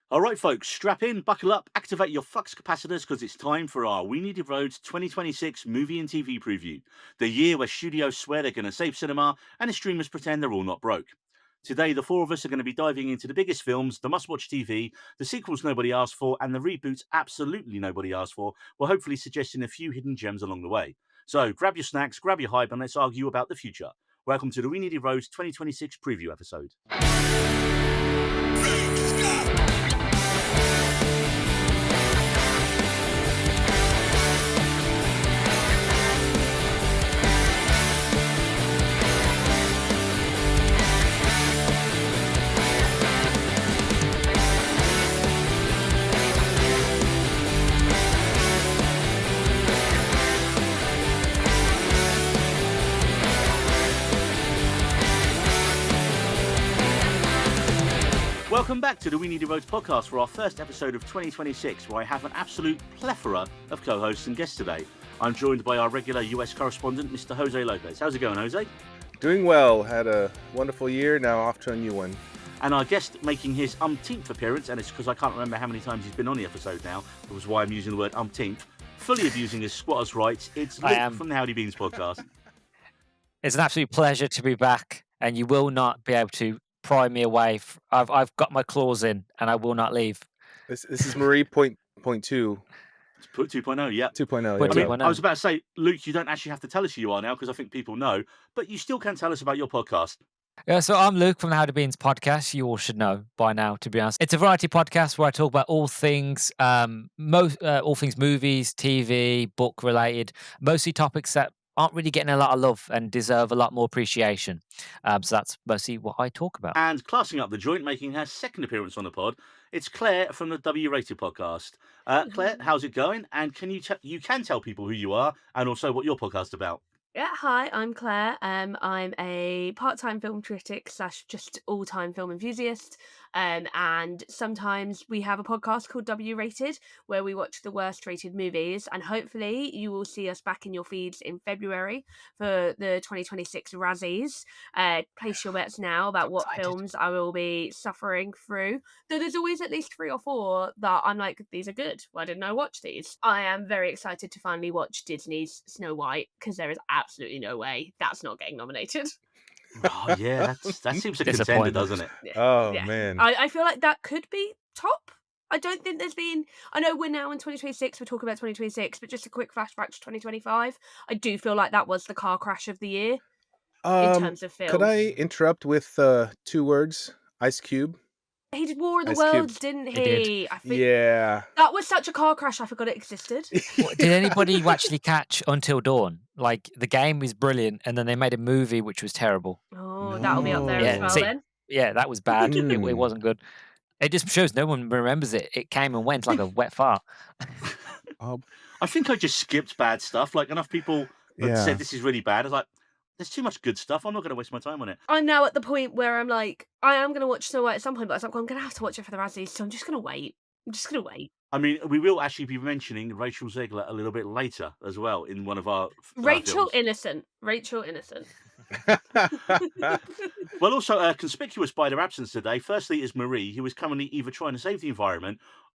All right, folks, strap in, buckle up, activate your flux capacitors because it's time for our We Needed Roads 2026 movie and TV preview. The year where studios swear they're going to save cinema and the streamers pretend they're all not broke. Today, the four of us are going to be diving into the biggest films, the must watch TV, the sequels nobody asked for, and the reboots absolutely nobody asked for, while hopefully suggesting a few hidden gems along the way. So grab your snacks, grab your hype, and let's argue about the future. Welcome to the We Needed Roads 2026 preview episode. Welcome back to the We Needed Roads podcast for our first episode of 2026, where I have an absolute plethora of co-hosts and guests today. I'm joined by our regular US correspondent, Mr. Jose Lopez. How's it going, Jose? Doing well. Had a wonderful year. Now off to a new one. And our guest making his umpteenth appearance, and it's because I can't remember how many times he's been on the episode now, that was why I'm using the word umpteenth, fully abusing his squatter's rights. It's Luke from the Howdy Beans podcast. It's an absolute pleasure to be back, and you will not be able to pry me away. I've got my claws in, and I will not leave. This is Marie point two. It's put 2.0, yeah. 2.0. Yeah. I was about to say, Luke, you don't actually have to tell us who you are now, because I think people know, but you still can tell us about your podcast. Yeah, so I'm Luke from the Howdy Beans podcast. You all should know by now, to be honest. It's a variety podcast where I talk about all things, all things movies, TV, book related, mostly topics that aren't really getting a lot of love and deserve a lot more appreciation. So that's mostly what I talk about. And classing up the joint, making her second appearance on the pod, it's Claire from the W Rated podcast. Claire, how's it going? And can you can tell people who you are and also what your podcast's about? Yeah, hi, I'm Claire. I'm a part-time film critic / just all-time film enthusiast. And sometimes we have a podcast called W Rated where we watch the worst rated movies. And hopefully you will see us back in your feeds in February for the 2026 Razzies. Place your bets now about what films I will be suffering through. Though there's always at least 3 or 4 that I'm like, these are good. Why didn't I watch these? I am very excited to finally watch Disney's Snow White because there is absolutely no way that's not getting nominated. Oh, yeah, that seems a contender, doesn't it? Man. I feel like that could be top. I don't think there's been... I know we're now in 2026, we're talking about 2026, but just a quick flashback to 2025. I do feel like that was the car crash of the year in terms of film. Could I interrupt with 2 words? Ice Cube. He did War of the Ice Worlds, Cube. didn't he? He I think Yeah. that was such a car crash, I forgot it existed. Did anybody actually catch Until Dawn? Like, the game is brilliant, and then they made a movie which was terrible. Oh, that'll be up there Yeah, as well see, then. Yeah, that was bad. It Mm. wasn't good. It just shows no one remembers it. It came and went like a wet fart. I think I just skipped bad stuff. Like, enough people had said this is really bad. I was like, there's too much good stuff. I'm not going to waste my time on it. I'm now at the point where I'm like, I am going to watch Snow White at some point, but I'm going to have to watch it for the Razzies, so I'm just going to wait. I mean, we will actually be mentioning Rachel Zegler a little bit later as well in one of our Rachel films. Innocent. Well, also conspicuous by their absence today, firstly, is Marie, who is currently either trying to save the environment,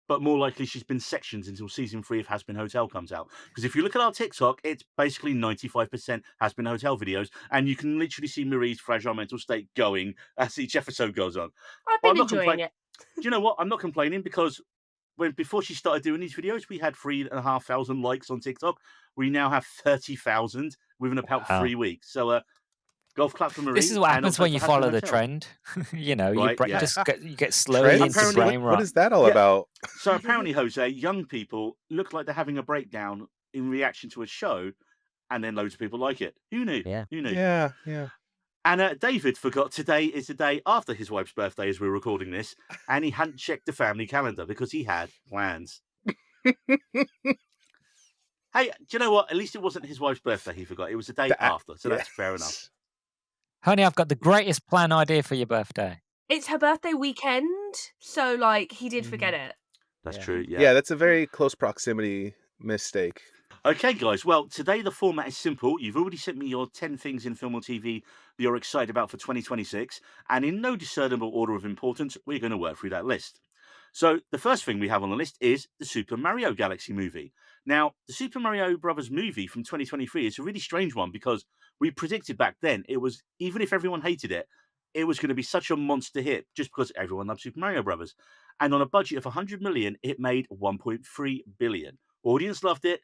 but more likely she's been sectioned until season 3 of Has Been Hotel comes out. Because if you look at our TikTok, it's basically 95% Has Been Hotel videos, and you can literally see Marie's fragile mental state going as each episode goes on. I've But been I'm not enjoying it. Do you know what? I'm not complaining because before she started doing these videos, we had 3,500 likes on TikTok. We now have 30,000 within about 3 weeks. So, golf clap for Marie. This is what happens when you follow the trend. You get slowly into brain rot. What is that all about? So apparently, Jose, young people look like they're having a breakdown in reaction to a show, and then loads of people like it. Who knew? Yeah. Who knew? Yeah. And David forgot today is the day after his wife's birthday as we're recording this, and he hadn't checked the family calendar because he had plans. Hey, do you know what? At least it wasn't his wife's birthday he forgot. It was the day after, so that's fair enough. Honey, I've got the greatest plan idea for your birthday. It's her birthday weekend, so like he did forget it. That's true, Yeah, that's a very close proximity mistake. Okay, guys. Well, today the format is simple. You've already sent me your 10 things in film or TV that you're excited about for 2026. And in no discernible order of importance, we're going to work through that list. So the first thing we have on the list is the Super Mario Galaxy movie. Now, the Super Mario Brothers movie from 2023 is a really strange one because we predicted back then it was, even if everyone hated it, it was going to be such a monster hit just because everyone loved Super Mario Brothers. And on a budget of 100 million, it made 1.3 billion. Audience loved it.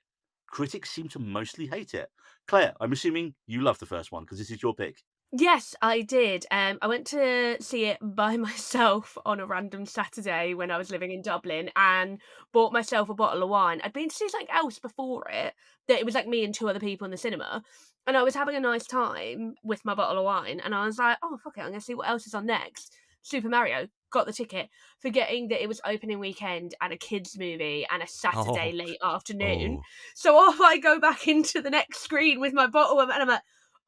Critics seem to mostly hate it. Claire, I'm assuming you love the first one because this is your pick. Yes, I did. I went to see it by myself on a random Saturday when I was living in Dublin and bought myself a bottle of wine. I'd been to see something else before it, that it was like me and two other people in the cinema. And I was having a nice time with my bottle of wine. And I was like, oh, fuck it, I'm going to see what else is on next. Super Mario, got the ticket, forgetting that it was opening weekend and a kids' movie and a Saturday Oh, late afternoon. oh. So off I go back into the next screen with my bottle and I'm like,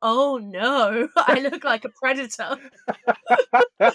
oh no, I look like a predator. I'm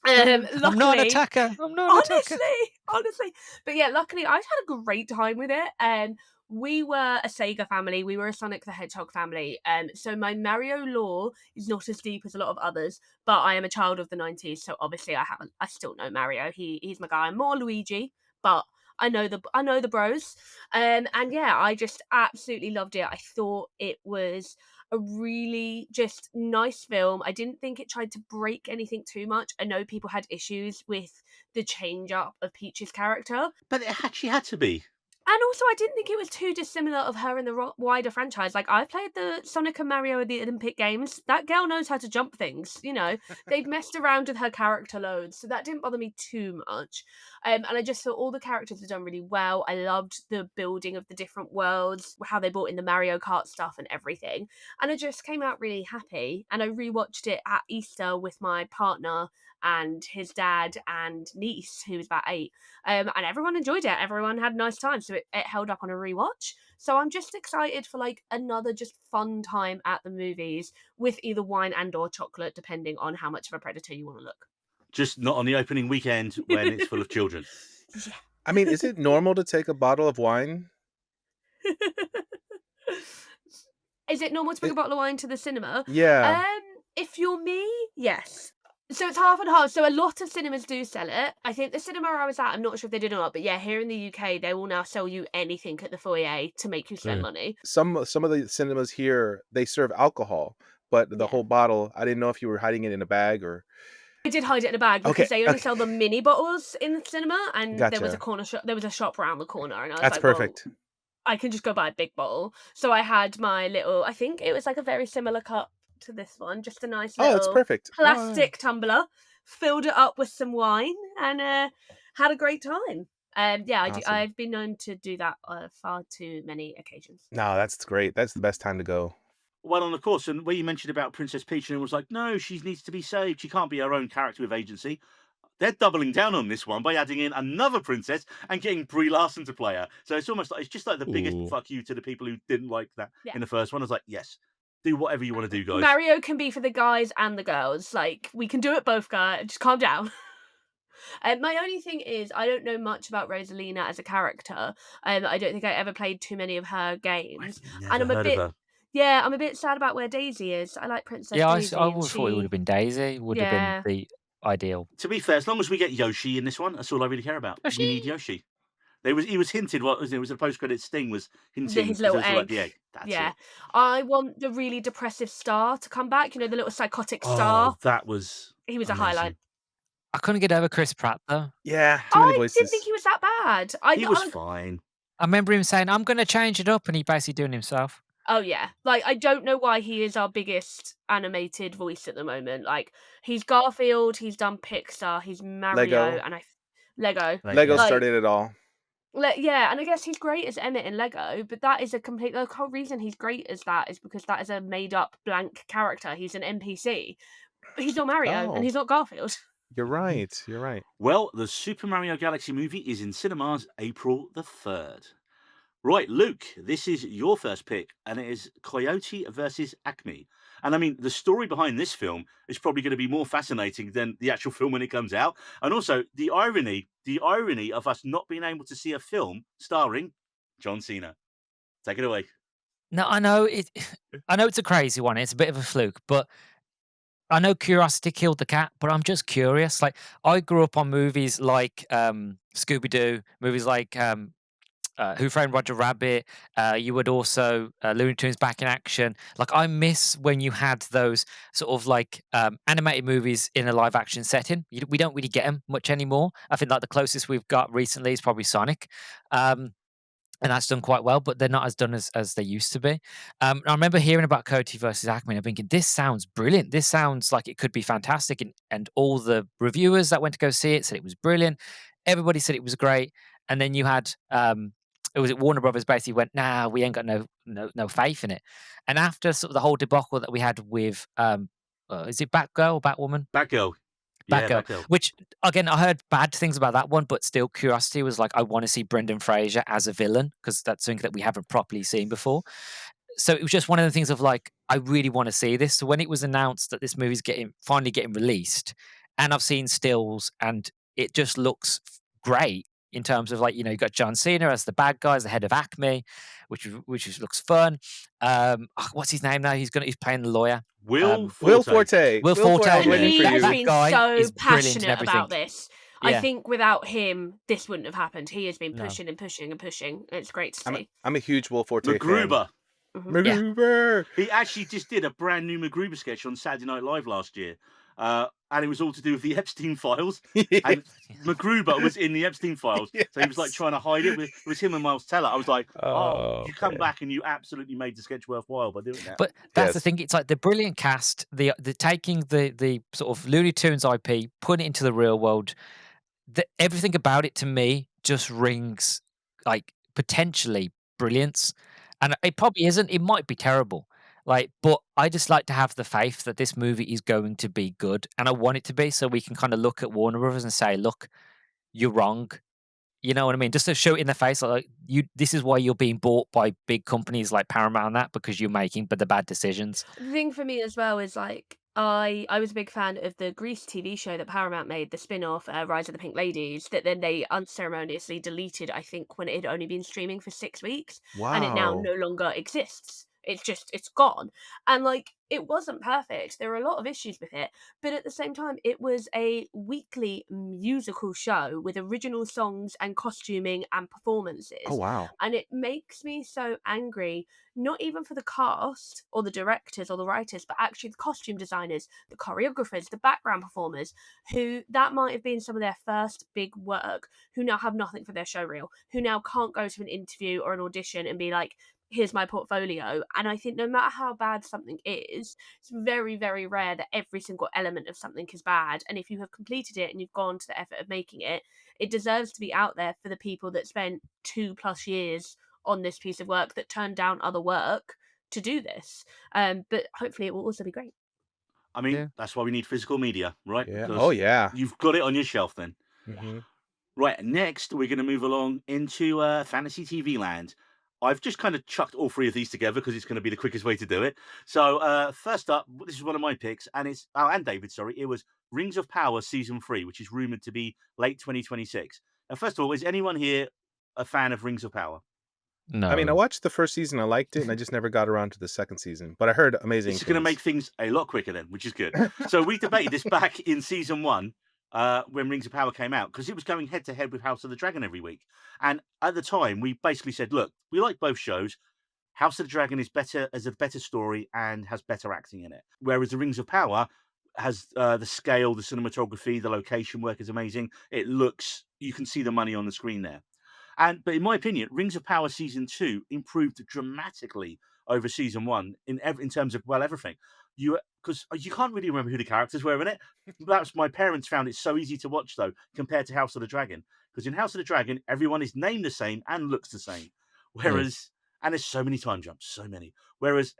not an Luckily, attacker. I'm not an attacker. honestly. But yeah, luckily I had a great time with it. We were a Sega family, we were a Sonic the Hedgehog family. So my Mario lore is not as deep as a lot of others, but I am a child of the 90s, so obviously I still know Mario. He's my guy. I'm more Luigi, but I know the bros. And yeah, I just absolutely loved it. I thought it was a really just nice film. I didn't think it tried to break anything too much. I know people had issues with the change up of Peach's character. But it actually had to be. And also, I didn't think it was too dissimilar of her in the wider franchise. Like, I played the Sonic and Mario at the Olympic Games. That girl knows how to jump things, you know. They've messed around with her character loads, so that didn't bother me too much. And I just thought all the characters were done really well. I loved the building of the different worlds, how they brought in the Mario Kart stuff and everything. And I just came out really happy. And I rewatched it at Easter with my partner and his dad and niece, who was about 8. And everyone enjoyed it. Everyone had a nice time. So it held up on a rewatch. So I'm just excited for like another just fun time at the movies with either wine and or chocolate, depending on how much of a predator you want to look. Just not on the opening weekend when it's full of children. Yeah. I mean, is it normal to take a bottle of wine? Is it normal to bring a bottle of wine to the cinema? Yeah. If you're me, yes. So it's half and half. So a lot of cinemas do sell it. I think the cinema I was at, I'm not sure if they did or not, but yeah, here in the UK, they will now sell you anything at the foyer to make you spend money. Some of the cinemas here, they serve alcohol, but the Yeah. whole bottle, I didn't know if you were hiding it in a bag or. I did hide it in a bag Okay, because they only okay. sell the mini bottles in the cinema, and there was a Gotcha. corner shop. There was a shop around the corner, and I was That's like, "Well, perfect. I can just go buy a big bottle." So I had my little. I think it was like a very similar cup to this one, just a nice Oh, it's little perfect. Oh, yeah. plastic tumbler. Filled it up with some wine and had a great time. Yeah, Awesome. I've been known to do that far too many occasions. No, that's great. That's the best time to go. Well, and of course, and where you mentioned about Princess Peach, and it was like, no, she needs to be saved. She can't be her own character with agency. They're doubling down on this one by adding in another princess and getting Brie Larson to play her. So it's almost like it's just like the biggest Ooh. fuck you to the people who didn't like that Yeah. in the first one. I was like, yes, do whatever you want to do, guys. Mario can be for the guys and the girls. Like, we can do it both, guys. Just calm down. My only thing is, I don't know much about Rosalina as a character. I don't think I ever played too many of her games. Never And I'm a heard bit, of her. yeah, I'm a bit sad about where Daisy is. I like Princess Yeah, Daisy. I and would thought it would have been Daisy. Would have Yeah. been the ideal. To be fair, as long as we get Yoshi in this one, that's all I really care about. We need Yoshi. He was hinted. What was it? It was a post-credit sting was hinting. His little it was like egg. the egg. That's Yeah. it. I want the really depressive star to come back. You know, the little psychotic star. Oh, that was. He was a amazing. highlight. I couldn't get over Chris Pratt though. Yeah, too many I voices. didn't think he was that bad. He was fine. I remember him saying, "I'm going to change it up," and he basically doing himself. Oh yeah, like I don't know why he is our biggest animated voice at the moment. Like he's Garfield, he's done Pixar, he's Mario, Lego. and Lego. Lego Like- started it all. Yeah, and I guess he's great as Emmett in Lego, but that is the whole reason he's great as that is because that is a made up blank character. He's an NPC. But he's not Mario Oh. and he's not Garfield. You're right. You're right. Well, the Super Mario Galaxy movie is in cinemas April the 3rd. Right, Luke, this is your first pick, and it is Coyote versus Acme. And I mean, the story behind this film is probably going to be more fascinating than the actual film when it comes out. And also, the irony of us not being able to see a film starring John Cena. Take it away. No, I know it. I know it's a crazy one. It's a bit of a fluke, but I know curiosity killed the cat, but I'm just curious. Like, I grew up on movies like Scooby Doo, movies like Who Framed Roger Rabbit. You would also Looney Tunes Back in Action. Like, I miss when you had those sort of like animated movies in a live action setting. We don't really get them much anymore. I think like the closest we've got recently is probably Sonic. Um, and that's done quite well, but they're not as done as they used to be. I remember hearing about Cody versus Acme and thinking, this sounds brilliant. This sounds like it could be fantastic. And all the reviewers that went to go see it said it was brilliant. Everybody said it was great. And then you had, it was Warner Brothers basically went, nah, we ain't got no faith in it. And after sort of the whole debacle that we had with, is it Batgirl or Batwoman? Batgirl. Yeah, Batgirl, Batgirl. which again, I heard bad things about that one, but still curiosity was like, I want to see Brendan Fraser as a villain because that's something that we haven't properly seen before. So it was just one of the things of like, I really want to see this. So when it was announced that this movie's finally getting released, and I've seen stills and it just looks great in terms of like, you got John Cena as the bad guy, as the head of Acme, looks fun. What's his name now? He's playing the lawyer. Will Will Forte. Forte. Will Will Forte. I was Forte. And waiting he for That, has you. that been guy so is brilliant in passionate everything. about this. I Yeah. think without him, this wouldn't have happened. He has been No. pushing and pushing and pushing. It's great to I'm see. I'm a huge Will Forte fan. MacGruber. Mhm. Yeah. MacGruber. He actually just did a brand new MacGruber sketch on Saturday Night Live last year. And it was all to do with the Epstein files. And MacGruber was in the Epstein files. So he was like Yes. trying to hide it. It was him and Miles Teller. I was like, Oh, you come man. back and you absolutely made the sketch worthwhile by doing that. But that's the Yes. thing. It's like the brilliant cast, the taking the sort of Looney Tunes IP, putting it into the real world. Everything about it to me just rings like potentially brilliance, and it probably isn't. It might be terrible, like, but I just like to have the faith that this movie is going to be good, and I want it to be, so we can kind of look at Warner Brothers and say, "Look, you're wrong." You know what I mean? Just to show it in the face, like you. This is why you're being bought by big companies like Paramount and that because you're making the bad decisions. The thing for me as well is like I was a big fan of the Grease TV show that Paramount made, the spin-off Rise of the Pink Ladies, that then they unceremoniously deleted, I think, when it had only been streaming for 6 weeks, and it now Wow. no longer exists. It's gone. And like it wasn't perfect. There were a lot of issues with it, but at the same time, it was a weekly musical show with original songs and costuming and Oh, performances. wow. And it makes me so angry, not even for the cast or the directors or the writers, but actually the costume designers, the choreographers, the background performers, who that might have been some of their first big work, who now have nothing for their show reel, who now can't go to an interview or an audition and be like, here's my portfolio. And I think no matter how bad something is, it's very, very rare that every single element of something is bad. And if you have completed it and you've gone to the effort of making it, it deserves to be out there for the people that spent 2+ years on this piece of work that turned down other work to do this. But hopefully it will also be great. I mean, Yeah. that's why we need physical media, right? Yeah. Because Oh, yeah. you've got it on your shelf then. hmm Right, next we're going to move along into fantasy TV land. I've just kind of chucked all three of these together because it's going to be the quickest way to do it. So first up, this is one of my picks, and and David, sorry, it was Rings of Power season 3, which is rumored to be late 2026. Now, first of all, is anyone here a fan of Rings of Power? I mean, I No. watched the first season, I liked it, and I just never got around to the second season. But I heard amazing This is going to make things. things a lot quicker then, which is good. So we debated this back in season 1 when Rings of Power came out because it was going head to head with House of the Dragon every week. And at the time, we basically said, look, we like both shows. House of the Dragon is better as a better story and has better acting in it, whereas the Rings of Power has the scale, the cinematography, the location work is amazing. It looks, you can see the money on the screen there. But in my opinion, Rings of Power season 2 improved dramatically over season 1 in terms of everything. Because you can't really remember who the characters were in it. That's my parents found it so easy to watch though compared to House of the Dragon. Because in House of the Dragon, everyone is named the same and looks the same. Whereas and there's so many time jumps, so many. Whereas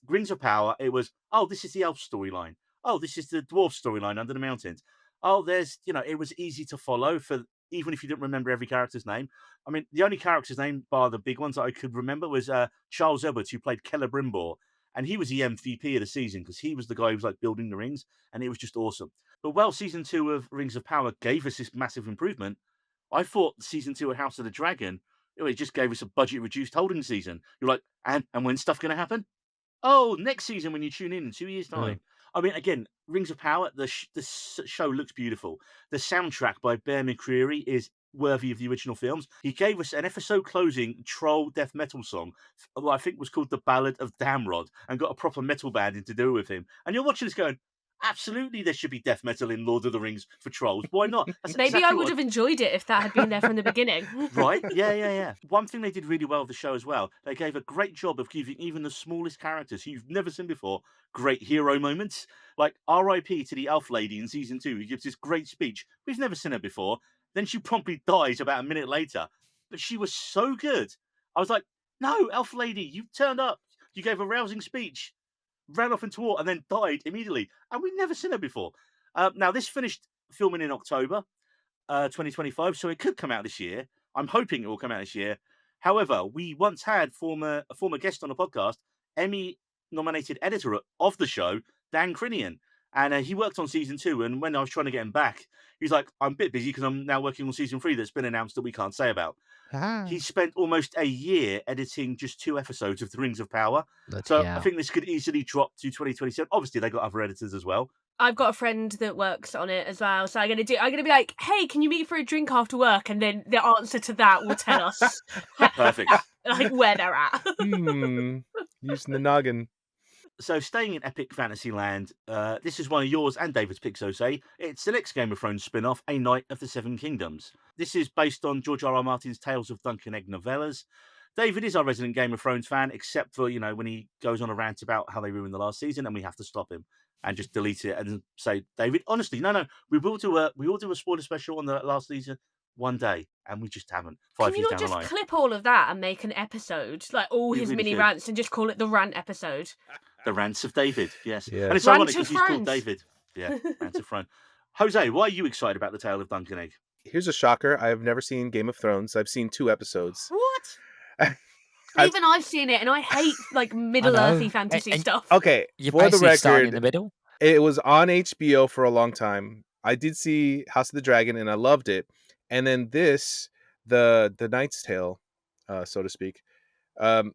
Rings of Power, it was, oh, this is the elf storyline. Oh, this is the dwarf storyline under the mountains. Oh, it was easy to follow for even if you didn't remember every character's name. I mean, the only character's name, bar the big ones that I could remember, was Charles Edwards, who played Celebrimbor. And he was the MVP of the season because he was the guy who was like building the rings, and it was just awesome. But while season 2 of Rings of Power gave us this massive improvement, I thought season 2 of House of the Dragon, it just gave us a budget reduced holding season. You're like, and when's stuff going to happen? Oh, next season when you tune in 2 years' Mm. time. I mean, again, Rings of Power. The show looks beautiful. The soundtrack by Bear McCreary is worthy of the original films. He gave us an episode closing troll death metal song, what I think was called the Ballad of Damrod, and got a proper metal band in to do with him. And you're watching this going, absolutely, there should be death metal in Lord of the Rings for trolls. Why not? That's Maybe exactly I would have enjoyed it if that had been there from the beginning. Right? Yeah. One thing they did really well with the show as well, they gave a great job of giving even the smallest characters who you've never seen before great hero moments. Like R.I.P. to the elf lady in season 2, who gives this great speech. We've never seen her before. Then she promptly dies about a minute later. But she was so good. I was like, no, elf lady, you turned up. You gave a rousing speech, ran off into war, and then died immediately. And we've never seen her before. Now, this finished filming in October. 2025, so it could come out this year. I'm hoping it will come out this year. However, we once had a former guest on the podcast, Emmy-nominated editor of the show, Dan Crinian, and he worked on season 2. And when I was trying to get him back, he's like, "I'm a bit busy because I'm now working on season 3 that's been announced that we can't say about." He spent almost a year editing just 2 episodes of The Rings of Power. So I think this could easily drop to 2027. Obviously, they got other editors as well. I've got a friend that works on it as well, so I'm gonna be like, "Hey, can you meet for a drink after work?" And then the answer to that will tell us Perfect. like where they're at. Using the noggin. So, staying in epic fantasy land, this is one of yours and David's picks, Jose. It's the next Game of Thrones spin off, A Knight of the Seven Kingdoms. This is based on George R.R. Martin's Tales of Duncan Egg novellas. David is our resident Game of Thrones fan, except for, when he goes on a rant about how they ruined the last season, and we have to stop him and just delete it and say, David, honestly, no, we will do a spoiler special on the last season one day, and we just haven't. 5 Can you years not down the just line. clip all of that and make an episode, like all We his really mini could. rants, and just call it the rant episode? The Rants of David, yes. Yeah. And it's Rant ironic of because he's called Thrones. David. Yeah, Rants of Thrones. Jose, why are you excited about the Tale of Duncan Egg? Here's a shocker. I have never seen Game of Thrones. I've seen 2 episodes. What? Even I've seen it, and I hate like Middle-earthy fantasy And- stuff. Okay, You're for the basically starting in record, the middle. it was on HBO for a long time. I did see House of the Dragon, and I loved it. And then this, the Knight's Tale, so to speak.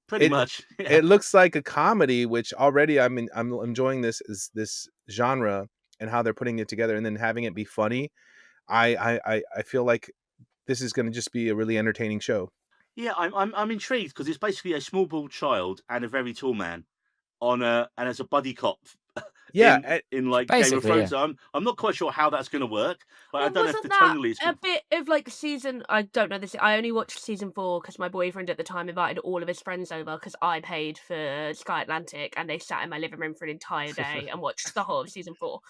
Pretty much. Yeah. It looks like a comedy, which already I'm enjoying this genre and how they're putting it together, and then having it be funny. I feel like this is going to just be a really entertaining show. Yeah, I'm intrigued because it's basically a small bald child and a very tall man and as a buddy cop. Yeah, in like Game of Basically, Thrones. So I'm not quite sure how that's going to work. Like, I don't know if Wasn't the that tonally is a bit of like season? I don't know this. I only watched season 4 because my boyfriend at the time invited all of his friends over because I paid for Sky Atlantic, and they sat in my living room for an entire day and watched the whole of season 4.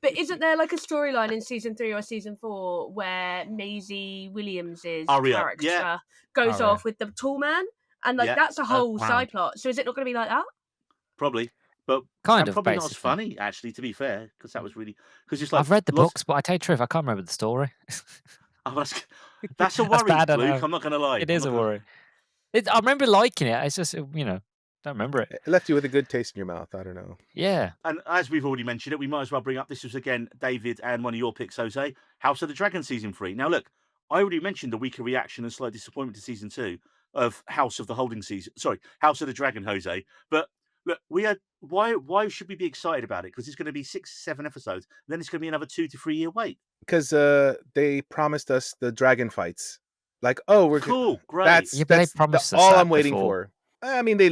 But isn't there like a storyline in season 3 or season 4 where Maisie Williams's Arya, character yeah. goes Arya. off with the tall man, and like Yeah, that's a whole wow. side plot? So is it not going to be like that? Probably, but Kind and of, probably not as basically. funny actually. To be fair, because that was really because it's like I've read the lots- books, but I tell you the truth, I can't remember the story. Oh, that's a That's worry, bad, I Luke. know. I'm not going to lie. It I'm is not a gonna- worry. I remember liking it. It's just, don't remember it. it left you with a good taste in your mouth. I don't know. Yeah. And as we've already mentioned it, we might as well bring up this was again David and one of your picks, Jose. House of the Dragon season 3. Now, look, I already mentioned the weaker reaction and slight disappointment to season 2 of House of the Holding season. Sorry, House of the Dragon, Jose. But look, we had why should we be excited about it? Because it's going to be 6, 7 episodes. Then it's going to be another 2 to 3 year wait. Because they promised us the dragon fights. Like, oh, we're Cool, great. That's Yeah, but they that's promised us all that I'm waiting before. for. I mean, they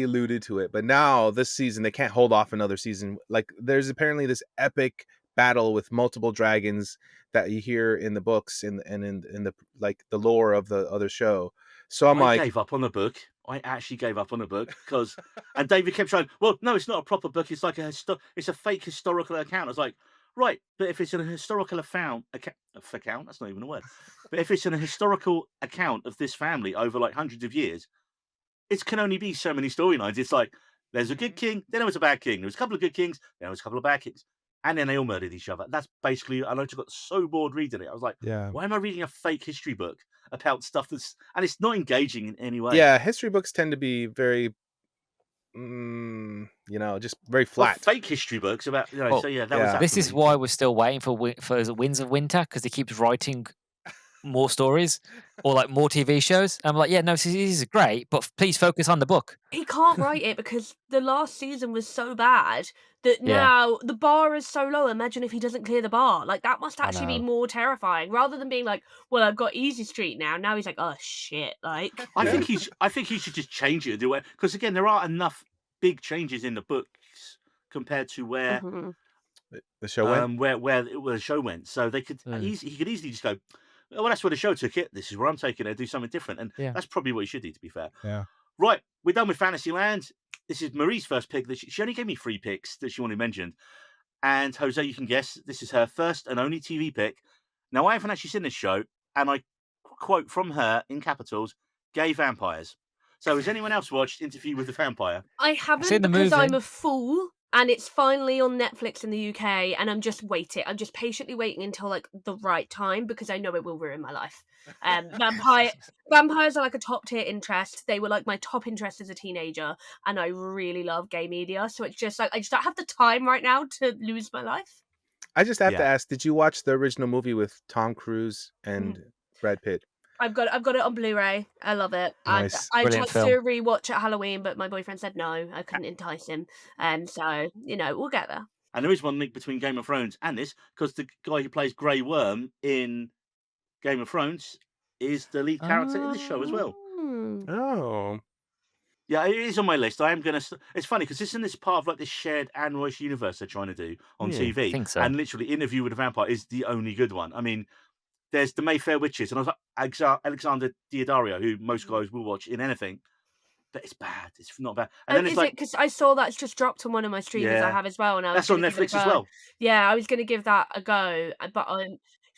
alluded to it, but now this season they can't hold off another season. Like, there's apparently this epic battle with multiple dragons that you hear in the books and in the like the lore of the other show. So I'm I like, gave up on the book. I actually gave up on the book because, and David kept trying. Well, no, it's not a proper book. It's like it's a fake historical account. I was like, right, but if it's an historical account, that's not even a word. But if it's an historical account of this family over like hundreds of years, it can only be so many storylines. It's like there's a good king, then there was a bad king. There was a couple of good kings, then there was a couple of bad kings, and then they all murdered each other. That's basically. And I just got so bored reading it. I was like, yeah, why am I reading a fake history book about stuff and it's not engaging in any way? yeah. History books tend to be very, just very Well, flat. fake history books about Well, so yeah, that was yeah. that This for is me. why we're still waiting for Winds of Winter, because he keeps writing more stories or like more TV shows. I'm like, yeah, no, these are great, but please focus on the book. He can't write it because the last season was so bad that Yeah, now the bar is so low. Imagine if he doesn't clear the bar. Like, that must I actually be know. more terrifying rather than being like, well, I've got Easy Street now. Now he's like, oh shit. Like, I Yeah. think he should just change it and do it because again, there are enough big changes in the books compared to mhm. The show went. where the show went. So they could Mm. he could easily just go, well, that's where the show took it. This is where I'm taking it. Do something different, and Yeah. that's probably what you should do. To be fair, Yeah. right, we're done with Fantasyland. This is Marie's first pick. She only gave me 3 picks that she wanted mentioned, and Jose, you can guess this is her first and only TV pick. Now, I haven't actually seen this show, and I quote from her in capitals: "Gay vampires." So, has anyone else watched Interview with the Vampire? I I've haven't seen the because I'm movie. a fool and it's finally on Netflix in the UK and I'm just waiting. I'm just patiently waiting until like the right time because I know it will ruin my life. Vampires are like a top tier interest. They were like my top interest as a teenager and I really love gay media. So it's just like I just don't have the time right now to lose my life. I just have to Yeah. ask, did you watch the original movie with Tom Cruise Mm. and Brad Pitt? I've got it on Blu-ray. I love it. Nice. I Brilliant tried to film. rewatch at Halloween, but my boyfriend said no. I couldn't entice him. So we'll get there. And there is one link between Game of Thrones and this because the guy who plays Grey Worm in Game of Thrones is the lead character in this show as well. Mm. Oh. Yeah, it is on my list. I am gonna. It's funny because isn't this part of like this shared Anne Royce universe they're trying to do on Yeah, I TV? think so. And literally, Interview with a Vampire is the only good one. I mean, there's the Mayfair Witches, and I was like Alexander Diodario, who most guys will watch in anything, but it's bad. It's not bad. And Oh, then it's is it? like, Because I saw that's just dropped on one of my streamers I yeah, have as well, and I was that's on gonna give it a Netflix as go. well. Yeah, I was gonna give that a go, but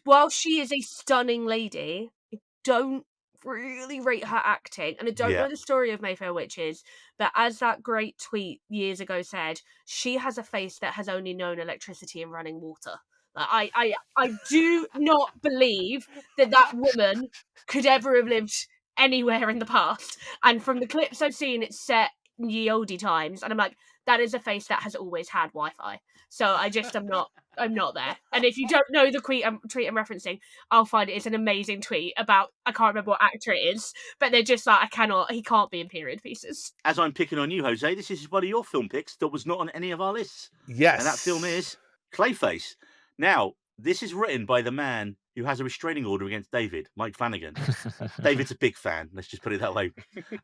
while she is a stunning lady, I don't really rate her acting, and I don't Yeah, know the story of Mayfair Witches, but as that great tweet years ago said, she has a face that has only known electricity and running water. Like, I do not believe that woman could ever have lived anywhere in the past. And from the clips I've seen, it's set in ye olde times, and I'm like, that is a face that has always had Wi-Fi. So I'm not there. And if you don't know the tweet I'm referencing, I'll find it. It's an amazing tweet about I can't remember what actor it is, but they're just like he can't be in period pieces. as I'm picking on you, Jose, this is one of your film picks that was not on any of our lists, Yes. and that film is Clayface. Now, this is written by the man who has a restraining order against David, Mike Flanagan. David's a big fan, let's just put it that way.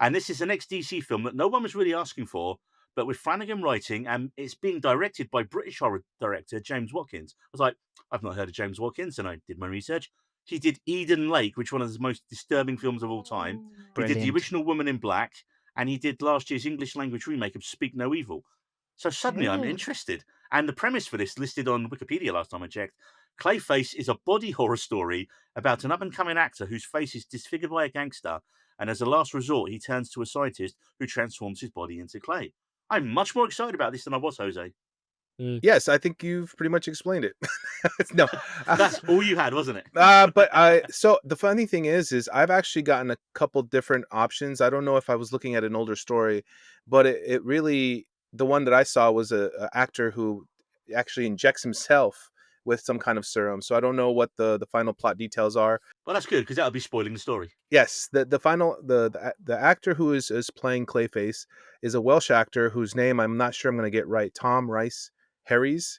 And this is an ex-DC film that no one was really asking for, but with Flanagan writing, and it's being directed by British horror director James Watkins. I was like, I've not heard of James Watkins, and I did my research. He did Eden Lake, which is one of the most disturbing films of all time. He did The Brilliant. Original Woman in Black, and he did last year's English language remake of Speak No Evil. So suddenly I'm interested. And the premise for this, listed on Wikipedia last time I checked, Clayface is a body horror story about an up-and-coming actor whose face is disfigured by a gangster, and as a last resort, he turns to a scientist who transforms his body into clay. I'm much more excited about this than I was, Jose. Yes, I think you've pretty much explained it. No. That's all you had, wasn't it? So the funny thing is I've actually gotten a couple different options. I don't know if I was looking at an older story, but it really, the one that I saw was a actor who actually injects himself with some kind of serum. So I don't know what the final plot details are. Well, that's good because that'll be spoiling the story. Yes, the final the actor who is playing Clayface is a Welsh actor whose name I'm not sure I'm going to get right. Tom Rice Harries.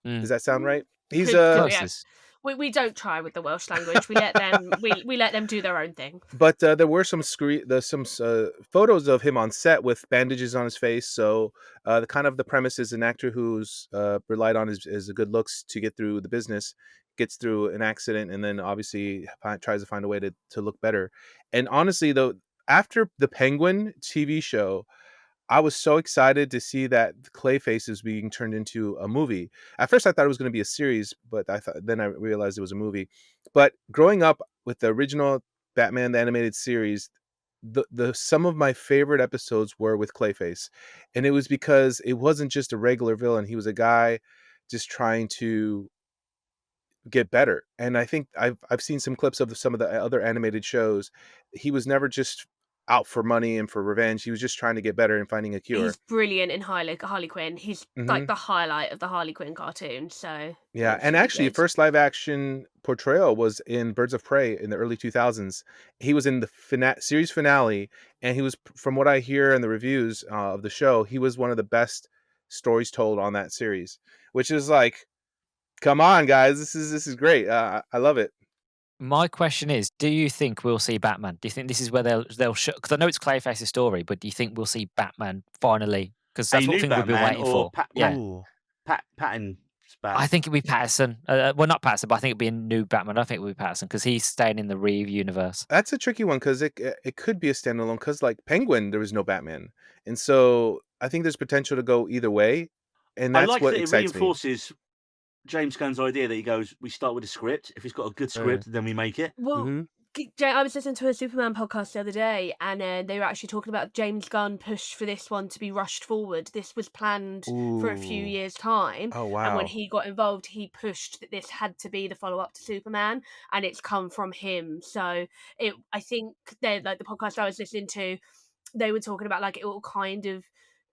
Does that sound right? He's Could be, yeah. Closest. We don't try with the Welsh language. We let them we let them do their own thing. But there were some photos of him on set with bandages on his face. So the kind of the premise is an actor who's relied on his good looks to get through the business, gets through an accident, and then obviously tries to find a way to look better. And honestly, though, after the Penguin TV show, I was so excited to see that Clayface is being turned into a movie. At first, I thought it was going to be a series, but then I realized it was a movie. But growing up with the original Batman the animated series, the some of my favorite episodes were with Clayface, and it was because it wasn't just a regular villain. He was a guy just trying to get better. And I think I've seen some clips of some of the other animated shows. He was never just out for money and for revenge. He was just trying to get better and finding a cure. He's brilliant in Harley Quinn. He's like Hmm. the highlight of the Harley Quinn cartoon. So Yeah, it and should be actually, good. first live action portrayal was in Birds of Prey in the early 2000s. He was in the series finale, and he was, from what I hear in the reviews of the show, he was one of the best stories told on that series. Which is like, come on, guys, this is great. I love it. My question is, do you think we'll see Batman? Do you think this is where they'll show? Because I know it's Clayface's story, but do you think we'll see Batman finally? Because A that's what new thing we've been Batman waiting or for. Yeah, Ooh, Patton's I Batman? think it'll be Patterson. Well, not Patterson, but I think it'll be a new Batman. I don't think it'll be Patterson because he's staying in the Reeve universe. that's a tricky one because it could be a standalone. Because like Penguin, there was no Batman, and so I think there's potential to go either way, and I that's like what that it excites me. reinforces James Gunn's idea that he goes, we start with a script. If it's got a good Yeah. script, then we make it. Well, Hmm. I was listening to a Superman podcast the other day, and they were actually talking about James Gunn push for this one to be rushed forward. This was planned for a few Ooh. years' time, Oh, and when wow. he got involved, he pushed that this had to be the follow up to Superman, and it's come from him. So I think they like the podcast I was listening to, they were talking about like it will kind of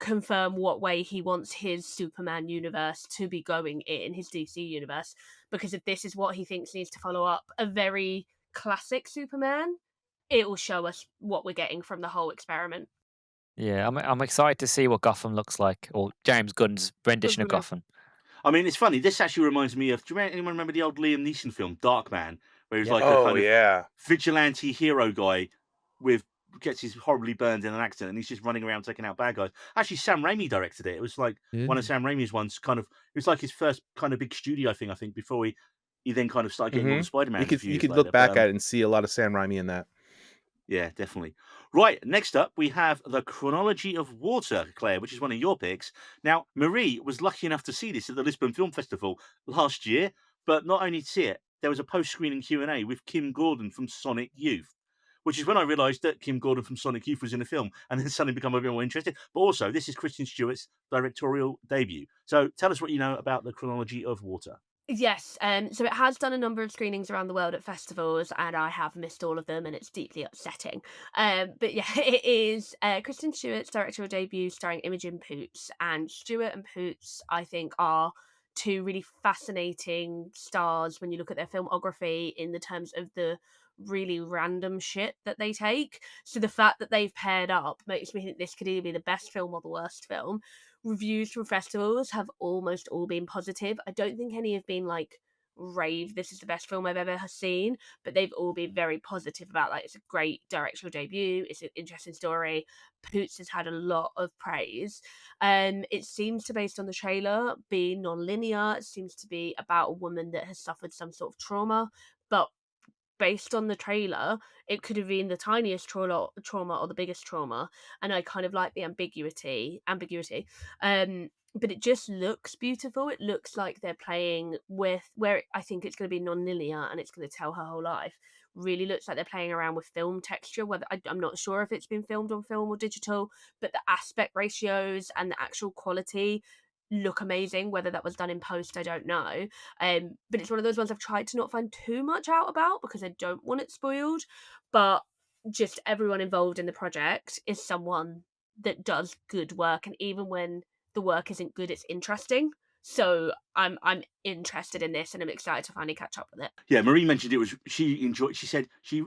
confirm what way he wants his Superman universe to be going in his DC universe, because if this is what he thinks needs to follow up a very classic Superman, it will show us what we're getting from the whole experiment. Yeah, I'm excited to see what Gotham looks like, or James Gunn's rendition of Mhm. Gotham. I mean, it's funny. This actually reminds me of. Do you anyone remember the old Liam Neeson film, Dark Man, where he's Yep. like a Oh, kind of yeah. vigilante hero guy with gets his horribly burned in an accident, and he's just running around taking out bad guys. Actually, Sam Raimi directed it. It was like one of Yeah. Sam Raimi's ones. Kind of, it was like his first kind of big studio thing, I think, before he then kind of started getting all Hmm. the Spider You Mans a could few you years could look later. But back at it and see a lot of Sam Raimi in that. yeah, definitely. Right, next up, we have The Chronology of Water, Claire, which is one of your picks. Now, Marie was lucky enough to see this at the Lisbon Film Festival last year, but not only to see it, there was a post-screening Q&A with Kim Gordon from Sonic Youth, which is when I realised that Kim Gordon from Sonic Youth was in the film, and then suddenly become a bit more interested. But also, this is Kristen Stewart's directorial debut. So tell us what you know about The Chronology of Water. Yes, so it has done a number of screenings around the world at festivals, and I have missed all of them, and it's deeply upsetting. But yeah, it is Kristen Stewart's directorial debut starring Imogen Poots, and Stewart and Poots, I think, are two really fascinating stars when you look at their filmography in the terms of the really random shit that they take. So the fact that they've paired up makes me think this could either be the best film or the worst film. Reviews from festivals have almost all been positive. I don't think any have been like rave, this is the best film I've ever seen, but they've all been very positive about like it's a great directorial debut, it's an interesting story. Poots has had a lot of praise. It seems to, based on the trailer, be non-linear. It seems to be about a woman that has suffered some sort of trauma, but based on the trailer, it could have been the tiniest trauma or the biggest trauma, and I kind of like the ambiguity. But it just looks beautiful. It looks like they're playing with where I think it's going to be non-linear and it's going to tell her whole life. Really looks like they're playing around with film texture. Whether I'm not sure if it's been filmed on film or digital, but the aspect ratios and the actual quality look amazing. Whether that was done in post, I don't know. But it's one of those ones I've tried to not find too much out about because I don't want it spoiled. But just everyone involved in the project is someone that does good work, and even when the work isn't good, it's interesting. So I'm interested in this, and I'm excited to finally catch up with it. Yeah, Marie mentioned it was she enjoyed. She said she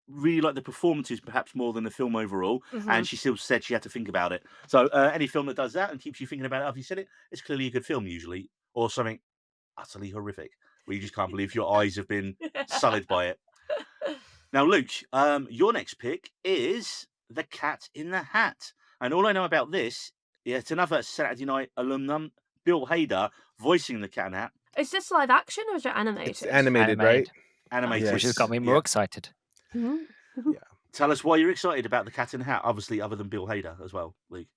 really liked the performances perhaps more than the film overall, Hmm. and she still said she had to think about it. So any film that does that and keeps you thinking about it after you said it, it's clearly a good film usually, or something utterly horrific where you just can't believe your eyes have been sullied by it. Now, Luke, your next pick is The Cat in the Hat, and all I know about this, yeah, it's another Saturday Night alumnum, Bill Hader voicing the Cat in the Hat, Is this live action or is it It's animated? animated, right? Animated, animated. which has got Yes. me more Yeah. excited. Mhm. Yeah. Tell us why you're excited about the Cat in the Hat. Obviously, other than Bill Hader as well, Luke.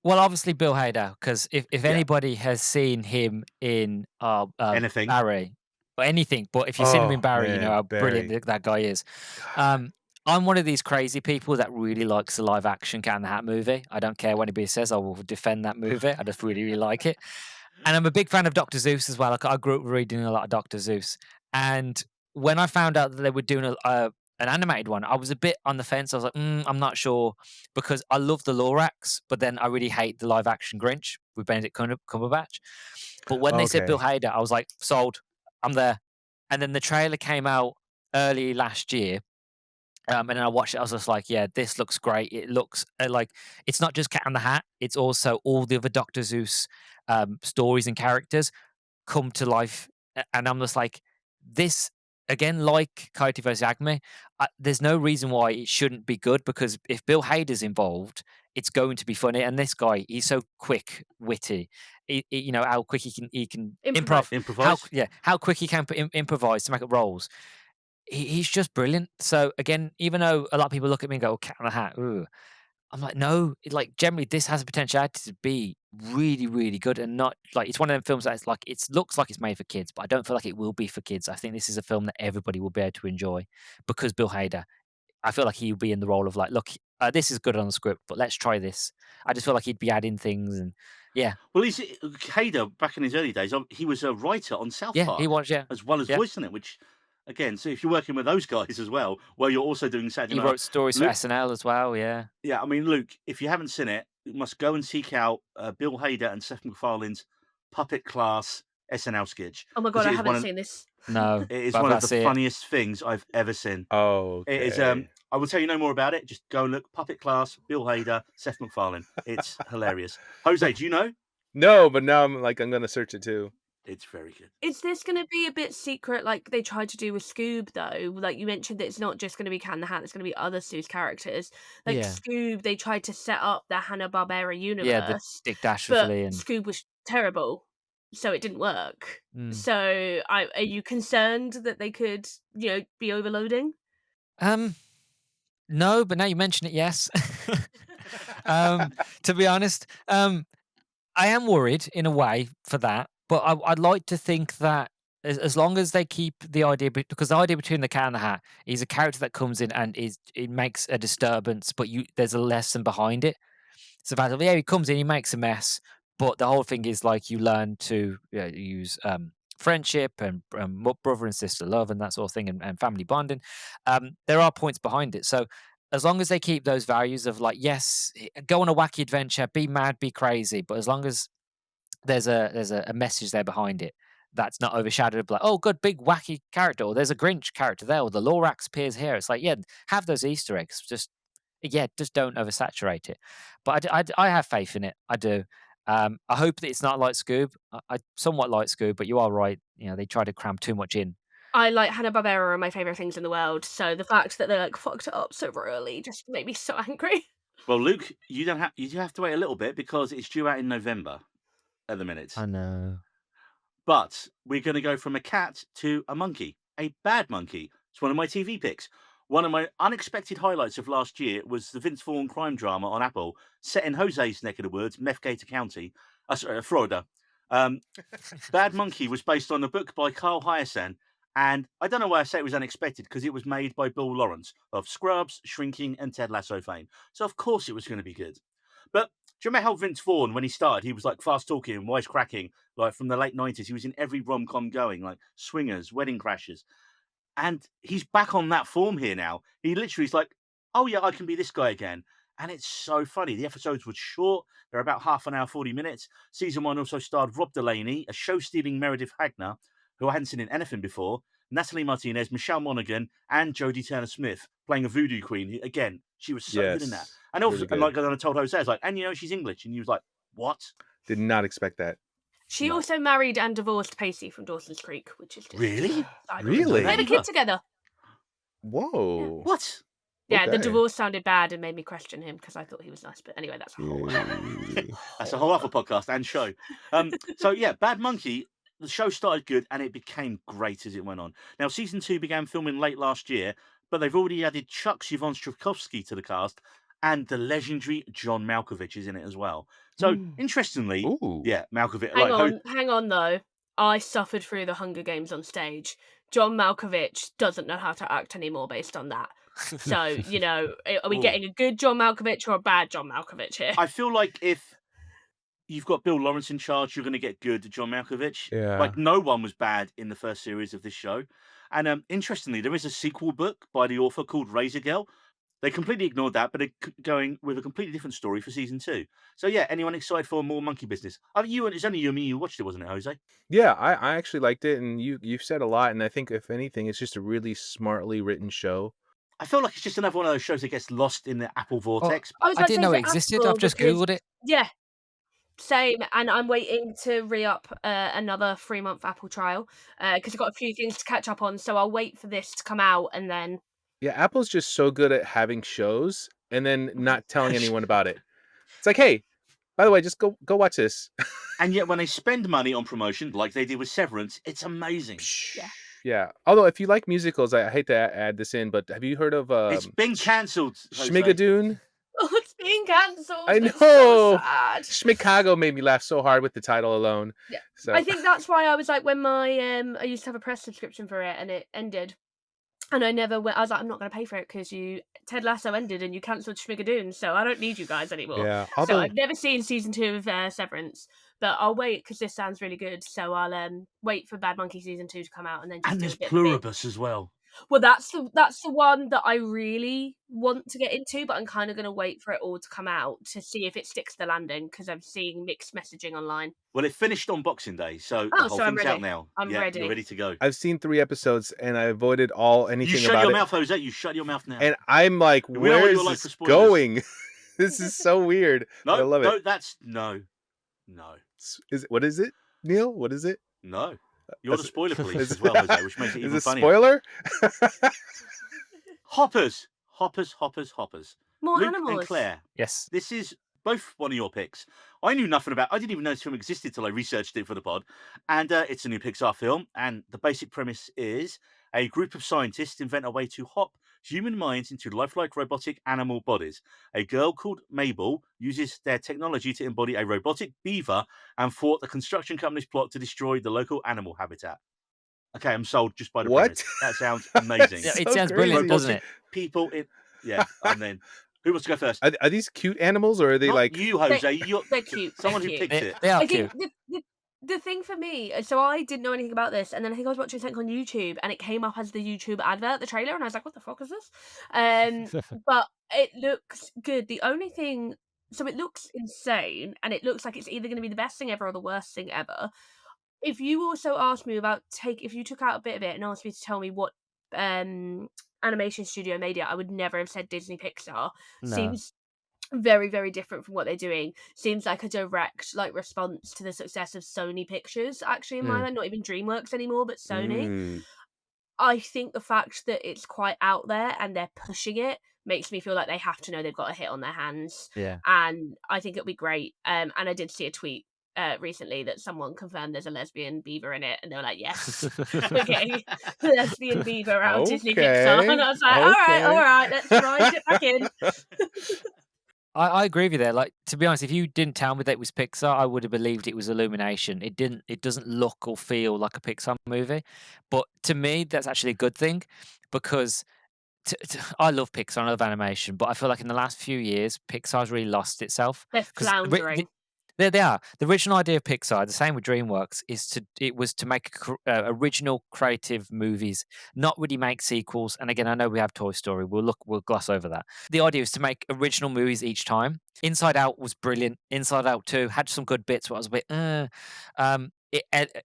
Well, obviously Bill Hader, because if Yeah. anybody has seen him in Anything. Barry or anything, but if you've seen him in Oh, Barry, you know man, how brilliant Barry. that guy is. God. I'm one of these crazy people that really likes the live action Cat in the Hat movie. I don't care what anybody says, I will defend that movie. I just really, really like it. And I'm a big fan of Dr. Seuss as well. I grew up reading a lot of Dr. Seuss. And when I found out that they were doing an animated one, I was a bit on the fence. I was like, I'm not sure, because I love the Lorax, but then I really hate the live action Grinch with Benedict Cumberbatch. But when they said Bill Okay. Hader, I was like, sold, I'm there. And then the trailer came out early last year. And then I watched it. I was just like, "Yeah, this looks great." It looks like it's not just Cat in the Hat; it's also all the other Doctor Zeus stories and characters come to life. And I'm just like, this again, like Coyote vs. Acme. There's no reason why it shouldn't be good, because if Bill Hader's involved, it's going to be funny. And this guy, he's so quick, witty. You know how quick he can Improvise. Improvise. how quick he can improvise to make up roles. He's just brilliant. So again, even though a lot of people look at me and go, "Oh, Cat in the Hat," ooh, I'm like, no. Like generally, this has a potentiality to be really, really good, and not like it's one of them films that's like it looks like it's made for kids, but I don't feel like it will be for kids. I think this is a film that everybody will be able to enjoy, because Bill Hader, I feel like he'll be in the role of like, look, this is good on the script, but let's try this. I just feel like he'd be adding things, and yeah, Well, he's Hader back in his early days. He was a writer on South yeah, he Park was, yeah, as well as yeah. voicing it. Which, again, so if you're working with those guys as well, well, you're also doing Saturday He Night. wrote stories for Luke, SNL as well. Yeah, yeah, I mean, Luke, if you haven't seen it, you must go and seek out Bill Hader and Seth MacFarlane's Puppet Class SNL sketch, Oh my because god, I haven't seen this. no, it is but one of I the see it. funniest things I've ever seen. It is. Okay. I will tell you no more about it. Just go and look. Puppet Class, Bill Hader, Seth MacFarlane. It's hilarious. Jose, do you know? No, but now I'm gonna search it too. It's very good. Is this going to be a bit secret like they tried to do with Scoob, though? Like, you mentioned that it's not just going to be Cat in the Hat, it's going to be other Seuss characters. Like, Yeah, Scoob, they tried to set up the Hanna-Barbera yeah, the universe, Dick Dastardly but and Scoob was terrible, so it didn't work. mm. So, are you concerned that they could, be overloading? No, but now you mention it, yes. To be honest, I am worried in a way for that, but I'd like to think that as long as they keep the idea, because the idea between the Cat and the Hat, he's a character that comes in and it makes a disturbance, but there's a lesson behind it. It's the fact of, yeah, he comes in, he makes a mess, but the whole thing is like you learn to use friendship and brother and sister love and that sort of thing, and family bonding. There are points behind it. So as long as they keep those values of like, yes, go on a wacky adventure, be mad, be crazy, but as long as there's a message there behind it that's not overshadowed by like, oh, good big wacky character, or there's a Grinch character there, or the Lorax appears here. It's like, yeah, have those Easter eggs. Just don't oversaturate it. But I have faith in it. I do. I hope that it's not like Scoob. I somewhat like Scoob, but you are right. You know, they try to cram too much in. I like Hanna-Barbera are my favourite things in the world, so the fact that they, like, fucked it up so early just made me so angry. Well, Luke, you do have to wait a little bit because it's due out in November at the minute. I know. But we're going to go from a cat to a monkey, a bad monkey. It's one of my TV picks. One of my unexpected highlights of last year was the Vince Vaughn crime drama on Apple, set in Jose's neck of the woods, Methgator County, Florida. Bad Monkey was based on a book by Carl Hyacin, and I don't know why I say it was unexpected, because it was made by Bill Lawrence of Scrubs, Shrinking, and Ted Lasso fame. So of course it was going to be good. But do you remember how Vince Vaughn, when he started, he was like fast talking and wisecracking, like from the late 90s? He was in every rom com going, like Swingers, Wedding Crashers. And he's back on that form here now. He literally is like, oh yeah, I can be this guy again. And it's so funny. The episodes were short. They're about half an hour, 40 minutes. Season 1 also starred Rob Delaney, a show-stealing Meredith Hagner, who I hadn't seen in anything before, Natalie Martinez, Michelle Monaghan, and Jodie Turner-Smith playing a voodoo queen. Again, she was so good in that. Yes. And also, Really and good. like I told Jose, I was like, and she's English. And he was like, what? Did not expect that. She No. also married and divorced Pacey from Dawson's Creek, which is just Really? I Really? They had a Either. kid together. Whoa. What? Yeah, the Okay. divorce sounded bad and made me question him because I thought he was nice. But anyway, that's a whole. That's a whole other podcast and show. So yeah, Bad Monkey, the show started good and it became great as it went on. Now, season 2 began filming late last year, but they've already added Chuck Siobhan Strakowski to the cast, and the legendary John Malkovich is in it as well. So interestingly, Ooh. yeah, Malkovich. Hang on though. I suffered through the Hunger Games on stage. John Malkovich doesn't know how to act anymore based on that. So, are we Ooh. getting a good John Malkovich or a bad John Malkovich here? I feel like if you've got Bill Lawrence in charge, you're going to get good John Malkovich. Yeah. Like no one was bad in the first series of this show. And interestingly, there is a sequel book by the author called Razor Girl. They completely ignored that, but they're going with a completely different story for season 2. So yeah, anyone excited for more monkey business? It's only you and me who watched it, wasn't it, Jose? Yeah, I actually liked it, and you've said a lot, and I think if anything, it's just a really smartly written show. I feel like it's just another one of those shows that gets lost in the Apple vortex. I was I about to didn't say, know is it it existed. I've Apple? just Because Googled it. yeah, same. And I'm waiting to re-up another 3-month Apple trial because I've got a few things to catch up on. So I'll wait for this to come out and then. Yeah, Apple's just so good at having shows and then not telling anyone about it. It's like, hey, by the way, just go watch this. And yet when they spend money on promotion, like they did with Severance, it's amazing. Yeah. Yeah. Although, if you like musicals, I hate to add this in, but have you heard of It's been cancelled. Schmigadoon? Oh, it's being cancelled. I It's so know. sad. Schmicago made me laugh so hard with the title alone. Yeah. So I think that's why I was like, when my I used to have a press subscription for it and it ended. And I never went. I was like, I'm not going to pay for it because Ted Lasso ended and you cancelled Schmigadoon, so I don't need you guys anymore. yeah. So Although I've never seen season 2 of Severance, but I'll wait because this sounds really good. So I'll wait for Bad Monkey season 2 to come out and then just And do there's a bit of a binge. Pluribus as well. Well, that's the one that I really want to get into, but I'm kind of going to wait for it all to come out to see if it sticks the landing because I'm seeing mixed messaging online. Well, it finished on Boxing Day, so the Oh, whole so I'm thing's out ready. now. I'm Yeah, ready. You're ready to go. I've seen 3 episodes and I avoided anything You shut about your it. mouth, Jose. You shut your mouth now. And I'm like, We know what where you're is like for this spoilers. going? This is so weird. No, I love it. No. What is it, Neil? What is it? No. You're the That's- spoiler police is as well, Jose, which makes it Is even it funnier. spoiler? Hoppers. More Luke animals. and Claire, Yes. this is both one of your picks. I knew nothing about. I didn't even know this film existed till I researched it for the pod. And it's a new Pixar film. And the basic premise is a group of scientists invent a way to hop human minds into lifelike robotic animal bodies. A girl called Mabel uses their technology to embody a robotic beaver and thwart the construction company's plot to destroy the local animal habitat. Okay, I'm sold just by the What? premise. That sounds amazing. Yeah, it So sounds brilliant, crazy. doesn't it? People in and then who wants to go first? Are these cute animals or are they Not like? you, Jose. You're They're cute. someone they're who cute. picked it. They are I cute. think the thing for me, so I didn't know anything about this, and then I think I was watching something on YouTube, and it came up as the YouTube advert, the trailer, and I was like, "What the fuck is this?" But it looks good. The only thing, so it looks insane, and it looks like it's either going to be the best thing ever or the worst thing ever. If you also asked me about if you took out a bit of it and asked me to tell me what animation studio made it, I would never have said Disney Pixar. No. Seems very, very different from what they're doing. Seems like a direct response to the success of Sony Pictures, actually, in my Mm. mind. Not even DreamWorks anymore, but Sony. Mm. I think the fact that it's quite out there and they're pushing it makes me feel like they have to know they've got a hit on their hands. Yeah. And I think it'll be great. And I did see a tweet recently that someone confirmed there's a lesbian beaver in it, and they were like, yes, okay, lesbian beaver out of Disney Pixar. And I was like, all right, let's grind it back in. I agree with you there. Like, to be honest, if you didn't tell me that it was Pixar, I would have believed it was Illumination. It doesn't look or feel like a Pixar movie. But to me, that's actually a good thing because I love Pixar, I love animation, but I feel like in the last few years, Pixar's really lost itself. They're 'Cause floundering. they are. The original idea of Pixar, the same with DreamWorks, was to make original creative movies, not really make sequels. And again, I know we have Toy Story. We'll gloss over that. The idea is to make original movies each time. Inside Out was brilliant. Inside Out 2 had some good bits, but I was a bit.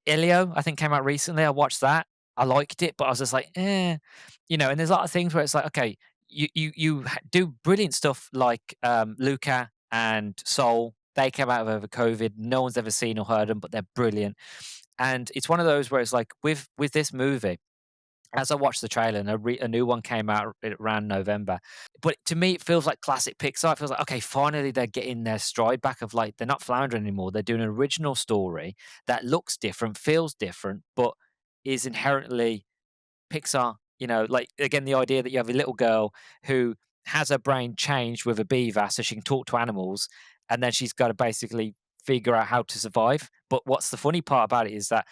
Elio, I think, came out recently. I watched that. I liked it, but I was just like, And there's a lot of things where it's like, okay, you do brilliant stuff like Luca and Soul. They came out over COVID. No one's ever seen or heard them, but they're brilliant. And it's one of those where it's like with this movie, as I watched the trailer, and a new one came out around November. But to me, it feels like classic Pixar. It feels like, okay, finally they're getting their stride back of like, they're not floundering anymore. They're doing an original story that looks different, feels different, but is inherently Pixar. Like, again, the idea that you have a little girl who has her brain changed with a beaver so she can talk to animals, and then she's got to basically figure out how to survive. But what's the funny part about it is that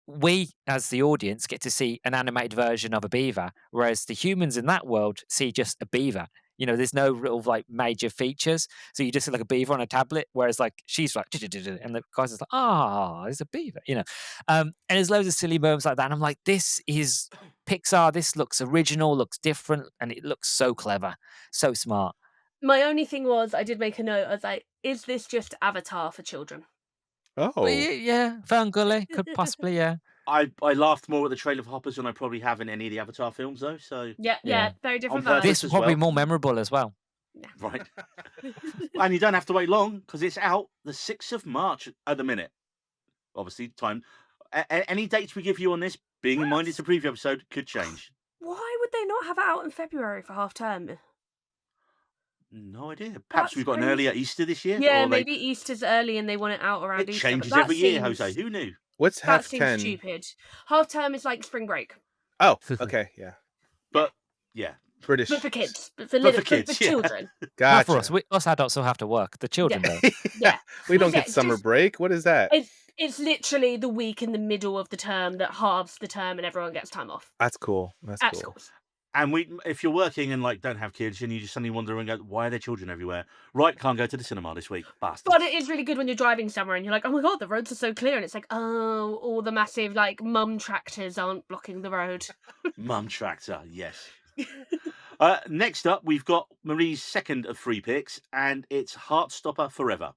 we, as the audience, get to see an animated version of a beaver, whereas the humans in that world see just a beaver. You know, there's no real like major features, so you just see like a beaver on a tablet. Whereas like she's like, and the guy's just like, ah, it's a beaver, you know. And there's loads of silly moments like that. And I'm like, this is Pixar. This looks original, looks different, and it looks so clever, so smart. My only thing was, I did make a note. I was like, is this just Avatar for children? But Oh, yeah, Ferngully could possibly, yeah. I laughed more at the trailer for Hoppers than I probably have in any of the Avatar films, though. So Yeah, Yeah. very different purpose. vibes. This as will probably well. more memorable as well. right, and you don't have to wait long because it's out the 6th of March at the minute. Obviously, time. Any dates we give you on this, being in mind it's a preview episode, could change. Why would they not have it out in February for half term? No idea. Perhaps That's we've got an crazy. earlier Easter this year. Yeah, or maybe Easter's early and they want it out around it Easter. changes but that every year, seems- Jose. Who knew? what's That half seems 10? stupid. Half term is like spring break, Oh, okay, yeah. But yeah, British. but for kids, but for, But little, for kids, for yeah. children. Gotcha. Not for us. Us adults still have to work. The children don't. Yeah. We don't Yeah, get summer just- break. What is that? It's literally the week in the middle of the term that halves the term and everyone gets time off That's cool. That's at cool. schools. And if you're working and like don't have kids and you just suddenly wonder and go, why are there children everywhere? Right, can't go to the cinema this week, bastard. But it is really good when you're driving somewhere and you're like, oh my god, the roads are so clear, and it's like, oh, all the massive like mum tractors aren't blocking the road. Mum tractor, yes. Next up, we've got Marie's second of 3 picks, and it's Heartstopper Forever.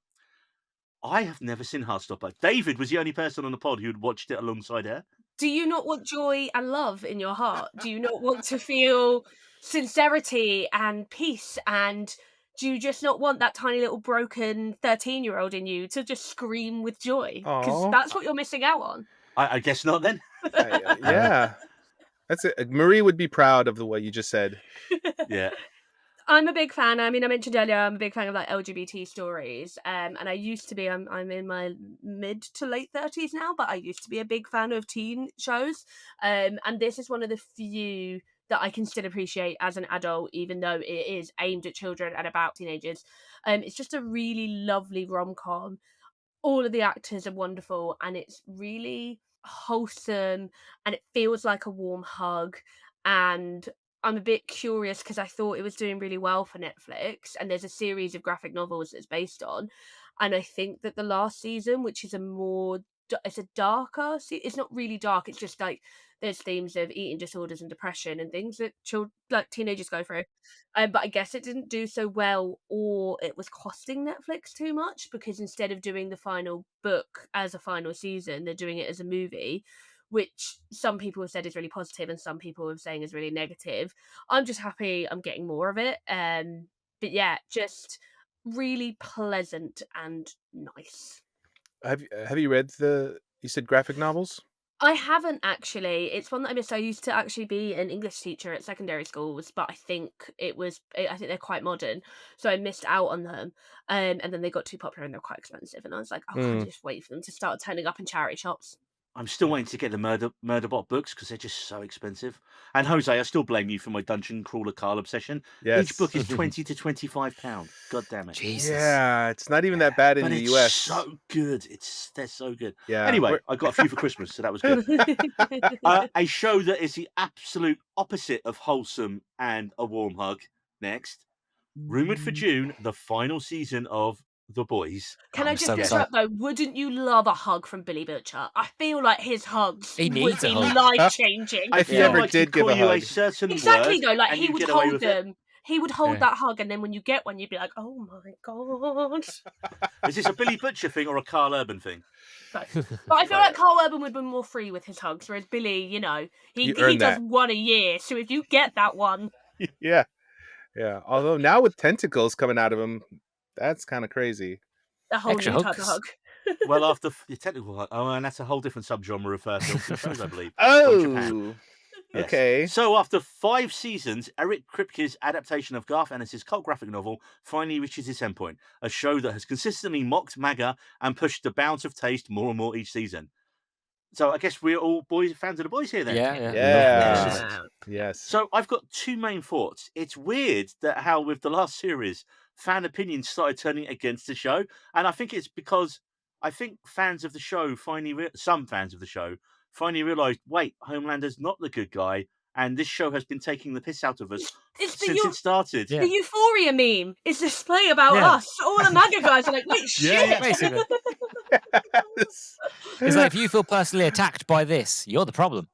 I have never seen Heartstopper. David was the only person on the pod who had watched it alongside her. Do you not want joy and love in your heart? Do you not want to feel sincerity and peace? And do you just not want that tiny little broken 13-year-old in you to just scream with joy? Because Aw. that's what you're missing out on. I guess not then. Yeah. That's it. Marie would be proud of the way you just said. Yeah. I'm a big fan. I mean, I mentioned earlier, I'm a big fan of like LGBT stories. And I used to be, I'm in my mid to late 30s now, but I used to be a big fan of teen shows. And this is one of the few that I can still appreciate as an adult, even though it is aimed at children and about teenagers. It's just a really lovely rom-com. All of the actors are wonderful and it's really wholesome and it feels like a warm hug. And I'm a bit curious because I thought it was doing really well for Netflix, and there's a series of graphic novels it's based on. And I think that the last season, which is it's a darker, it's not really dark. It's just like there's themes of eating disorders and depression and things that like teenagers go through. But I guess it didn't do so well, or it was costing Netflix too much because instead of doing the final book as a final season, they're doing it as a movie, which some people have said is really positive and some people are saying is really negative. I'm just happy I'm getting more of it. But yeah, just really pleasant and nice. Have you read you said graphic novels? I haven't actually. It's one that I missed. I used to actually be an English teacher at secondary schools, but I think they're quite modern, so I missed out on them. And then they got too popular and they're quite expensive, and I was like, oh, I just wait for them to start turning up in charity shops. I'm still waiting to get the Murderbot books because they're just so expensive. And Jose, I still blame you for my dungeon crawler Carl obsession. Yes. Each book is £20 to £25. God damn it. Jesus. Yeah, it's not even that bad in But the it's US. so good. They're so good. Yeah. Anyway, I got a few for Christmas, so that was good. A show that is the absolute opposite of wholesome and a warm hug. Next, rumored for June, the final season of The Boys. Can I I'm just so interrupt though? Wouldn't you love a hug from Billy Butcher? I feel like his hugs He would needs a be hug. life changing. If he feel ever like did he'd give call a you hug. a certain Exactly word though, like and he you'd would get away hold with it. them. He would hold Yeah. that hug, and then when you get one, you'd be like, "Oh my god!" Is this a Billy Butcher thing or a Carl Urban thing? But I feel like Carl Urban would be more free with his hugs, whereas Billy, he You does earned that. one a year. So if you get that one, Yeah. Yeah. Although now with tentacles coming out of him, that's kind of crazy. a whole Extra new type of hugs. hug. Well, after the technical hug, and that's a whole different subgenre of films and shows, I believe. From Japan. Oh. Yes. Okay. So after 5 seasons, Eric Kripke's adaptation of Garth Ennis' cult graphic novel finally reaches its endpoint, a show that has consistently mocked MAGA and pushed the bounds of taste more and more each season. So I guess we're all fans of The Boys here then. Yeah. Yeah. Excellent. Yes. So I've got 2 main thoughts. It's weird that how with the last series, fan opinions started turning against the show, and I think it's because I think fans of the show some fans of the show finally realised, wait, Homelander's not the good guy, and this show has been taking the piss out of us It's the since it started. Yeah. the Euphoria meme. It's this play about Yeah. us. All the MAGA guys are like, wait, shit. Yeah. Basically, Yes. it's like if you feel personally attacked by this, you're the problem.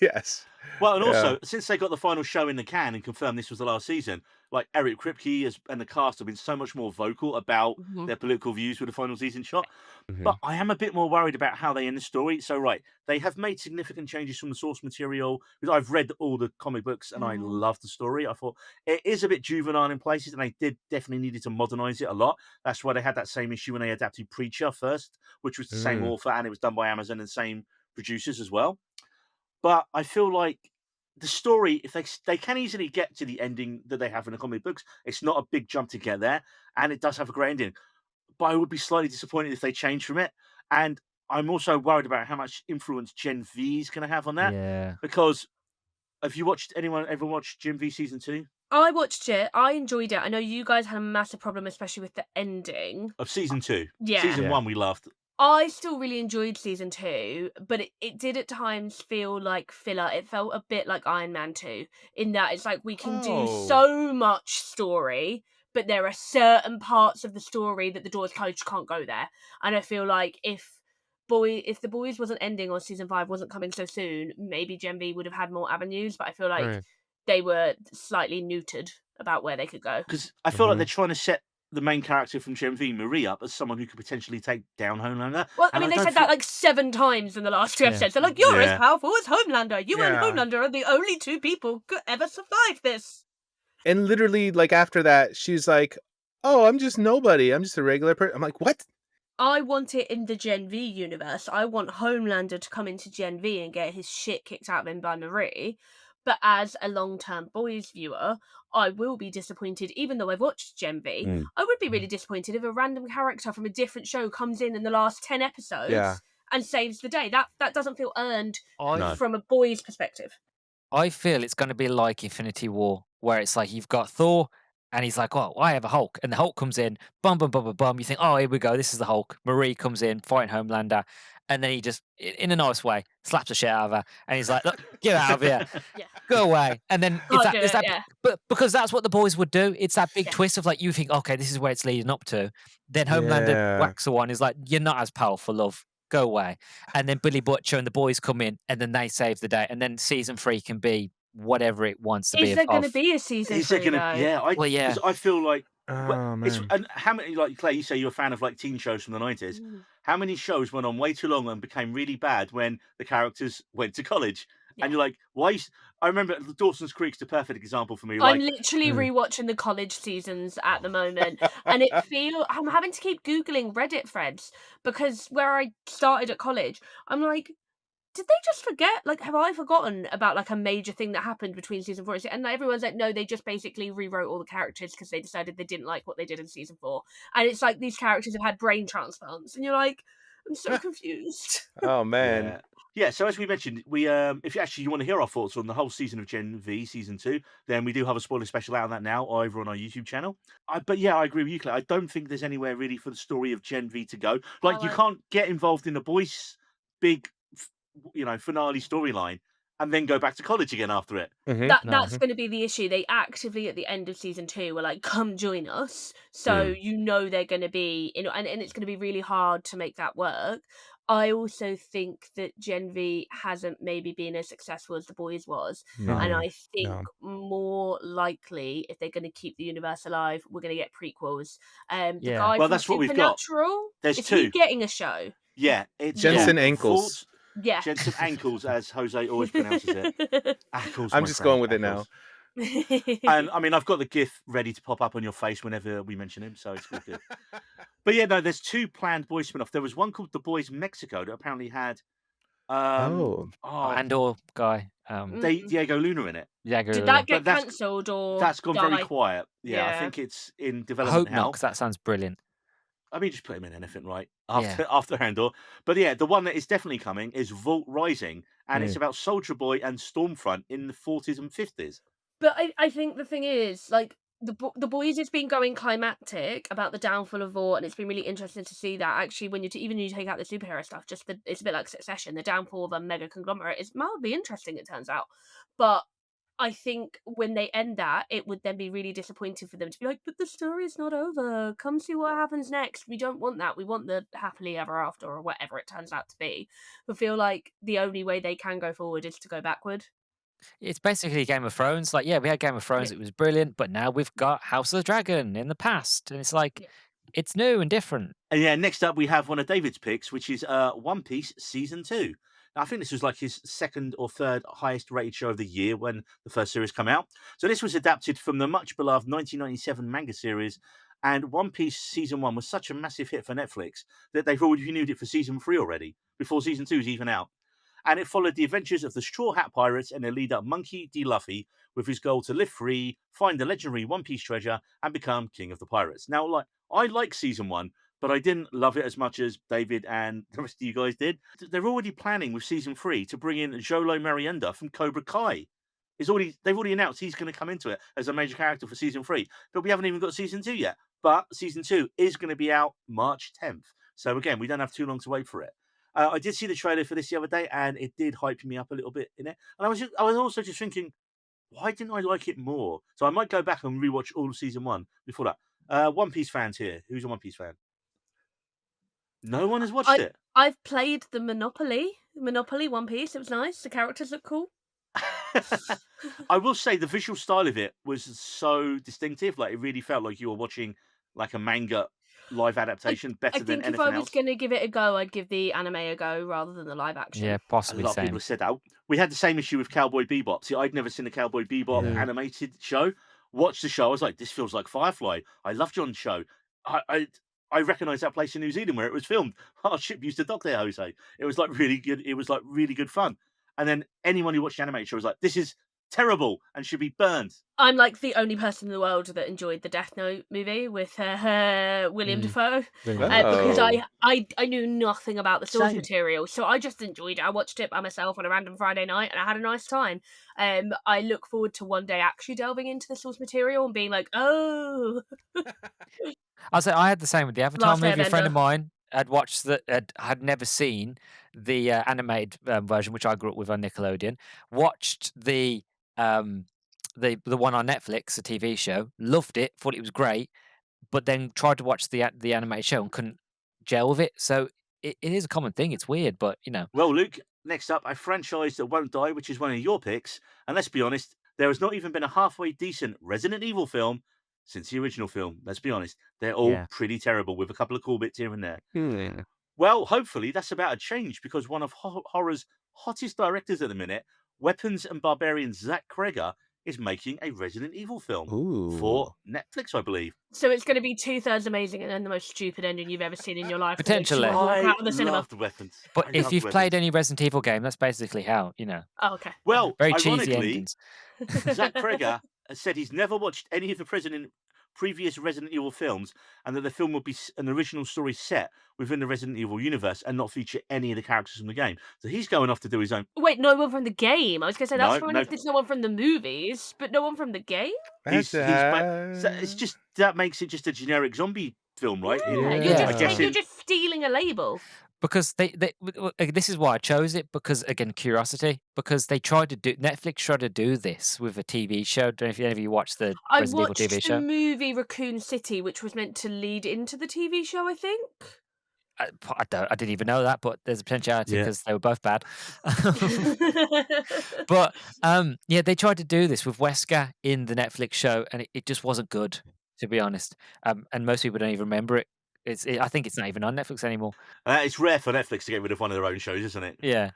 Yes. Well, and Yeah. also, since they got the final show in the can and confirmed this was the last season, like Eric Kripke and the cast have been so much more vocal about Mhm. their political views with the final season shot. Mhm. But I am a bit more worried about how they end the story. So, right, they have made significant changes from the source material because I've read all the comic books and I Mhm. love the story. I thought it is a bit juvenile in places, and they definitely needed to modernize it a lot. That's why they had that same issue when they adapted Preacher first, which was the same author and it was done by Amazon and same producers as well. But I feel like the story, if they can easily get to the ending that they have in the comic books, it's not a big jump to get there, and it does have a great ending. But I would be slightly disappointed if they change from it. And I'm also worried about how much influence Gen V is going to have on that. Yeah. Because have you anyone ever watched Gen V season 2 I watched it. I enjoyed it. I know you guys had a massive problem, especially with the ending. of season 2? Yeah. Season Yeah. 1 we loved. I still really enjoyed season 2, but it did at times feel like filler. It felt a bit like Iron Man 2, in that it's like we can do Oh. so much story, but there are certain parts of the story that the doors closed, can't go there. And I feel like if the boys wasn't ending or season 5 wasn't coming so soon, maybe Gen V would have had more avenues, but I feel like Right. they were slightly neutered about where they could go. Because I feel like Mhm. they're trying to set the main character from Gen V, Marie, up as someone who could potentially take down Homelander. Well, I And mean, they don't said feel- that like 7 times in the last 2 Yeah. episodes. They're like, you're Yeah. as powerful as Homelander. You and Yeah. Homelander are the only 2 people who could ever survive this. And literally, like after that, she's like, "Oh, I'm just nobody. I'm just a regular person." I'm like, "What?" I want it in the Gen V universe. I want Homelander to come into Gen V and get his shit kicked out of him by Marie. But as a long-term boys viewer, I will be disappointed, even though I've watched Gen V. Mm. I would be really disappointed if a random character from a different show comes in the last 10 episodes Yeah. and saves the day. That doesn't feel earned No. from a boy's perspective. I feel it's going to be like Infinity War, where it's like you've got Thor, and he's like, "Oh, I have a Hulk," and the Hulk comes in, bum bum bum bum bum. You think, "Oh, here we go. This is the Hulk." Marie comes in, fighting Homelander, and then he just, in a nice way, slaps the shit out of her, and he's like, "Look, get out of here, Yeah. go away." And then Can't it's do that, it, yeah. but because that's what the boys would do. It's that big Yeah. twist of like you think, okay, this is where it's leading up to. Then Homelander Yeah. whacks the one. Is like, "You're not as powerful, love. Go away." And then Billy Butcher and the boys come in, and then they save the day. And then season 3 can be whatever it wants to be. Is there going to of- be a season Is there 3 going to? though? Yeah, Well, yeah. 'cause I feel like Oh it's man. and how many, like Claire, you say you're a fan of like teen shows from the 90s. Mm. How many shows went on way too long and became really bad when the characters went to college? Yeah. And you're like, why? I remember Dawson's Creek's the perfect example for me. I'm Like, literally Mm. rewatching the college seasons at the moment, and I'm having to keep googling Reddit threads because where I started at college, I'm like, did they just forget? Like, have I forgotten about like a major thing that happened between season 4 and 6? And everyone's like, no, they just basically rewrote all the characters because they decided they didn't like what they did in season 4. And it's like these characters have had brain transplants, and you're like, I'm so confused. Oh man. yeah. Yeah, so as we mentioned, we if you want to hear our thoughts on the whole season of Gen V season 2, then we do have a spoiler special out on that now over on our YouTube channel. But yeah, I agree with you, Claire. I don't think there's anywhere really for the story of Gen V to go. Like, you I- can't get involved in the boys' big, finale storyline and then go back to college again after it. Mhm. That's going to be the issue. They actively at the end of season 2 were like, come join us. So they're going to be and it's going to be really hard to make that work. I also think that Gen V hasn't maybe been as successful as the boys was. No. And I think no. more likely, if they're going to keep the universe alive, we're going to get prequels. The Yeah. guy Well, from that's what we've got. Supernatural, There's is he 2. getting a show? Yeah, it's Jensen called Ankles. Yeah. Jensen Ankles, as Jose always pronounces it. Ankles, I'm my just friend, going with it now. Ankles. And I mean, I've got the GIF ready to pop up on your face whenever we mention him, so it's all good. But yeah, no, there's 2 planned boys spin-off. There was one called The Boys Mexico that apparently had Oh. Andor guy. Diego Luna in it. Yago. Did that But get that's- cancelled or That's gone very die? quiet. Yeah, I Yeah. think it's in I development hope now. not, 'cause that sounds brilliant. I mean, just put him in anything, right? After Andor. But yeah, the one that is definitely coming is Vault Rising, and it's about Soldier Boy and Stormfront in the 40s and 50s. But I think the thing is, like, the boys has been going climactic about the downfall of Vought, and it's been really interesting to see that actually when even when you take out the superhero stuff, it's a bit like Succession. The downfall of a mega conglomerate is mildly interesting, it turns out. But I think when they end that, it would then be really disappointing for them to be like, "But the story is not over. Come see what happens next." We don't want that. We want the happily ever after or whatever it turns out to be. I feel like the only way they can go forward is to go backward. It's basically Game of Thrones. Like, yeah, we had Game of Yeah. Thrones, it was brilliant, but now we've got House of the Dragon in the past, and it's like Yeah. it's new and different. And yeah, next up we have one of David's picks, which is One Piece season 2. Now, I think this was like his second or third highest rated show of the year when the first series come out. So this was adapted from the much beloved 1997 manga series, and One Piece season 1 was such a massive hit for Netflix that they've already renewed it for season 3 already before season 2 is even out. And it followed the adventures of the Straw Hat Pirates and their leader Monkey D. Luffy, with his goal to live free, find the legendary One Piece treasure, and become king of the pirates. Now, like I like season 1, but I didn't love it as much as David and the rest of you guys did. They're already planning with season 3 to bring in Jolo Marienda from Cobra Kai. They've already announced he's going to come into it as a major character for season 3, but we haven't even got season 2 yet. But season 2 is going to be out March 10th. So again, we don't have too long to wait for it. I did see the trailer for this the other day, and it did hype me up a little bit in it. And I was also just thinking, why didn't I like it more? So I might go back and rewatch all of season 1 before that. One Piece fans here. Who's a One Piece fan? No one has watched I it. I've played the Monopoly One Piece. It was nice. The characters look cool. I will say the visual style of it was so distinctive. Like, it really felt like you were watching like a manga live I adaptation I better than think if I anything was else. gonna give it a go, I'd give the anime a go rather than the live Yeah, action. A possibly lot of people same. have said that. We had the same issue with Cowboy Bebop. See, I'd never seen a Cowboy Bebop Yeah. animated show. Watched the show, I was like, this feels like Firefly. I love John's show. I I, I recognise that place in New Zealand where it was filmed. Our ship used to dock there, Jose. It was like really good. It was like really good fun. And then anyone who watched the animated show was like, this is terrible and should be burned. I'm like the only person in the world that enjoyed the Death Note movie with William Mm. Dafoe, Brilliant. because Oh. I knew nothing about the source Same. material, so I just enjoyed it. I watched it by myself on a random Friday night, and I had a nice time. I look forward to one day actually delving into the source material and being like, oh, I'll say I had the same with the Avatar Last movie. A friend of Airbender. mine had watched had never seen the animated version, which I grew up with on Nickelodeon. Watched um, the one on Netflix, the TV show. Loved it, thought it was great, but then tried to watch the animated show and couldn't gel with it. So it is a common thing. It's weird, but Well, Luke, next up, a franchise that won't die, which is one of your picks. And let's be honest, there has not even been a halfway decent Resident Evil film since the original film. Let's be honest, they're all yeah. pretty terrible with a couple of cool bits here and there. Yeah. Well, hopefully that's about to change because one of horror's hottest directors at the minute, Weapons and Barbarian Zach Kreger, is making a Resident Evil film for Ooh. Netflix, I believe. So it's going to be 2/3 amazing and then the most stupid ending you've ever seen in your life. That makes you Potentially. want to walk I out of the cinema. loved Weapons. But I if loved you've played Weapons. any Resident Evil game, that's basically how Oh, okay. Well, very cheesy ironically, endings. Zach Kreger has said he's never watched any of the previous Resident Evil films, and that the film will be an original story set within the Resident Evil universe and not feature any of the characters from the game. So he's going off to do his own. Wait, no one from the game. I was gonna say that's No, fine no, if there's no one from the movies, but no one from the game. he's so it's That's just that makes it just a generic zombie film, right? Yeah, Yeah. I guess you're just stealing a label. Because this is why I chose it, because again, curiosity, because Netflix tried to do this with a TV show. Don't know if any of you watched the I Resident Evil TV watched the show. movie Raccoon City, which was meant to lead into the TV show, I think. I didn't even know that, but there's a potentiality Yeah. because they were both bad. But yeah, they tried to do this with Wesker in the Netflix show, and it just wasn't good, to be honest. And most people don't even remember it. I think it's not even on Netflix anymore. It's rare for Netflix to get rid of one of their own shows, isn't it? Yeah.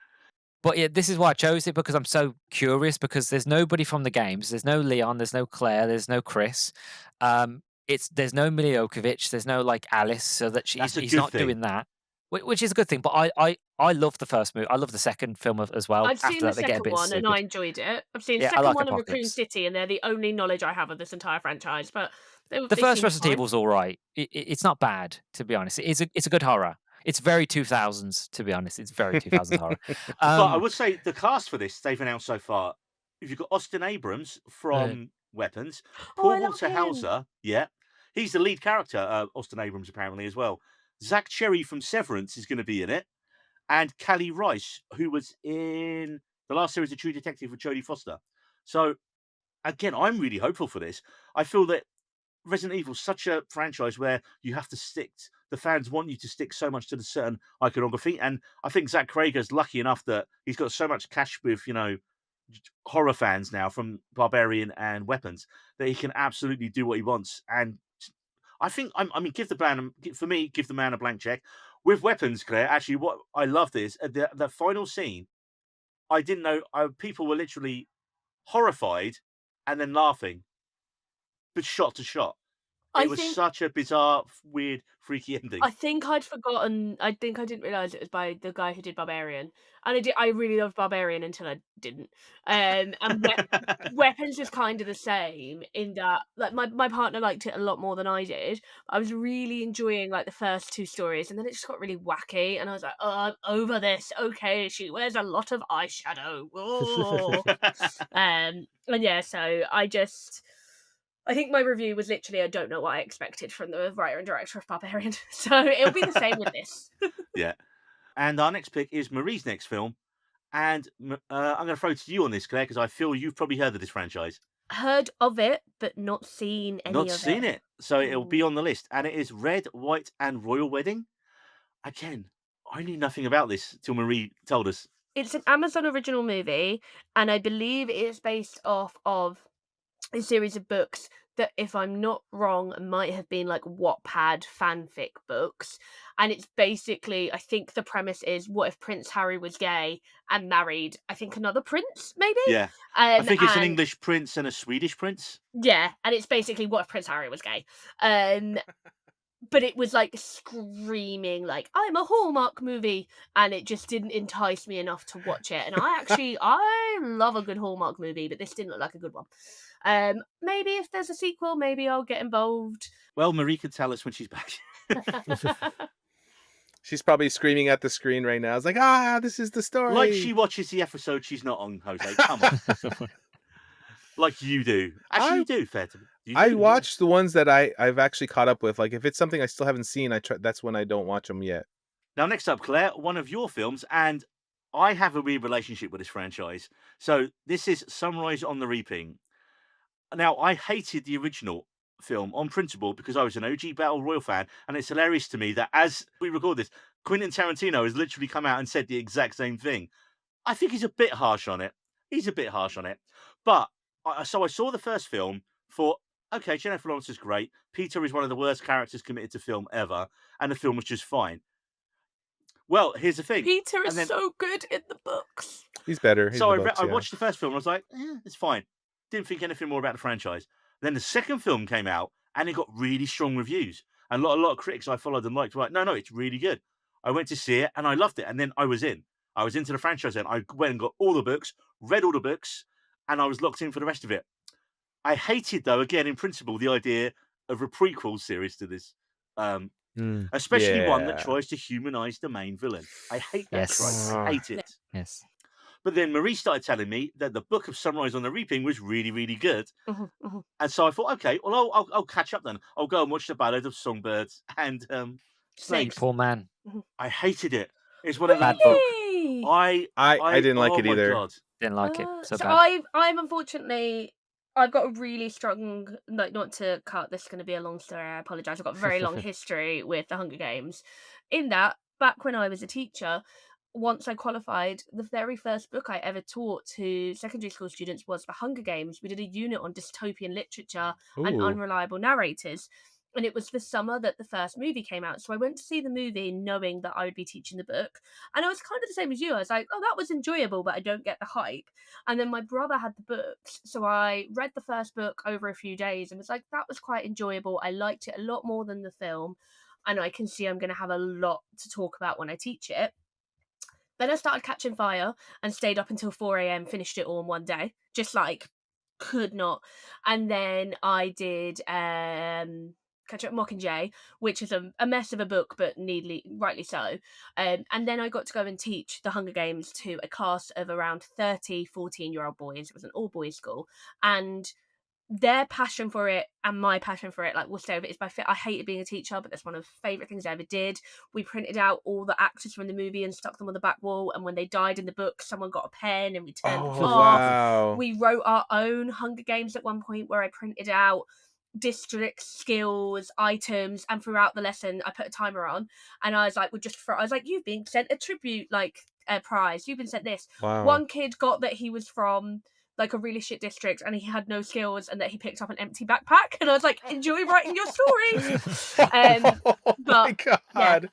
But yeah, this is why I chose it, because I'm so curious, because there's nobody from the games. There's no Leon, there's no Claire, there's no Chris. There's no Miliokovic, there's no like Alice, so that That's a he's good not thing. doing that. Which is a good thing, but I love the first movie. I love the second film as well. I've seen After the that, they get a second bit one and I stupid. enjoyed it. I've seen Yeah, I second like one and Raccoon Apocalypse. City, and they're the only knowledge I have of this entire franchise. But The they first seem Resident fine. Evil's all right. It's not bad, to be honest. It's a good horror. It's very 2000s, to be honest. It's very 2000s horror. But I Um, would say the cast for this they've announced so far. If you've got Austin Abrams from Weapons, Oh, I Paul love Walter him. Hauser, yeah, he's the lead character. Austin Abrams apparently as well. Zach Cherry from Severance is going to be in it, and Callie Rice, who was in the last series of True Detective with Jodie Foster. So again, I'm really hopeful for this. I feel that Resident Evil's such a franchise where you have to stick. The fans want you to stick so much to the certain iconography, and I think Zach Crager's lucky enough that he's got so much cash with horror fans now from Barbarian and Weapons that he can absolutely do what he wants. And I think I mean, give the man a blank check. With Weapons, Claire, actually, what I loved is the final scene. I didn't know people were literally horrified and then laughing, but shot to shot. I It was think such a bizarre, weird, freaky ending. I think I'd forgotten. I think I didn't realize it was by the guy who did Barbarian, and I really loved Barbarian until I didn't. And Weapons is kind of the same in that, like, my partner liked it a lot more than I did. I was really enjoying like the first two stories, and then it just got really wacky, and I was like, "Oh, I'm over this." Okay, she wears a lot of eyeshadow. Oh. And yeah, so I think my review was literally, I don't know what I expected from the writer and director of Barbarian. So it'll be the same with this. Yeah. And our next pick is Marie's next film. And I'm going to throw to you on this, Claire, because I feel you've probably heard of this franchise. Heard of it, but not seen any Not of seen it. it. So it'll be Mm. on the list. And it is Red, White, and Royal Wedding. Again, I knew nothing about this till Marie told us. It's an Amazon original movie, and I believe it is based off of a series of books that, if I'm not wrong, might have been like Wattpad fanfic books. And it's basically, I think the premise is, what if Prince Harry was gay and married, I think, another prince, maybe? Yeah. I think it's an And English prince and a Swedish prince. yeah, and it's basically, what if Prince Harry was gay? But it was like screaming like, I'm a Hallmark movie, and it just didn't entice me enough to watch it. And I love a good Hallmark movie, but this didn't look like a good one. Maybe if there's a sequel, maybe I'll get involved. Well, Marie could tell us when she's back. She's probably screaming at the screen right now. It's like, this is the story. Like she watches the episode she's not on, Jose. Come on. Like you do. Actually, you do, fair to me. You I do, yeah. watch the ones that I've actually caught up with. Like if it's something I still haven't seen, that's when I don't watch them yet. Now, next up, Claire, one of your films, and I have a weird relationship with this franchise. So this is Sunrise on the Reaping. Now, I hated the original film on principle because I was an OG Battle Royale fan, and it's hilarious to me that as we record this, Quentin Tarantino has literally come out and said the exact same thing. I think he's a bit harsh on it. But so I saw the first film, thought, okay, Jennifer Lawrence is great. Peter is one of the worst characters committed to film ever, and the film was just fine. Well, here's the thing. Peter is And then- so good in the books. He's better. So I watched the first film. And I was like, it's fine. Didn't think anything more about the franchise. Then the second film came out, and it got really strong reviews. And a lot of critics I followed and liked were like, no, it's really good. I went to see it, and I loved it. And then I was in. I was into the franchise. Then I went and got all the books, read all the books, and I was locked in for the rest of it. I hated, though, again, in principle, the idea of a prequel series to this. Especially one that Yeah. tries to humanize the main villain. I hate that Yes. trope. I hate it. Yes. But then Marie started telling me that the book of Sunrise on the Reaping was really, really good. Mhm, mhm. And so I thought, okay, well, I'll catch up then. I'll go and watch the Ballad of Songbirds and Snakes. Poor man. I hated it. It's one of Bad those. book. Really? I didn't like oh it my either. God. Didn't like it. So So bad. I'm unfortunately, I've got a really strong, like, not to cut, this is going to be a long story, I apologise. I've got a very long history with the Hunger Games. In that, back when I was a teacher, once I qualified, the very first book I ever taught to secondary school students was The Hunger Games. We did a unit on dystopian literature and Ooh. unreliable narrators. And it was the summer that the first movie came out. So I went to see the movie knowing that I would be teaching the book. And I was kind of the same as you. I was like, oh, that was enjoyable, but I don't get the hype. And then my brother had the books. So I read the first book over a few days and was like, that was quite enjoyable. I liked it a lot more than the film. And I can see I'm going to have a lot to talk about when I teach it. Then I started catching fire and stayed up until 4 a.m, finished it all in one day. Just like, could not. And then I did Catch Up Mockingjay, which is a mess of a book, but rightly so. And then I got to go and teach the Hunger Games to a class of around 30 14-year-old boys. It was an all-boys school. And their passion for it and my passion for it, like, will stay with it. It's I hated being a teacher, but that's one of the favourite things I ever did. We printed out all the actors from the movie and stuck them on the back wall, and when they died in the book, someone got a pen and we turned them Oh off. wow! We wrote our own Hunger Games at one point where I printed out districts, skills, items, and throughout the lesson I put a timer on, and I was like, you've been sent a tribute, like, a prize, you've been sent this. Wow! One kid got that he was from like a really shit district and he had no skills and that he picked up an empty backpack, and I was like, enjoy writing your stories. Oh my But yeah, god!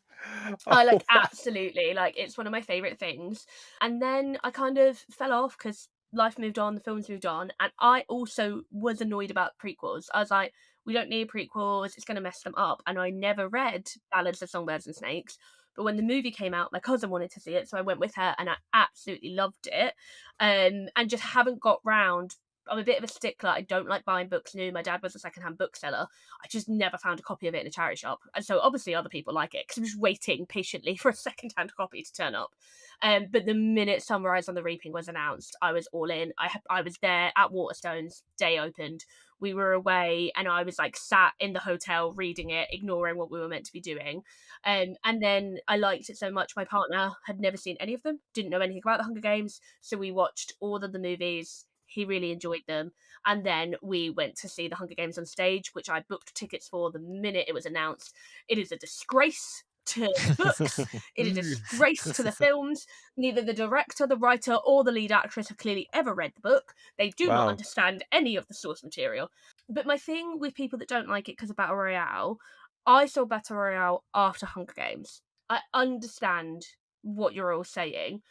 I like, Oh wow! absolutely, like, it's one of my favorite things. And then I kind of fell off because life moved on, the films moved on, and I also was annoyed about prequels. I was like, we don't need prequels, it's going to mess them up. And I never read Ballads of Songbirds and Snakes. But when the movie came out, my cousin wanted to see it, so I went with her, and I absolutely loved it. And just haven't got round. I'm a bit of a stickler. I don't like buying books new. My dad was a secondhand bookseller. I just never found a copy of it in a charity shop. And so obviously other people like it because I'm just waiting patiently for a secondhand copy to turn up. But the minute Sunrise on the Reaping was announced, I was all in. I was there at Waterstones, day opened. We were away and I was like sat in the hotel reading it, ignoring what we were meant to be doing. And then I liked it so much. My partner had never seen any of them, didn't know anything about the Hunger Games. So we watched all of the movies. He really enjoyed them. And then we went to see the Hunger Games on stage, which I booked tickets for the minute it was announced. It is a disgrace to the books. It is a disgrace to the films. Neither the director, the writer, or the lead actress have clearly ever read the book. They do not Wow! understand any of the source material. But my thing with people that don't like it because of Battle Royale, I saw Battle Royale after Hunger Games. I understand what you're all saying,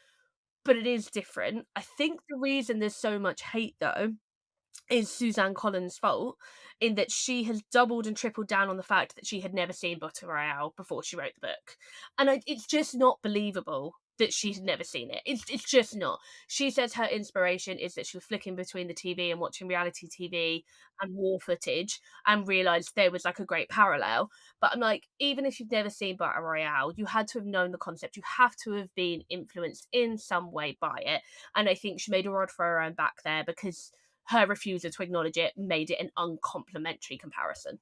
but it is different. I think the reason there's so much hate, though, is Suzanne Collins' fault in that she has doubled and tripled down on the fact that she had never seen Battle Royale before she wrote the book. And it's just not believable that she's never seen it. It's just not. She says her inspiration is that she was flicking between the TV and watching reality TV and war footage and realised there was like a great parallel. But I'm like, even if you've never seen Battle Royale, you had to have known the concept. You have to have been influenced in some way by it. And I think she made a rod for her own back there because her refusal to acknowledge it made it an uncomplimentary comparison.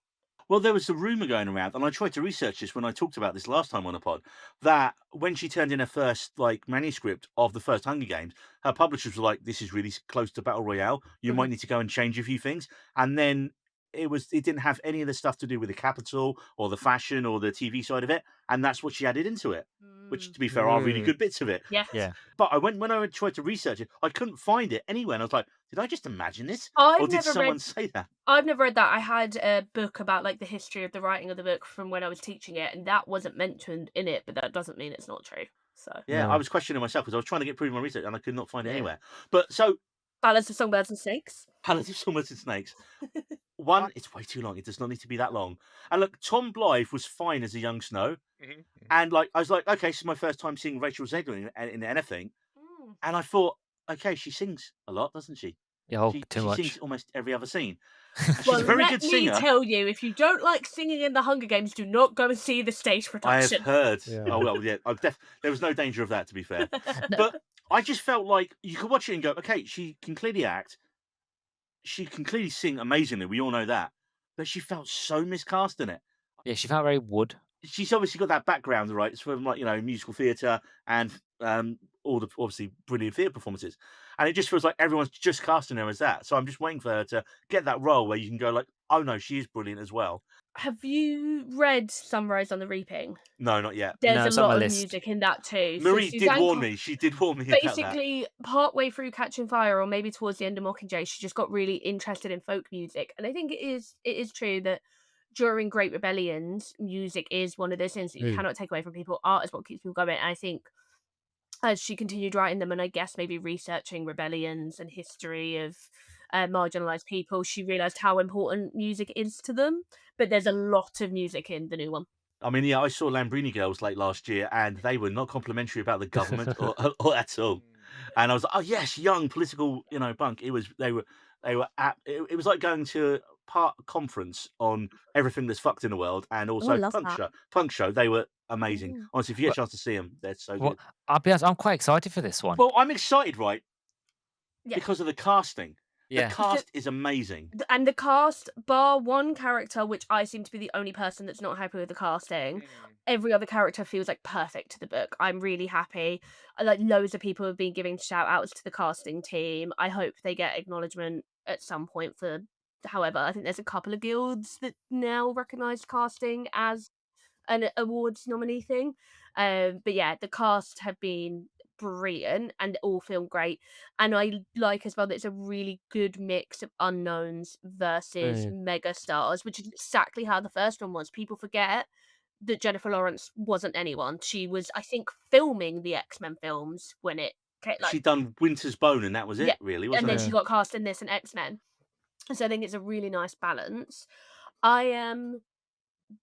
Well, there was a rumor going around, and I tried to research this when I talked about this last time on a pod, that when she turned in her first like manuscript of the first Hunger Games, her publishers were like, "This is really close to Battle Royale. You might need to go and change a few things." And then it didn't have any of the stuff to do with the capital or the fashion or the TV side of it, and that's what she added into it. Which, to be fair, are really Mm. good bits of it. Yes. Yeah. But when I tried to research it, I couldn't find it anywhere, and I was like, "Did I just imagine this, I've or did never someone read say that?" I've never read that. I had a book about like the history of the writing of the book from when I was teaching it, and that wasn't mentioned in it, but that doesn't mean it's not true. So Yeah, I No. was questioning myself because I was trying to get proof of my research and I could not find it yeah. anywhere. But so, Ballads of Songbirds and Snakes. Palace of Songbirds and Snakes. One, it's way too long. It does not need to be that long. And look, Tom Blythe was fine as a young Snow. Mhm. And like, I was like, okay, this is my first time seeing Rachel Zegler in anything. Mm. And I thought, okay, she sings a lot, doesn't she? Yeah, oh, She too she much. sings almost every other scene. And she's Well, a very let good me singer. tell you, if you don't like singing in the Hunger Games, do not go and see the stage I have production. heard. Yeah. Oh well, yeah. There was no danger of that, to be fair. No. But I just felt like you could watch it and go, okay, she can clearly act. She can clearly sing amazingly. We all know that. But she felt so miscast in it. Yeah, she felt very wood. She's obviously got that background, right? It's from like, musical theatre and all the obviously brilliant theatre performances. And it just feels like everyone's just casting her as that. So I'm just waiting for her to get that role where you can go like, oh no, she is brilliant as well. Have you read Sunrise on the Reaping? No, not yet. There's No, a it's on my lot of list. music in that too. So Marie did Suzanne warn me. She did warn me about that. basically partway through Catching Fire, or maybe towards the end of Mockingjay, she just got really interested in folk music. And I think it is true that during Great Rebellions, music is one of those things that you Mm. cannot take away from people. Art is what keeps people going. And I think as she continued writing them, and I guess maybe researching rebellions and history of marginalized people, she realized how important music is to them. But there's a lot of music in the new one. I mean, yeah, I saw Lambrini Girls late last year, and they were not complimentary about the government or at all. And I was like, oh yes, young political, punk. It was like going to a conference on everything that's fucked in the world, and Oh, I also love that. Punk show. They were amazing. Mm. Honestly, if you get a Well, chance to see them, they're so well, good. I'll be honest, I'm quite excited for this one. Well, I'm excited, right, Yeah. because of the casting. The Yeah. cast is amazing. And the cast, bar one character, which I seem to be the only person that's not happy with the casting, every other character feels like perfect to the book. I'm really happy. Like loads of people have been giving shout outs to the casting team. I hope they get acknowledgement at some point for. However, I think there's a couple of guilds that now recognise casting as an awards nominee thing. But yeah, the cast have been brilliant and all film great. And I like as well that it's a really good mix of unknowns versus Mm. mega stars, which is exactly how the first one was. People forget that Jennifer Lawrence wasn't anyone. She was, I think, filming the X-Men films when it came, like, She'd done Winter's Bone, and that was yeah, it, really, and wasn't then it? she Yeah. got cast in this and X-Men. So I think it's a really nice balance. I am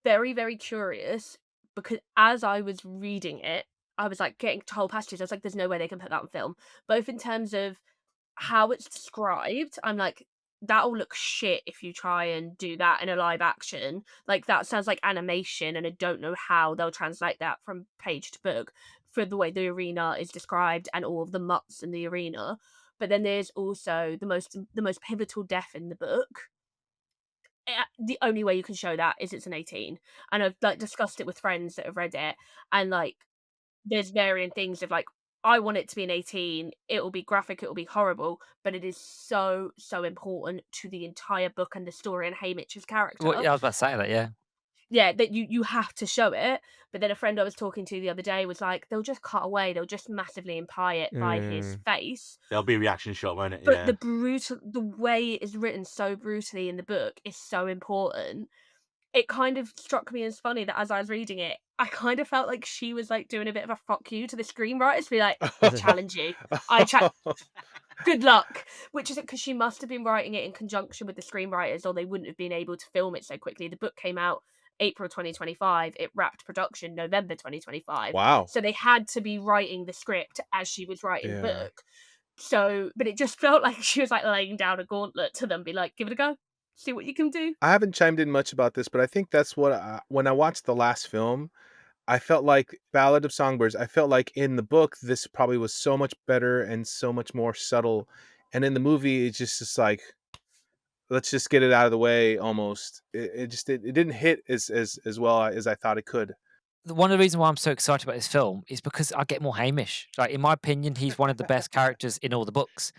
very, very curious because as I was reading it, I was like getting to whole passages. I was like, there's no way they can put that on film. Both in terms of how it's described, I'm like, that'll look shit if you try and do that in a live action. Like that sounds like animation, and I don't know how they'll translate that from page to book for the way the arena is described and all of the mutts in the arena. But then there's also the most pivotal death in the book. The only way you can show that is it's an 18, and I've, like, discussed it with friends that have read it, and, like, there's varying things of, like, I want it to be an 18, it'll be graphic, it'll be horrible, but it is so, so important to the entire book and the story and Haymitch's Well, character. yeah, I was about to say that. Yeah. Yeah, that you have to show it, but then a friend I was talking to the other day was like, "They'll just cut away, they'll just massively imply it by his Mm. face." There'll be a reaction shot, won't it? But Yeah. the way it is written so brutally in the book is so important. It kind of struck me as funny that as I was reading it, I kind of felt like she was, like, doing a bit of a fuck you to the screenwriters, be like, "I challenge you. I cha Good luck." Which is because she must have been writing it in conjunction with the screenwriters, or they wouldn't have been able to film it so quickly. The book came out April 2025. It wrapped production November 2025. Wow. So they had to be writing the script as she was writing the Yeah. book. So but it just felt like she was, like, laying down a gauntlet to them, be like, "Give it a go. See what you can do." I haven't chimed in much about this, but I think that's what when I watched the last film, I felt like Ballad of Songbirds. I felt like in the book, this probably was so much better and so much more subtle, and in the movie, it's just like let's just get it out of the way. Almost, it didn't hit as well as I thought it could. One of the reasons why I'm so excited about this film is because I get more Hamish. Like in my opinion, he's one of the best characters in all the books.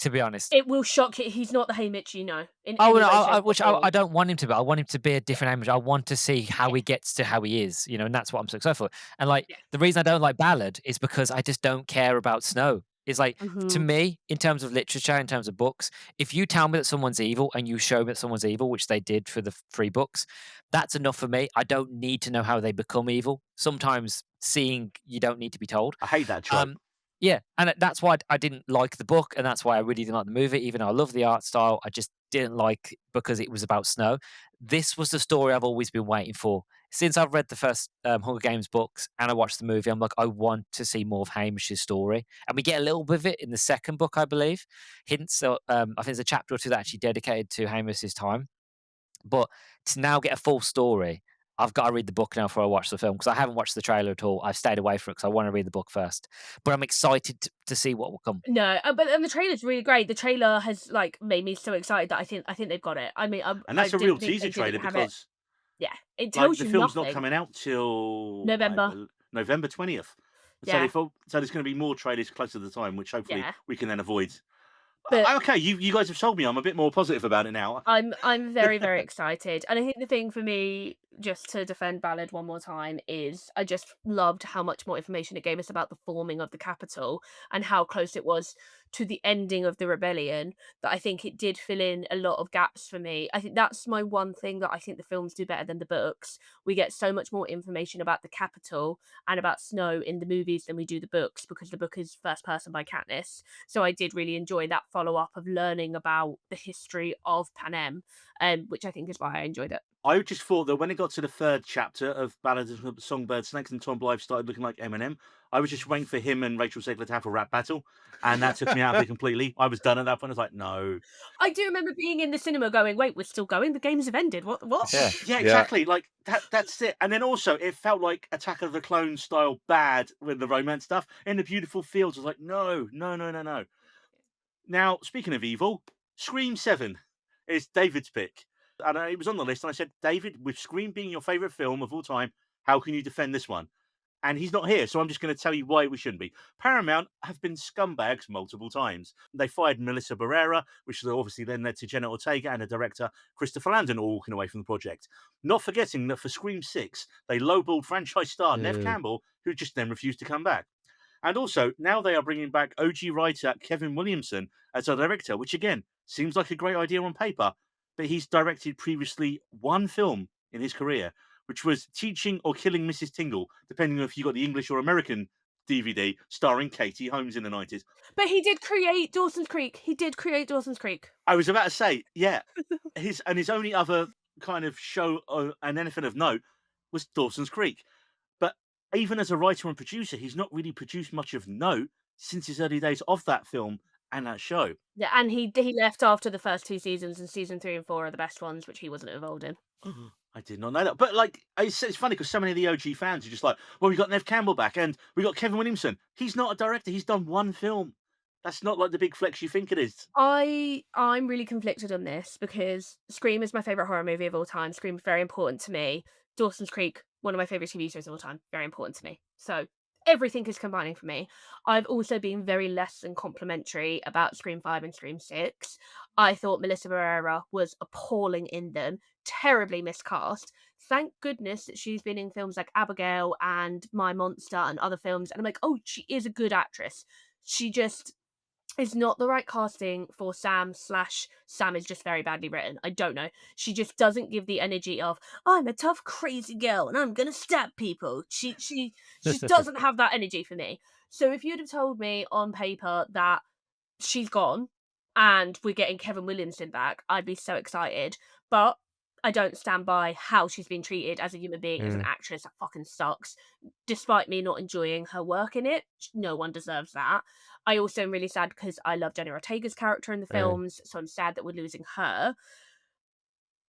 To be honest. It will shock you. He's not the Haymitch you know, in Oh, any no, way, shape, or which I form. don't want him to be. I want him to be a Yeah, different Hamish. I want to see how yeah, he gets to how he is, and that's what I'm so excited for. And like yeah. the reason I don't like Ballad is because I just don't care about Snow. It's like to Mhm. me, in terms of literature, in terms of books, if you tell me that someone's evil and you show me that someone's evil, which they did for the three books, that's enough for me. I don't need to know how they become evil. Sometimes seeing you don't need to be told. I hate that trope. Um, yeah, and that's why I didn't like the book, and that's why I really didn't like the movie. Even though I love the art style, I just didn't like because it was about snow. This was the story I've always been waiting for. Since I've read the first Hunger Games books and I watched the movie, I'm like, I want to see more of Hamish's story, and we get a little bit of it in the second book, I believe. Hints. So, I think there's a chapter or two that actually dedicated to Hamish's time. But to now get a full story, I've got to read the book now before I watch the film because I haven't watched the trailer at all. I've stayed away from it because I want to read the book first. But I'm excited to see what will come. No, but and the trailer's really great. The trailer has, like, made me so excited that I think they've got it. I mean, And I that's a real didn't think teaser they trailer didn't have it. because, Yeah, it like, tells the you film's not nothing. coming out till November. November 20th. So Yeah, so there's going to be more trailers closer to the time, which hopefully yeah. we can then avoid. But Okay, you guys have sold me. I'm a bit more positive about it now. I'm very, very excited. And I think the thing for me, just to defend Ballad one more time, is I just loved how much more information it gave us about the forming of the capital and how close it was to the ending of the rebellion, that I think it did fill in a lot of gaps for me. I think that's my one thing that I think the films do better than the books. We get so much more information about the capital and about Snow in the movies than we do the books, because the book is first person by Katniss. So I did really enjoy that follow up of learning about the history of Panem, which I think is why I enjoyed it. I just thought that when it got to the third chapter of Ballad of the Songbird Snakes and Tom Blythe started looking like Eminem, I was just waiting for him and Rachel Zegler to have a rap battle, and that took me out of it completely. I was done at that point. I was like, no. I do remember being in the cinema going, "Wait, we're still going? The games have ended. What? What?" Yeah. Yeah, Yeah. exactly. Like that's it. And then also it felt like Attack of the Clones style bad with the romance stuff. In the beautiful fields, I was like, no, no, no, no, no. Now, speaking of evil, Scream 7 is David's pick. And it was on the list, and I said, David, with Scream being your favourite film of all time, how can you defend this one? And he's not here, so I'm just going to tell you why we shouldn't be. Paramount have been scumbags multiple times. They fired Melissa Barrera, which obviously then led to Jenna Ortega and the director Christopher Landon all walking away from the project. Not forgetting that for Scream 6, they lowballed franchise star Nev Campbell, who just then refused to come back. And also, now they are bringing back OG writer Kevin Williamson as a director, which again seems like a great idea on paper, but he's directed previously one film in his career, which was Teaching or Killing Mrs. Tingle, depending on if you got the English or American DVD, starring Katie Holmes in the 90s. But he did create Dawson's Creek. I was about to say, yeah, his only other kind of show and anything of note was Dawson's Creek. But even as a writer and producer, he's not really produced much of note since his early days of that film and that show. Yeah, and he left after the first 2 seasons, and season 3 and 4 are the best ones, which he wasn't involved in. I did not know that. But like, it's funny because so many of the OG fans are just like, well, we got Nev Campbell back and we got Kevin Williamson. He's not a director. He's done one film. That's not like the big flex you think it is. I'm really conflicted on this because Scream is my favorite horror movie of all time. Scream is very important to me. Dawson's Creek, one of my favorite TV shows of all time, very important to me. So everything is combining for me. I've also been very less than complimentary about Scream 5 and Scream 6. I thought Melissa Barrera was appalling in them, terribly miscast. Thank goodness that she's been in films like Abigail and My Monster and other films. And I'm like, oh, she is a good actress. She just is not the right casting for Sam is just very badly written. I don't know. She just doesn't give the energy of, I'm a tough, crazy girl and I'm gonna stab people. She just doesn't have that energy for me. So if you'd have told me on paper that she's gone and we're getting Kevin Williamson back, I'd be so excited. But I don't stand by how she's been treated as a human being, as an actress. That fucking sucks. Despite me not enjoying her work in it, no one deserves that. I also am really sad because I love Jenna Ortega's character in the films, so I'm sad that we're losing her.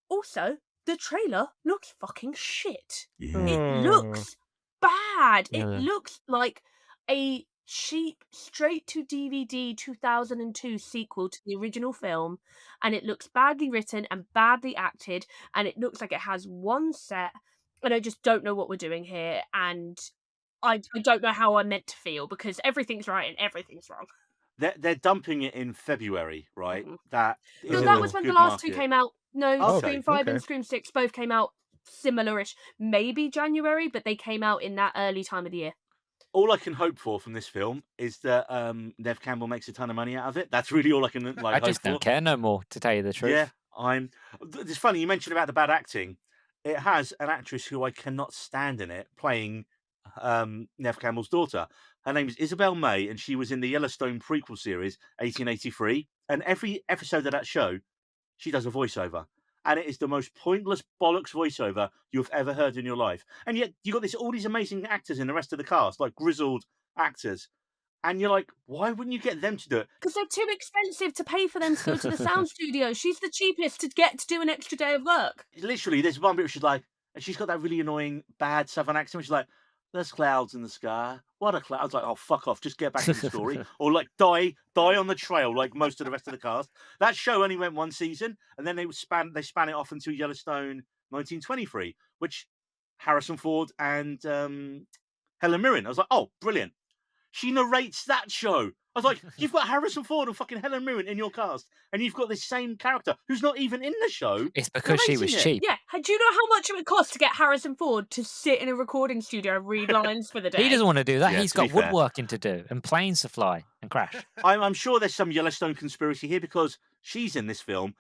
Also, the trailer looks fucking shit. It looks bad. It looks like a cheap straight to DVD 2002 sequel to the original film, and it looks badly written and badly acted, and it looks like it has one set, and I just don't know what we're doing here, and I don't know how I'm meant to feel because everything's right and everything's wrong. They're dumping it in February, right? Mhm. That No, is that a was when the good last 2 market. came out. No, Okay, Scream 5 okay. and Scream 6 both came out similar-ish. Maybe January, but they came out in that early time of the year. All I can hope for from this film is that Nev Campbell makes a ton of money out of it. That's really all I can I hope just for. don't care no more, to tell you the truth. Yeah, It's funny you mentioned about the bad acting. It has an actress who I cannot stand in it playing Nev Campbell's daughter. Her name is Isabel May, and she was in the Yellowstone prequel series 1883. And every episode of that show, she does a voiceover. And it is the most pointless bollocks voiceover you've ever heard in your life. And yet you got all these amazing actors in the rest of the cast, like grizzled actors. And you're like, why wouldn't you get them to do it? Because they're too expensive to pay for them to go to the sound studio. She's the cheapest to get to do an extra day of work. Literally, there's one bit where she's like, and she's got that really annoying, bad southern accent. She's like, there's clouds in the sky. What are clouds? Like, oh, fuck off. Just get back to the story. Or like, die on the trail, like most of the rest of the cast. That show only went one season, and then they span it off until Yellowstone 1923, which Harrison Ford and Helen Mirren. I was like, oh, brilliant. She narrates that show. I was like, you've got Harrison Ford and fucking Helen Mirren in your cast, and you've got this same character who's not even in the show. It's because she was narrating it. cheap. Yeah, do you know how much it would cost to get Harrison Ford to sit in a recording studio and read lines for the day? He doesn't want to do that. Yeah, He's to be got fair. woodworking to do and planes to fly and crash. I'm sure there's some Yellowstone conspiracy here because she's in this film.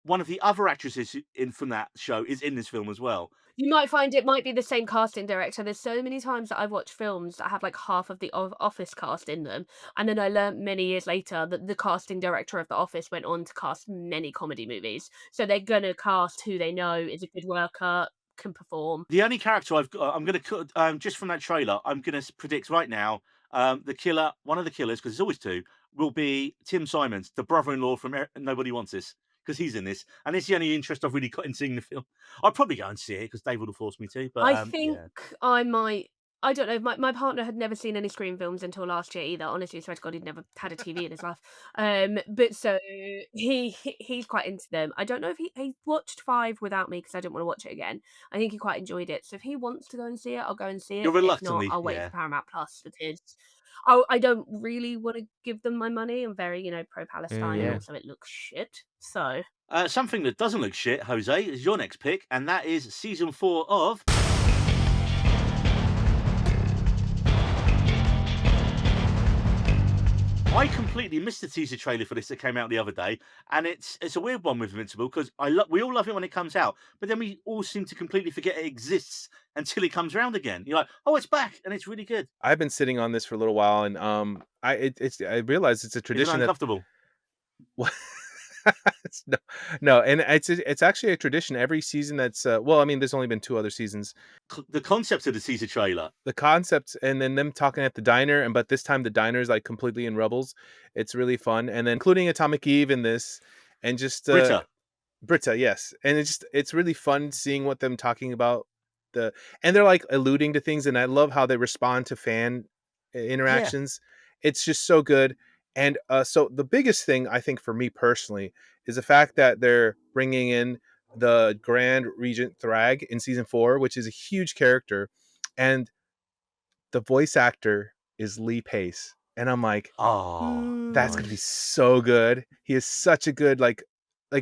One of the other actresses from that show is in this film as well. You might find it might be the same casting director. There's so many times that I've watched films that have like half of the Office cast in them, and then I learned many years later that the casting director of The Office went on to cast many comedy movies. So they're gonna cast who they know is a good worker, can perform. The only character I'm going to just from that trailer, I'm going to predict right now, the killer, one of the killers, because there's always two, will be Tim Simons, the brother-in-law from Nobody Wants This, because he's in this, and it's the only interest I've really got in seeing the film. I'll probably go and see it because Dave would have forced me to. But I think yeah. I might I don't know. My partner had never seen any Scream films until last year either. Honestly, swear to God, he'd never had a TV in his life. But so he's quite into them. I don't know if he watched 5 without me because I didn't want to watch it again. I think he quite enjoyed it. So if he wants to go and see it, I'll go and see You're it. If not, reluctantly, I'll wait yeah. for Paramount Plus because I don't really want to give them my money. I'm very, pro Palestine, and Yeah. also it looks shit. So Something that doesn't look shit, Jose, is your next pick, and that is season 4 of. I completely missed the teaser trailer for this that came out the other day, and it's a weird one with Invincible because we all love it when it comes out, but then we all seem to completely forget it exists until it comes around again. You're like, oh, it's back, and it's really good. I've been sitting on this for a little while, and I realize it's a Is it tradition that uncomfortable? no, no, and it's actually a tradition every season. That's well, I mean, there's only been 2 other seasons. The concept of the teaser trailer. The concept, and then them talking at the diner, but this time the diner is like completely in rubbles. It's really fun, and then including Atomic Eve in this, and just Britta, yes, and it's really fun seeing what them talking about and they're like alluding to things, and I love how they respond to fan Yeah. interactions. It's just so good, and so the biggest thing I think for me personally is the fact that they're bringing in the Grand Regent Thrag in season 4, which is a huge character, and the voice actor is Lee Pace, and I'm like, Oh, that's gonna be nice. so good. He is such a good like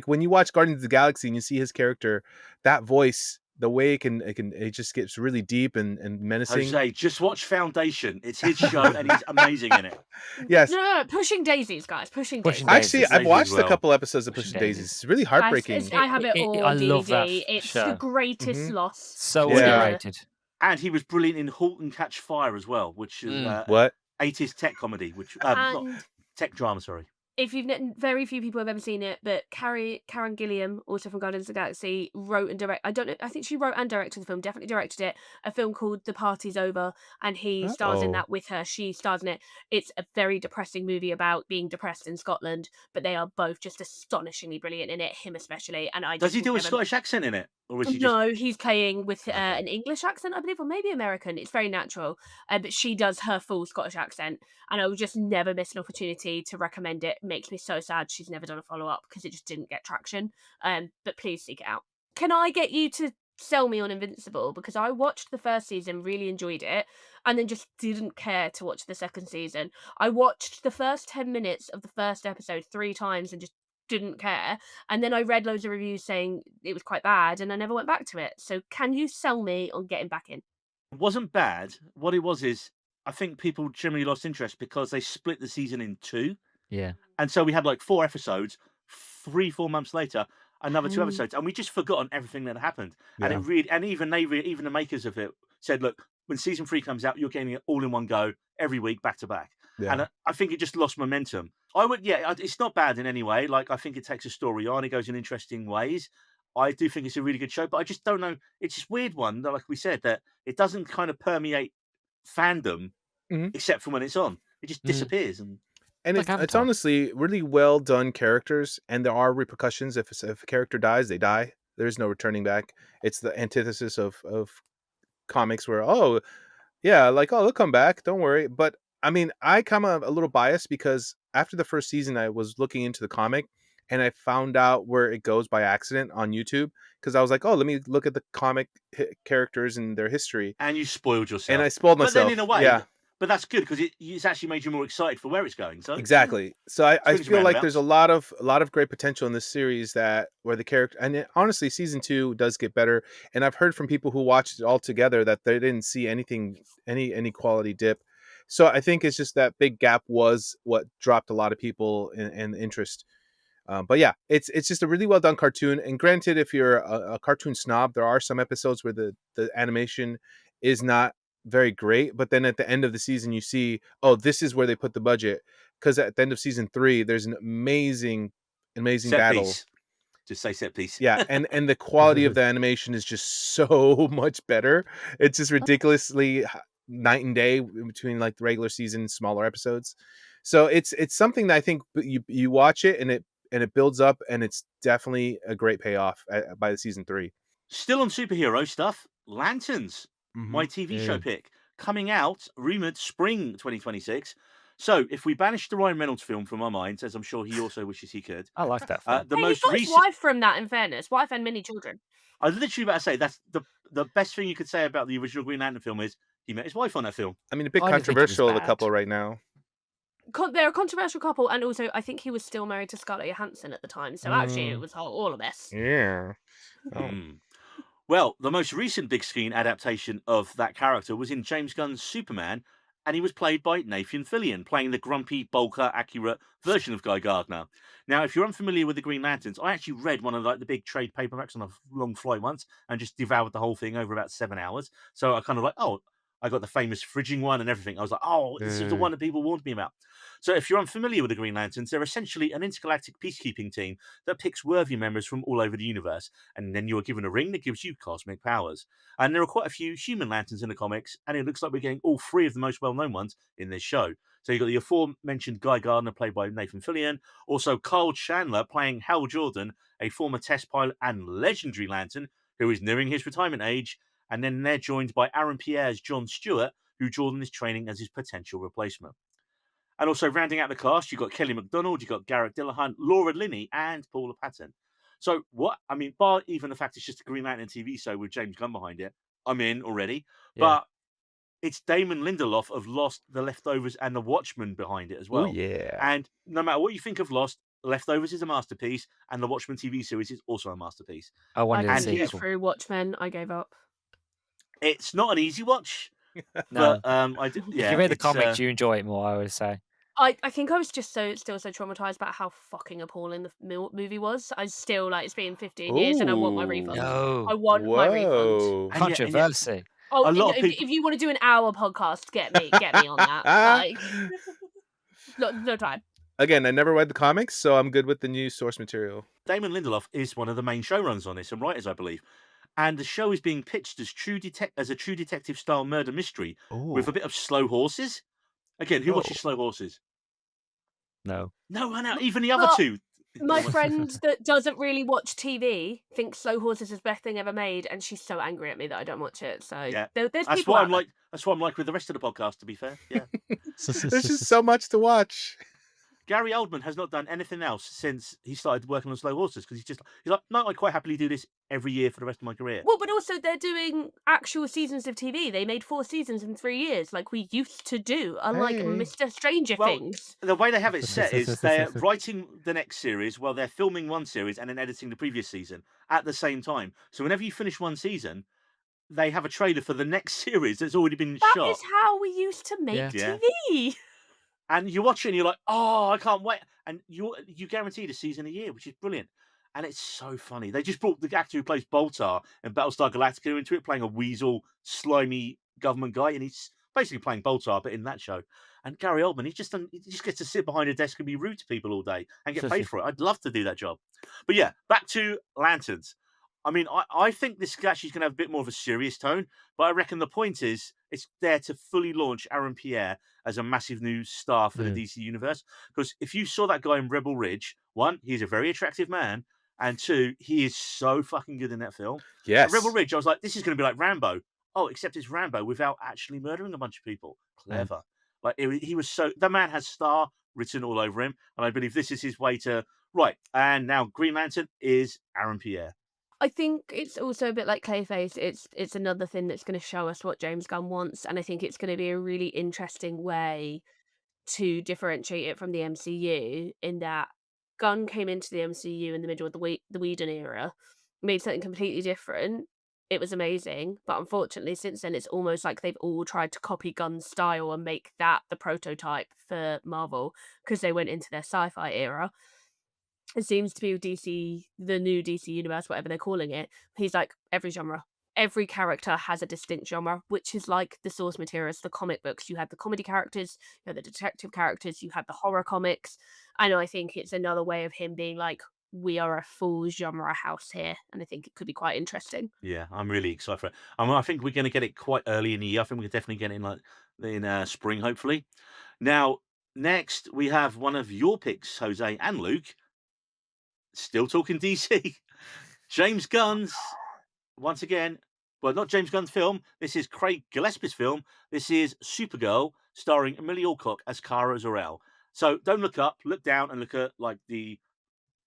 when you watch Guardians of the Galaxy and you see his character, that voice, the way it just gets really deep and menacing. Jose, just watch Foundation. It's his show, and he's amazing in it. Yes. no, Pushing Daisies, guys, Pushing Pushing Daisies. Actually, Daisies. I've Daisies watched well. a couple episodes of Pushing Pushing Daisies. Daisies. It's really Guys, heartbreaking. I have it all I on love that DVD. It's show. the greatest Mhm. loss. So Yeah. underrated. And he was brilliant in *Halt and Catch Fire* as well, which is What? 80s tech comedy, which not And tech drama, sorry. if you've very few people have ever seen it, but Karen Gilliam, also from Guardians of the Galaxy, wrote and directed. I don't know. I think she wrote and directed the film. Definitely directed it. A film called The Party's Over, and he stars in Uh-oh. that with her. She stars in it. It's a very depressing movie about being depressed in Scotland, but they are both just astonishingly brilliant in it. Him especially, and I Does just he would do a never. Scottish accent in it, or is he just? No, he's playing with Okay. an English accent, I believe, or maybe American. It's very natural, but she does her full Scottish accent, and I will just never miss an opportunity to recommend it. It makes me so sad she's never done a follow up because it just didn't get traction. But please seek it out. Can I get you to sell me on Invincible? Because I watched the first season, really enjoyed it, and then just didn't care to watch the second season. I watched the first 10 minutes of the first episode 3 times and just didn't care. And then I read loads of reviews saying it was quite bad, and I never went back to it. So can you sell me on getting back in? It wasn't bad. What it was is, I think people generally lost interest because they split the season in 2. Yeah. And so we had like 4 episodes, 3-4 months later, another 2 Mm. episodes, and we just forgotten everything that happened. And Yeah. it really, and even even the makers of it said, look, when season 3 comes out, you're getting it all in one go every week, back to back. And Yeah. I think it just lost momentum. It's not bad in any way. Like, I think it takes a story on, it goes in interesting ways. I do think it's a really good show, but I just don't know. It's just weird one, that, like we said, that it doesn't kind of permeate fandom Mhm. except for when it's on. It just disappears. And And Like it's Avatar. honestly really well done characters, and there are repercussions if a character dies, they die. There is no returning back. It's the antithesis of comics where, oh yeah, like, oh, they'll come back, don't worry. But I mean, I come a little biased because after the first season, I was looking into the comic, and I found out where it goes by accident on YouTube because I was like, oh, let me look at the comic characters and their history, you spoiled and I yourself. spoiled But then myself. in a way, Yeah. but that's good because it's actually made you more excited for where it's going. So Exactly. So I swings and feel like there's roundabouts. a lot of great potential in this series that where the character honestly season 2 does get better, and I've heard from people who watched it all together that they didn't see any quality dip. So I think it's just that big gap was what dropped a lot of people in interest. But yeah, it's just a really well done cartoon. And granted, if you're a cartoon snob, there are some episodes where the animation is not very great. But then at the end of the season, you see, oh, this is where they put the budget. Because at the end of season 3, there's an amazing Set battle. piece. Just say set piece. Yeah, and the quality of the animation is just so much better. It's just ridiculously night and day between like the regular season and smaller episodes. So it's something that I think you watch it and it builds up, and it's definitely a great payoff by the season 3. Still on superhero stuff, Lanterns, Mhm. my TV show Yeah. pick. coming out, rumored spring 2026. So if we banish the Ryan Reynolds film from our minds, as I'm sure he also wishes he could, I like that film. the Hey, he's most got his recent, wife from that, in fairness. Wife and many children. I was literally about to say that's the best thing you could say about the original Green Lantern film is he met his wife on that film. I mean, a bit I didn't think it was controversial, the bad. couple right now. They're a controversial couple, and also I think he was still married to Scarlett Johansson at the time. So actually, it was all a mess. Yeah. Oh. Mm. Well, the most recent big screen adaptation of that character was in James Gunn's Superman, and he was played by Nathan Fillion, playing the grumpy, bulker, accurate version of Guy Gardner. Now, if you're unfamiliar with the Green Lanterns, I actually read one of the big trade paperbacks on a long flight once and just devoured the whole thing over about 7 hours. So I kind of I got the famous fridging one and everything. I was like, oh, this is the one that people warned me about. So if you're unfamiliar with the Green Lanterns, they're essentially an intergalactic peacekeeping team that picks worthy members from all over the universe, and then you are given a ring that gives you cosmic powers. And there are quite a few human lanterns in the comics, and it looks like we're getting all three of the most well-known ones in this show. So you've got the aforementioned Guy Gardner, played by Nathan Fillion, also Carl Chandler, playing Hal Jordan, a former test pilot and legendary lantern who is nearing his retirement age, and then they're joined by Aaron Pierre's John Stewart, who Jordan is training as his potential replacement. And also rounding out the cast, you've got Kelly MacDonald, you've got Garrett Dillahunt, Laura Linney, and Paula Patton. So bar even the fact it's just a Green Lantern TV show with James Gunn behind it, I'm in already. Yeah. But it's Damon Lindelof of Lost, The Leftovers, and The Watchmen behind it as Oh, well. yeah. And no matter what you think of Lost, Leftovers is a masterpiece, and the Watchmen TV series is also a masterpiece. I wanted a And couldn't get sequel. through Watchmen. I gave up. It's not an easy watch, No. but I did. If Yeah, you read the it's, comics, you enjoy it more, I would say. I think I was just still so traumatized about how fucking appalling the movie was. I still it's been 15 years, and I want my Ooh. refund. I No. want my refund. Whoa. And yet- Controversy. Oh, A lot of if, people- if you want to do an hour podcast, get me on that. Like, no time. Again, I never read the comics, so I'm good with the new source material. Damon Lindelof is one of the main showrunners on this and writers, I believe. And the show is being pitched as a true detective style murder mystery with a bit of slow horses. Again, who watches slow horses? No. No, I know. Even the other Well, two. My friend that doesn't really watch TV thinks Slow Horses is the best thing ever made, and she's so angry at me that I don't watch it. So Yeah. there's That's people what out I'm there. like. That's what I'm like with the rest of the podcast. To be fair, yeah. There's just so much to watch. Gary Oldman has not done anything else since he started working on Slow Horses because he's like, no, I quite happily do this every year for the rest of my career. Well, but also they're doing actual seasons of TV. They made 4 seasons in 3 years, like we used to do, unlike Hey. Mr. Stranger Well, Things. The way they have it set is they're writing the next series while they're filming one series and then editing the previous season at the same time. So whenever you finish one season, they have a trailer for the next series that's already been That shot. is how we used to make Yeah. TV. And you watch it and you're like, oh, I can't wait. And you guaranteed a season a year, which is brilliant. And it's so funny. They just brought the actor who plays Boltar in Battlestar Galactica into it, playing a weasel, slimy government guy. And he's basically playing Boltar, but in that show. And Gary Oldman, he just gets to sit behind a desk and be rude to people all day and get paid for it. I'd love to do that job. But yeah, back to Lanterns. I mean, I think this actually is going to have a bit more of a serious tone, but I reckon the point is it's there to fully launch Aaron Pierre as a massive new star for the DC universe. Because if you saw that guy in Rebel Ridge, one, he's a very attractive man, and two, he is so fucking good in that film. Yes. At Rebel Ridge, I was like, this is going to be like Rambo. Oh, except it's Rambo without actually murdering a bunch of people. Clever. Like he was so. The man has star written all over him, and I believe this is his way to right. And now Green Lantern is Aaron Pierre. I think it's also a bit like Clayface. It's another thing that's going to show us what James Gunn wants, and I think it's going to be a really interesting way to differentiate it from the MCU. In that Gunn came into the MCU in the middle of the Whedon era, made something completely different. It was amazing, but unfortunately, since then, it's almost like they've all tried to copy Gunn's style and make that the prototype for Marvel because they went into their sci-fi era. It seems to be with DC, the new DC universe, whatever they're calling it. He's like, every genre, every character has a distinct genre, which is like the source materials, the comic books. You had the comedy characters, you had the detective characters, you had the horror comics. And I think it's another way of him being like, we are a full genre house here. And I think it could be quite interesting. Yeah, I'm really excited for it. I think we're going to get it quite early in the year. I think we can definitely get it in spring, hopefully. Now, next, we have one of your picks, Jose and Luke. Still talking DC. James Gunn's, once again, Well, not James Gunn's film. This is Craig Gillespie's film. This is Supergirl, starring Amelia Alcock as Kara Zor-El. So don't look up, look down, and look at like the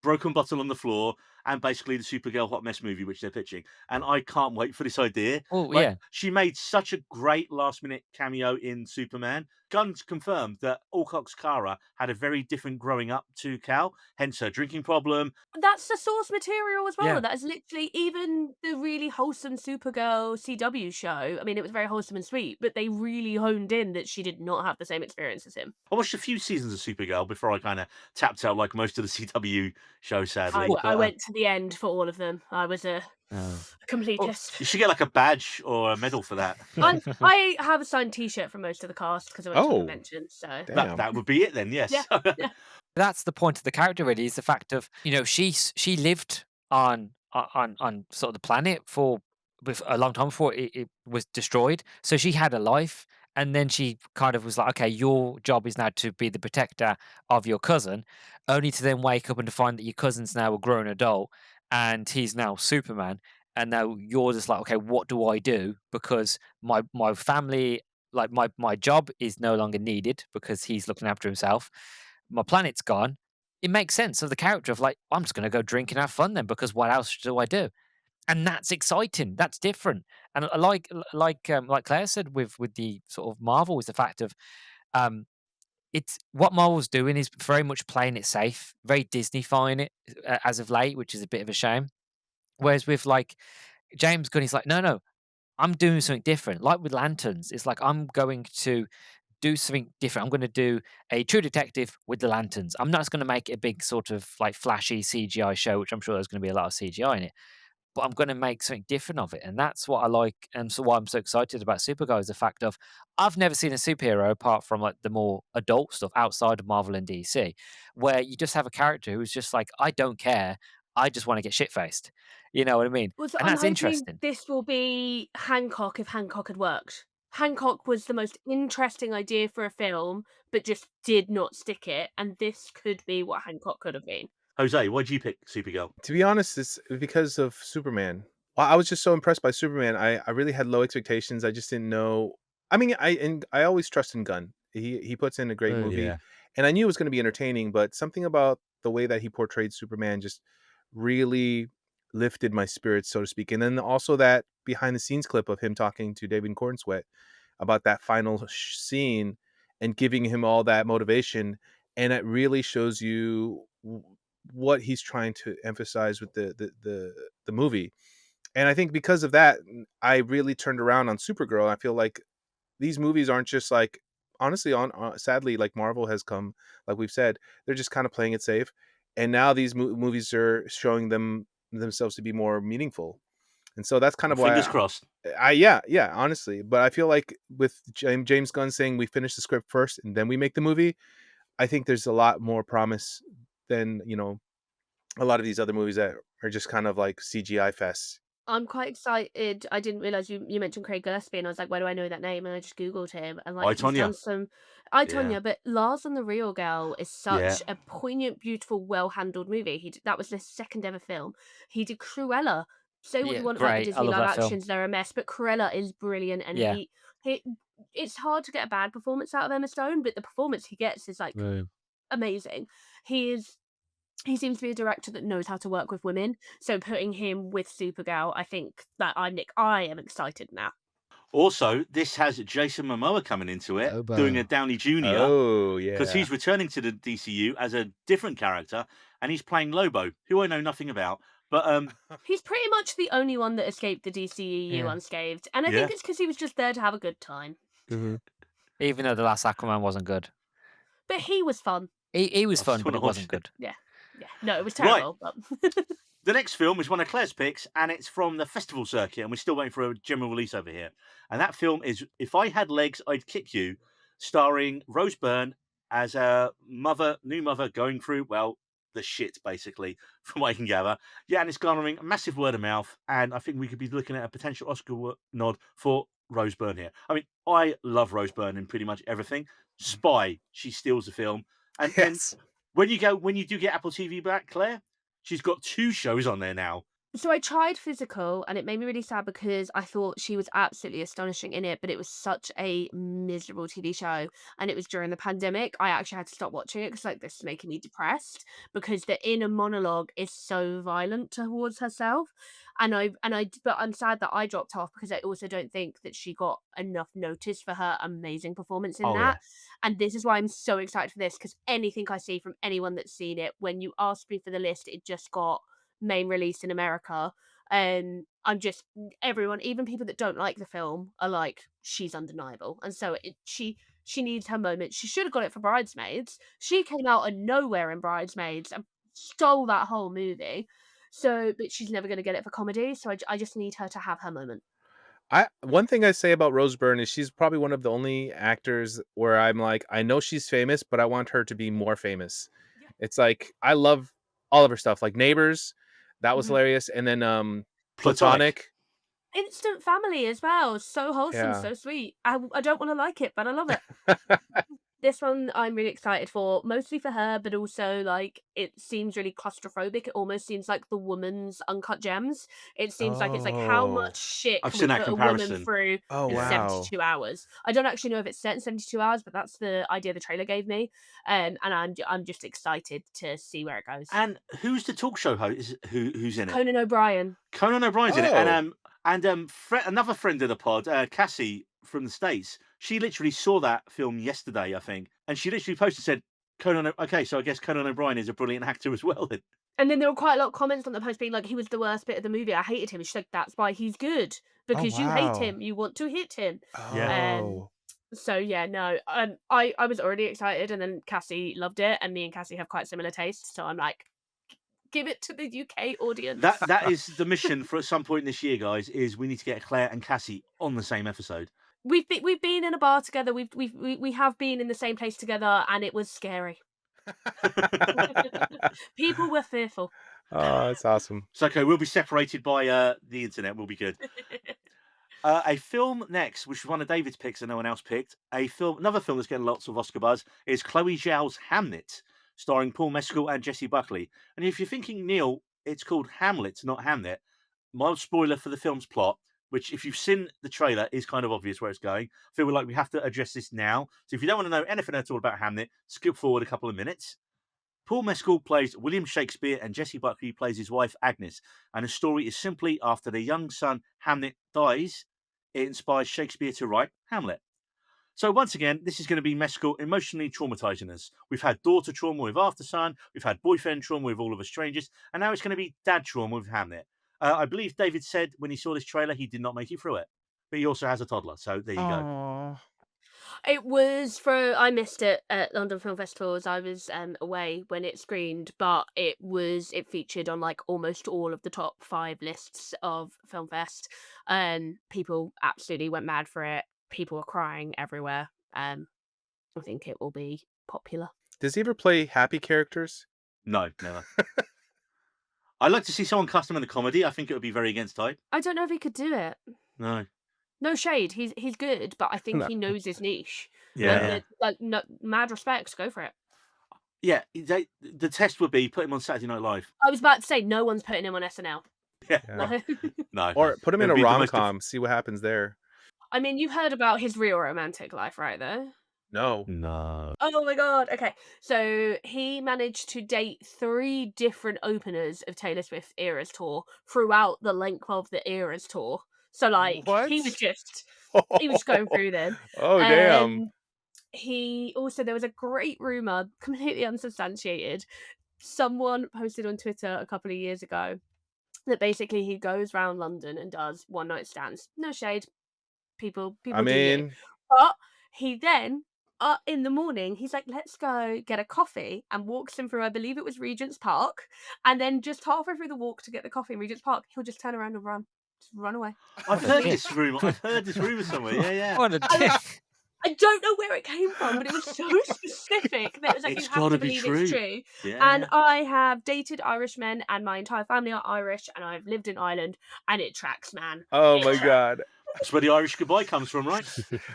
broken bottle on the floor and basically the Supergirl hot mess movie which they're pitching. And I can't wait for this idea. Oh Like yeah, she made such a great last minute cameo in Superman. Gunn's confirmed that Alcock's Kara had a very different growing up to Cal, hence her drinking problem. That's the source material as well. yeah. That is literally even the really wholesome Supergirl CW show. I mean, it was very wholesome and sweet, but they really honed in that she did not have the same experience as him. I watched a few seasons of Supergirl before I kind of tapped out like most of the CW shows, sadly. I But went to the end for all of them. I was a Oh. well, completist. you should get like a badge or a medal for that. I have a signed T-shirt from most of the cast because I went to a Oh, convention. So damn. That would be it then, yes. yeah, yeah. That's the point of the character really, is the fact of, she lived on sort of the planet for with a long time before it was destroyed. So she had a life, and then she kind of was like, okay, your job is now to be the protector of your cousin, only to then wake up and to find that your cousin's now a grown adult and he's now Superman. And now you're just like, okay, what do I do? Because my family, like my job is no longer needed because he's looking after himself. My planet's gone. It makes sense of the character of like, I'm just going to go drink and have fun then, because what else do I do? And that's exciting. That's different. And like Claire said with the sort of Marvel, is the fact of um it's what Marvel's doing is very much playing it safe, very Disney-fying it as of late, which is a bit of a shame. Whereas with like James Gunn, he's like, no, I'm doing something different. Like with Lanterns, it's like I'm going to do something different. I'm going to do a True Detective with the lanterns. I'm not just going to make it a big sort of like flashy CGI show, which I'm sure there's going to be a lot of CGI in it. But I'm going to make something different of it, and that's what I like, and so why I'm so excited about Supergirl is the fact of I've never seen a superhero apart from like the more adult stuff outside of Marvel and DC, where you just have a character who's just like, I don't care, I just want to get shit faced. You know what I mean? Well, so And I'm that's hoping interesting. this will be Hancock if Hancock had worked. Hancock was the most interesting idea for a film, but just did not stick it, and this could be what Hancock could have been. Jose, why'd you pick Supergirl? To be honest, it's because of Superman. Well, I was just so impressed by Superman. I really had low expectations. I just didn't know. I mean, I always trust in Gunn. He puts in a great movie, Yeah. and I knew it was going to be entertaining. But something about the way that he portrayed Superman just really lifted my spirits, so to speak. And then also that behind the scenes clip of him talking to David Cornsweet about that final scene and giving him all that motivation, and it really shows you what he's trying to emphasize with the movie. And I think because of that, I really turned around on Supergirl. I feel like these movies aren't just like, honestly, on sadly, like Marvel has come, like we've said, they're just kind of playing it safe, and now these movies are showing themselves to be more meaningful. And so that's kind of why Fingers crossed. yeah, honestly. But I feel like with James Gunn saying we finish the script first and then we make the movie, I think there's a lot more promise than, a lot of these other movies that are just kind of like CGI fests. I'm quite excited. I didn't realize you mentioned Craig Gillespie, and I was like, where do I know that name? And I just googled him, and like I, he's Tonya. done some. I Yeah. Tonya, but Lars and the Real Girl is Yeah. such a poignant, beautiful, well-handled movie. That was his second ever film. He did Cruella. Say what Yeah, you want about the great. I Disney love live that film. actions; they're a mess, but Cruella is brilliant, and Yeah. he. It's hard to get a bad performance out of Emma Stone, but the performance he gets is like amazing. He is he seems to be a director that knows how to work with women. So putting him with Supergirl, I think that I am excited now. Also, this has Jason Momoa coming into it, Lobo. doing a Downey Jr. Oh because yeah. he's returning to the DCU as a different character, and he's playing Lobo, who I know nothing about. But He's pretty much the only one that escaped the DCEU Yeah. unscathed, and I Yeah. think it's because he was just there to have a good time. Even though the last Aquaman wasn't good. But he was fun. He was I fun, just but wanna it watch wasn't it. good. Yeah. No, it was Right. terrible. But The next film is one of Claire's picks, and it's from the festival circuit, and we're still waiting for a general release over here. And that film is If I Had Legs, I'd Kick You, starring Rose Byrne as a new mother going through, well, the shit, basically, from what I can gather. Yeah, and it's garnering a massive word of mouth, and I think we could be looking at a potential Oscar nod for Rose Byrne here. I mean, I love Rose Byrne in pretty much everything. Spy, she steals the film. And then Yes. when you do get Apple TV back, Claire, she's got 2 shows on there now. So I tried Physical, and it made me really sad because I thought she was absolutely astonishing in it, but it was such a miserable TV show, and it was during the pandemic. I actually had to stop watching it because like this is making me depressed because the inner monologue is so violent towards herself, but I'm sad that I dropped off because I also don't think that she got enough notice for her amazing performance in Oh yeah. that. And this is why I'm so excited for this because anything I see from anyone that's seen it, when you asked me for the list, it just got main release in America. I'm just everyone, even people that don't like the film, are like, she's undeniable. And so she needs her moment. She should have got it for Bridesmaids. She came out of nowhere in Bridesmaids and stole that whole movie. So, but she's never going to get it for comedy. So I just need her to have her moment. One thing I say about Rose Byrne is she's probably one of the only actors where I'm like, I know she's famous, but I want her to be more famous. Yeah. It's like I love all of her stuff, like Neighbors, that was Mhm. hilarious, and then Platonic. Platonic. Instant Family as well. So wholesome, Yeah. so sweet. I don't want to like it, but I love it. This one I'm really excited for, mostly for her, but also like it seems really claustrophobic. It almost seems like The Woman's Uncut Gems. It seems like it's like how much Oh. shit I've can seen we that put a woman comparison. through Oh in Yeah. wow. 72 hours? I don't actually know if it's set in 72 hours, but that's the idea the trailer gave me. And I'm just excited to see where it goes. And who's the talk show host? Who's in it? Conan O'Brien. Conan O'Brien's in it, Oh. and another friend of the pod, Cassie from the States. She literally saw that film yesterday, I think, and she literally posted said, Okay, so I guess Conan O'Brien is a brilliant actor as well. Then. And then there were quite a lot of comments on the post being like, he was the worst bit of the movie. I hated him. She's like, that's why he's good. Oh Because you hate wow. him. You want to hit him. Yeah. Um, Oh. so yeah, no. I was already excited, and then Cassie loved it, and me and Cassie have quite similar tastes. So I'm like, give it to the UK audience. That is the mission for at some point this year, guys. Is we need to get Claire and Cassie on the same episode. We've been in a bar together. We have been in the same place together, and it was scary. People were fearful. Oh, that's awesome. It's okay. We'll be separated by the internet. We'll be good. A film next, which was one of David's picks and no one else picked. Another film that's getting lots of Oscar buzz is Chloe Zhao's Hamnet, starring Paul Mescal and Jessie Buckley. And if you're thinking, Neil, it's called Hamlet, not Hamnet. Mild spoiler for the film's plot, which if you've seen the trailer is kind of obvious where it's going. I feel like we have to address this now. So if you don't want to know anything at all about Hamnet, skip forward a couple of minutes. Paul Mescal plays William Shakespeare and Jessie Buckley plays his wife Agnes. And the story is simply after their young son Hamnet dies, it inspires Shakespeare to write Hamlet. So once again, this is going to be Mescal emotionally traumatizing us. We've had daughter trauma with After Sun, we've had boyfriend trauma with All of Us Strangers, and now it's going to be dad trauma with Hamlet. I believe David said when he saw this trailer, he did not make it through it. But he also has a toddler, so there you go. Aw. It was I missed it at London Film Festival as I was away when it screened, but it featured on like almost all of the top 5 lists of Film Fest. People absolutely went mad for it. People were crying everywhere. I think it will be popular. Does he ever play happy characters? No, never. I'd like to see someone custom in a comedy. I think it would be very against type. I don't know if he could do it. No. No shade, he's good, but I think No. he knows his niche. Yeah. No, mad respect, go for it. Yeah, the test would be put him on Saturday Night Live. I was about to say no one's putting him on SNL. Yeah. Yeah. No. Or put him in It'd a be the most rom-com, see what happens there. I mean, you've heard about his real romantic life, right, though? No. No. Oh my god, okay. So he managed to date 3 different openers of Taylor Swift Eras Tour throughout the length of the Eras Tour. So, like, What? he was just going through them. Oh damn. There was a great rumor, completely unsubstantiated. Someone posted on Twitter a couple of years ago that basically he goes around London and does one night stands. No shade. People I do you. mean, But he then in the morning, he's like, let's go get a coffee, and walks him through, I believe it was Regent's Park. And then just halfway through the walk to get the coffee in Regent's Park, he'll just turn around and run. Just run away. I've heard this rumor. I've heard this rumor somewhere. Yeah. What a dick. I don't know where it came from, but it was so specific that it was like, It's you have gotta to be believe true. it's true. Yeah. And I have dated Irish men, and my entire family are Irish, and I've lived in Ireland, and it tracks, man. oh It my tracks. god. That's where the Irish goodbye comes from, right?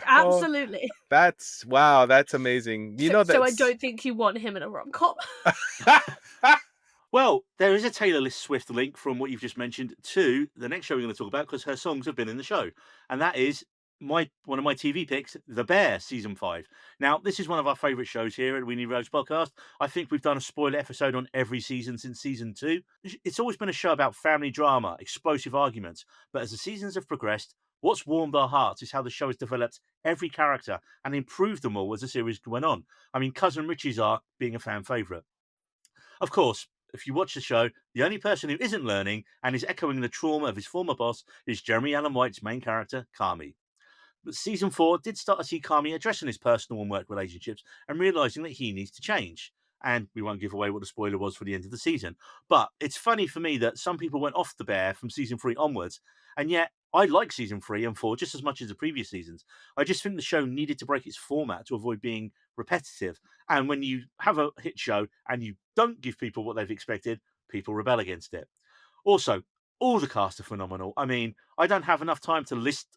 Absolutely. That's wow, that's amazing. You know that. So I don't think you want him in a rom-com. Well, there is a Taylor Swift link from what you've just mentioned to the next show we're going to talk about because her songs have been in the show, and that is one of my TV picks, The Bear, season 5. Now, this is one of our favourite shows here at Weenie Rose Podcast. I think we've done a spoiler episode on every season since season 2. It's always been a show about family drama, explosive arguments, but as the seasons have progressed, what's warmed our hearts is how the show has developed every character and improved them all as the series went on. I mean, Cousin Richie's arc being a fan favourite. Of course, if you watch the show, the only person who isn't learning and is echoing the trauma of his former boss is Jeremy Allen White's main character, Kami. But season 4 did start to see Kami addressing his personal and work relationships and realizing that he needs to change. And we won't give away what the spoiler was for the end of the season. But it's funny for me that some people went off the bear from season 3 onwards, and yet I like season 3 and 4 just as much as the previous seasons. I just think the show needed to break its format to avoid being repetitive. And when you have a hit show and you don't give people what they've expected, people rebel against it. Also, all the cast are phenomenal. I mean, I don't have enough time to list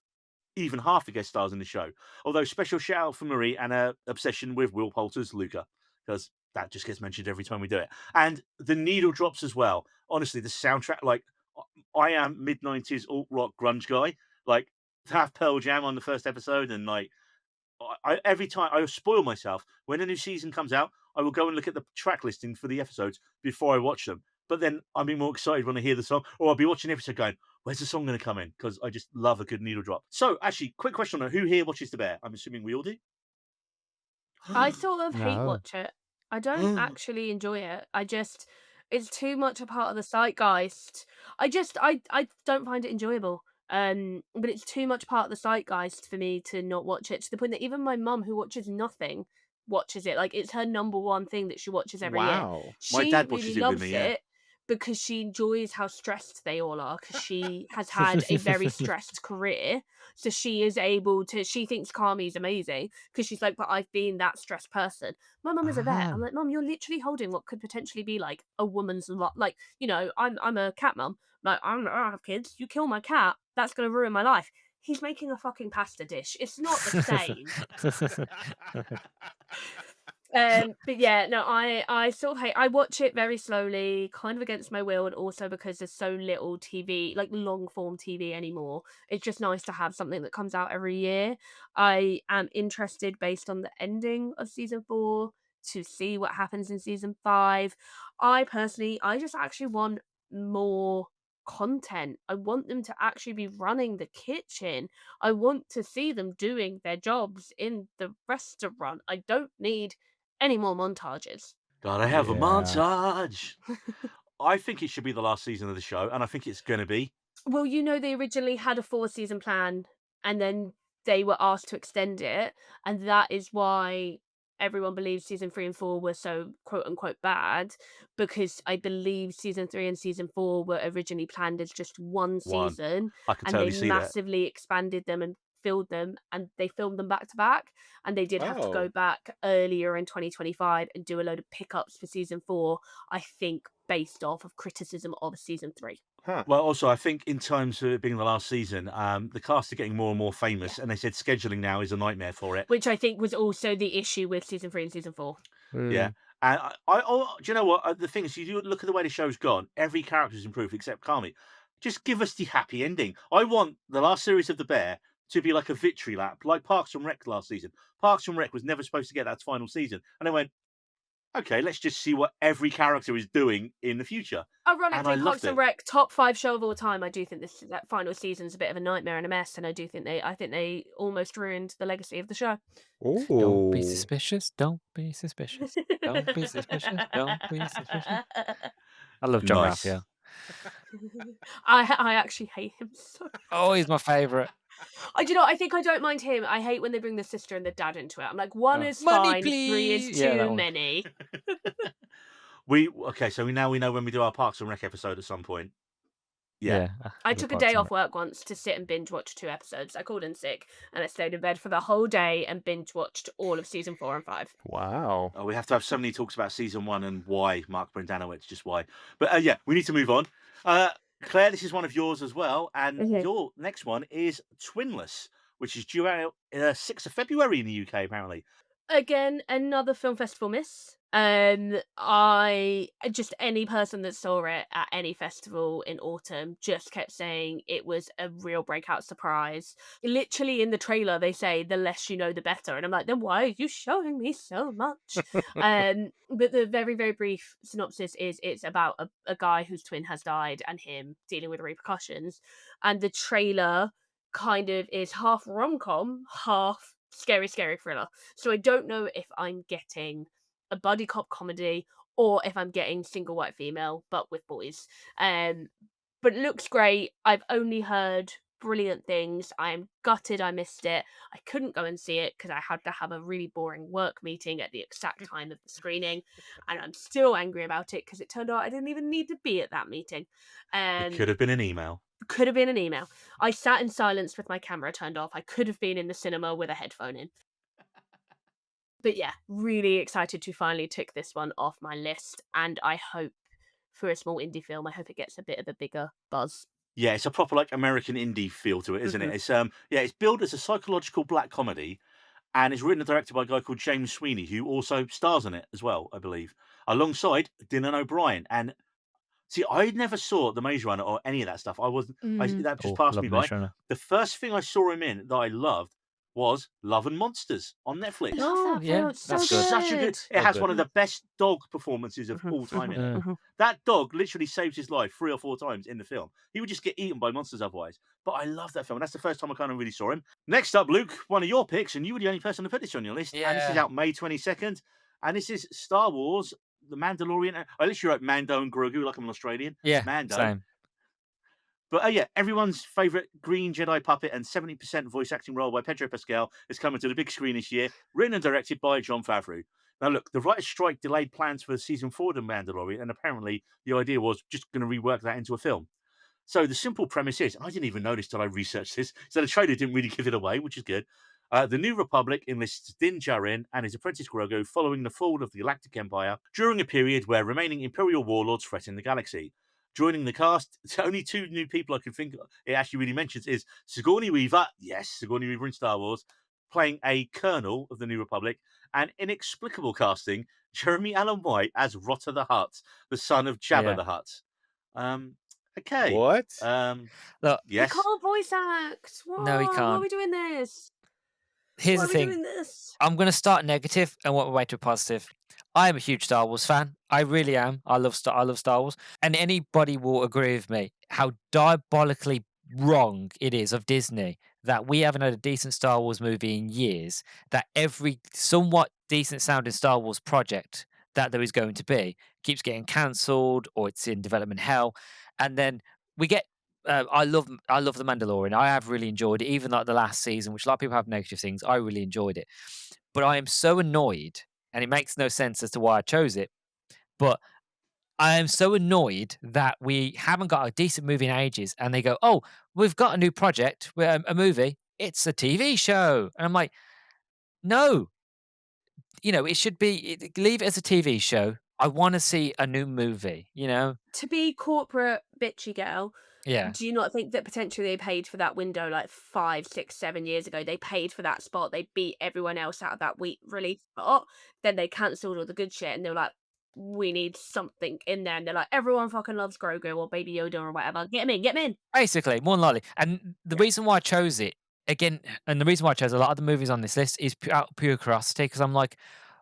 even half the guest stars in the show. Although special shout out for Marie and her obsession with Will Poulter's Luca, because that just gets mentioned every time we do it. And the needle drops as well. Honestly, the soundtrack, like I am mid-90s alt rock grunge guy. Like to have Pearl Jam on the first episode, and like every time I spoil myself when a new season comes out, I will go and look at the track listing for the episodes before I watch them. But then I'll be more excited when I hear the song, or I'll be watching the episode going, "Where's the song going to come in?" Because I just love a good needle drop. So, actually, quick question on who here watches The Bear? I'm assuming we all do. I sort of hate No. watch it. I don't actually enjoy it. It's too much a part of the zeitgeist. I don't find it enjoyable. But it's too much part of the zeitgeist for me to not watch it, to the point that even my mum, who watches nothing, watches it. Like it's her number one thing that she watches every year. Wow. My She dad really watches it with loves me. Yeah. it because she enjoys how stressed they all are, because she has had a very stressed career. So she is able to, she thinks Kami's amazing because she's like, but I've been that stressed person. My mum is a vet. I'm Ah. like, Mum, you're literally holding what could potentially be like a woman's lot. Like, I'm a cat mum. Like, I don't have kids. You kill my cat, that's gonna ruin my life. He's making a fucking pasta dish. It's not the same. But yeah, no, I sort of hate. I watch it very slowly, kind of against my will, and also because there's so little TV, like long form TV anymore. It's just nice to have something that comes out every year. I am interested, based on the ending of season 4, to see what happens in season 5. I personally, I just actually want more content. I want them to actually be running the kitchen. I want to see them doing their jobs in the restaurant. I don't need any more montages. Gotta have a Yeah. montage. I think it should be the last season of the show, and I think it's going to be. Well, they originally had a 4-season plan, and then they were asked to extend it, and that is why everyone believes season 3 and 4 were so quote unquote bad, because I believe season 3 and season 4 were originally planned as just one One. season, I could and they totally see that. massively expanded them and filled them, and they filmed them back to back, and they did have to go Oh. back earlier in 2025 and do a load of pickups for season 4, I think based off of criticism of season 3. Huh. Well, also, I think in terms of it being the last season, the cast are getting more and more famous, Yeah. and they said scheduling now is a nightmare for it. Which I think was also the issue with season 3 and season 4. Yeah. And do you know what? The thing is, you do look at the way the show's gone, every character's improved except Kami. Just give us the happy ending. I want the last series of The Bear to be like a victory lap, like Parks and Rec last season. Parks and Rec was never supposed to get that final season. And they went, okay, let's just see what every character is doing in the future. And I Ironically, loved Parks it. and Rec, top 5 show of all time. I do think that final season's a bit of a nightmare and a mess, and I think they almost ruined the legacy of the show. Don't be Ooh. suspicious. Don't be suspicious. Don't be suspicious. Don't be suspicious. I love John Nice. Ralphio. I actually hate him so. Oh, he's my favourite. I think I don't mind him. I hate when they bring the sister and the dad into it. I'm like, 1 Oh. is Money, fine, 3 is please. Yeah, that too one. many. So we know when we do our Parks and Rec episode at some point. Yeah. I love took a Parks day and off Rec. work once to sit and binge watch 2 episodes. I called in sick and I stayed in bed for the whole day and binge watched all of season 4 and 5. Wow. We have to have so many talks about season 1 and why Mark Brendanowitz, just why. But yeah, we need to move on. Claire, this is one of yours as well, and Okay. your next one is Twinless, which is due out 6th of February in the UK, apparently. Again, another film festival miss. I just any person that saw it at any festival in autumn just kept saying it was a real breakout surprise. Literally in the trailer, they say the less you know, the better, and I'm like, then why are you showing me so much? But the very very brief synopsis is it's about a guy whose twin has died and him dealing with the repercussions, and the trailer kind of is half rom com, half scary thriller. So I don't know if I'm getting a buddy cop comedy or if I'm getting single white female but with boys. Um, but it looks great. I've only heard brilliant things. I am gutted I missed it. I couldn't go and see it because I had to have a really boring work meeting at the exact time of the screening, and I'm still angry about it because it turned out I didn't even need to be at that meeting. It Um, could have been an email. could have been an email. I sat in silence with my camera turned off. I could have been in the cinema with a headphone in. But yeah, really excited to finally tick this one off my list, and I hope for a small indie film, I hope it gets a bit of a bigger buzz. Yeah, it's a proper like American indie feel to it, isn't it? Mhm. It's billed as a psychological black comedy, and it's written and directed by a guy called James Sweeney, who also stars in it as well, I believe, alongside Dylan O'Brien. And see, I never saw The Maze Runner or any of that stuff. Mm. That just Oh, passed love me the by. Maze Runner. The first thing I saw him in that I loved was Love and Monsters on I Netflix. love Oh, that yeah, film, it's so that's good. Such a good. good. It So has good. one of the best dog performances of Mhm, all time mhm, in it. Yeah. mhm. That dog literally saves his life 3 or 4 times in the film. He would just get eaten by monsters otherwise. But I love that film. And that's the first time I kind of really saw him. Next up, Luke, one of your picks, and you were the only person to put this on your list. And this is Yeah. out May 22nd. And this is Star Wars, The Mandalorian. I literally wrote Mando and Grogu like I'm an Australian. Yeah, Mando. same. But yeah, everyone's favourite green Jedi puppet and 70% voice acting role by Pedro Pascal is coming to the big screen this year, written and directed by Jon Favreau. Now, look, the writer's strike delayed plans for season 4 of The Mandalorian, and apparently the idea was just going to rework that into a film. So the simple premise is, and I didn't even notice till I researched this, so the trailer didn't really give it away, which is good. The New Republic enlists Din Djarin and his apprentice Grogu following the fall of the Galactic Empire during a period where remaining Imperial warlords threaten the galaxy. Joining the cast, only 2 new people I can think of, it actually really mentions is Sigourney Weaver, yes, Sigourney Weaver in Star Wars, playing a colonel of the New Republic, and inexplicable casting, Jeremy Allen White as Rotter the Hutt, the son of Jabba Yeah. the Hutt. Um, okay. What? Look, He Yes. can't voice act. no, he Why are can't. we doing this? Here's Why the are we thing. doing this? I'm going to start negative and work my way to a positive. I am a huge Star Wars fan. I really am. I love Star Wars, and anybody will agree with me how diabolically wrong it is of Disney that we haven't had a decent Star Wars movie in years. That every somewhat decent sounding Star Wars project that there is going to be keeps getting cancelled or it's in development hell, and then we get. I love the Mandalorian. I have really enjoyed it, even like the last season, which a lot of people have negative things. I really enjoyed it, but I am so annoyed, and it makes no sense as to why I chose it. But I am so annoyed that we haven't got a decent movie in ages, and they go, "Oh, we've got a new project, a movie. It's a TV show," and I'm like, "No, it should be leave it as a TV show. I want to see a new movie." To be corporate bitchy girl, Yeah. do you not think that potentially they paid for that window like 5, 6, 7 years ago? They paid for that spot. They beat everyone else out of that week release spot. Then they cancelled all the good shit and they were like, we need something in there. And they're like, everyone fucking loves Grogu or Baby Yoda or whatever. Get him in, get him in. Basically, more than likely. And the Yeah. reason why I chose it again, and the reason why I chose a lot of the movies on this list is out of pure curiosity because I'm like,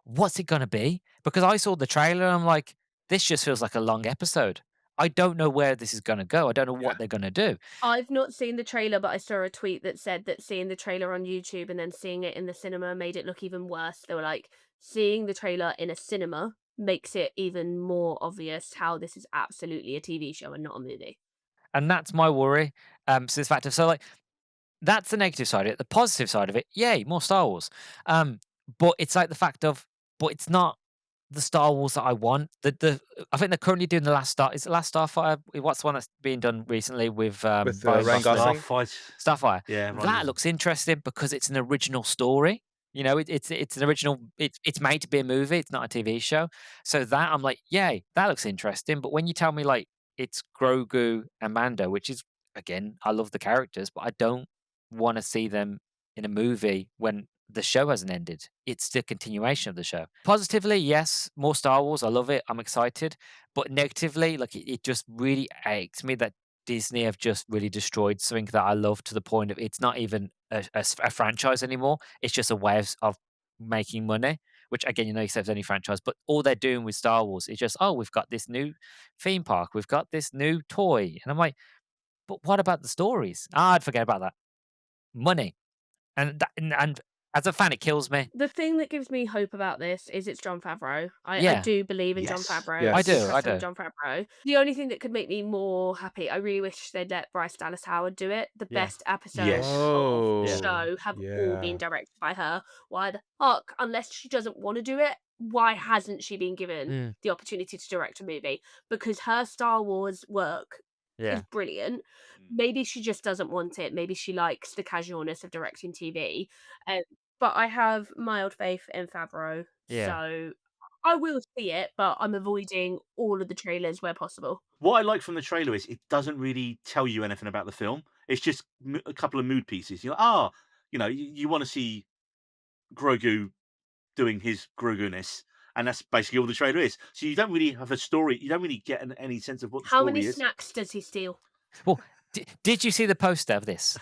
what's it going to be? Because I saw the trailer and I'm like, this just feels like a long episode. I don't know where this is going to go. I don't know Yeah. what they're going to do. I've not seen the trailer, but I saw a tweet that said that seeing the trailer on YouTube and then seeing it in the cinema made it look even worse. They were like, seeing the trailer in a cinema makes it even more obvious how this is absolutely a TV show and not a movie. And that's my worry. So this factor. So like that's the negative side of it. The positive side of it, yay, more Star Wars. But it's like the fact of, but it's not the Star Wars that I want. I think they're currently doing the last Star. Is it Last Starfire? What's the one that's being done recently with With Ryan Ryan Gosling? Gosling? Starfire. Yeah, Ryan That Gosling. looks interesting because it's an original story. It's an original. It's made to be a movie. It's not a TV show. So that I'm like, yay, that looks interesting. But when you tell me like it's Grogu and Mando, which is again, I love the characters, but I don't want to see them in a movie when the show hasn't ended. It's the continuation of the show. Positively, yes, more Star Wars. I love it. I'm excited. But negatively, like it just really aches me that Disney have just really destroyed something that I love to the point of it's not even a franchise anymore. It's just a way of making money. Which again, you said any franchise, but all they're doing with Star Wars is just, oh, we've got this new theme park, we've got this new toy, and I'm like, but what about the stories? Ah, I'd forget about that. Money. And as a fan, it kills me. The thing that gives me hope about this is it's Jon Favreau. I Yeah, do believe in Jon Yes. Favreau. I I do Yes. do. I trust him with do. Jon Favreau. The only thing that could make me more happy, I really wish they'd let Bryce Dallas Howard do it. The Yeah. best episodes Yes. of the Yeah. show have all been Yeah. directed by her. Why the fuck, unless she doesn't want to do it, why hasn't she been given Mm, the opportunity to direct a movie? Because her Star Wars work is yeah. brilliant. Mm. Maybe she just doesn't want it. Maybe she likes the casualness of directing TV. But I have mild faith in Favreau, Yeah. so I will see it, but I'm avoiding all of the trailers where possible. What I like from the trailer is it doesn't really tell you anything about the film. It's just a couple of mood pieces. You're like, you want to see Grogu doing his Grogu-ness, and that's basically all the trailer is. So you don't really have a story. You don't really get any sense of what the How many story is. snacks does he steal? Well, did you see the poster of this?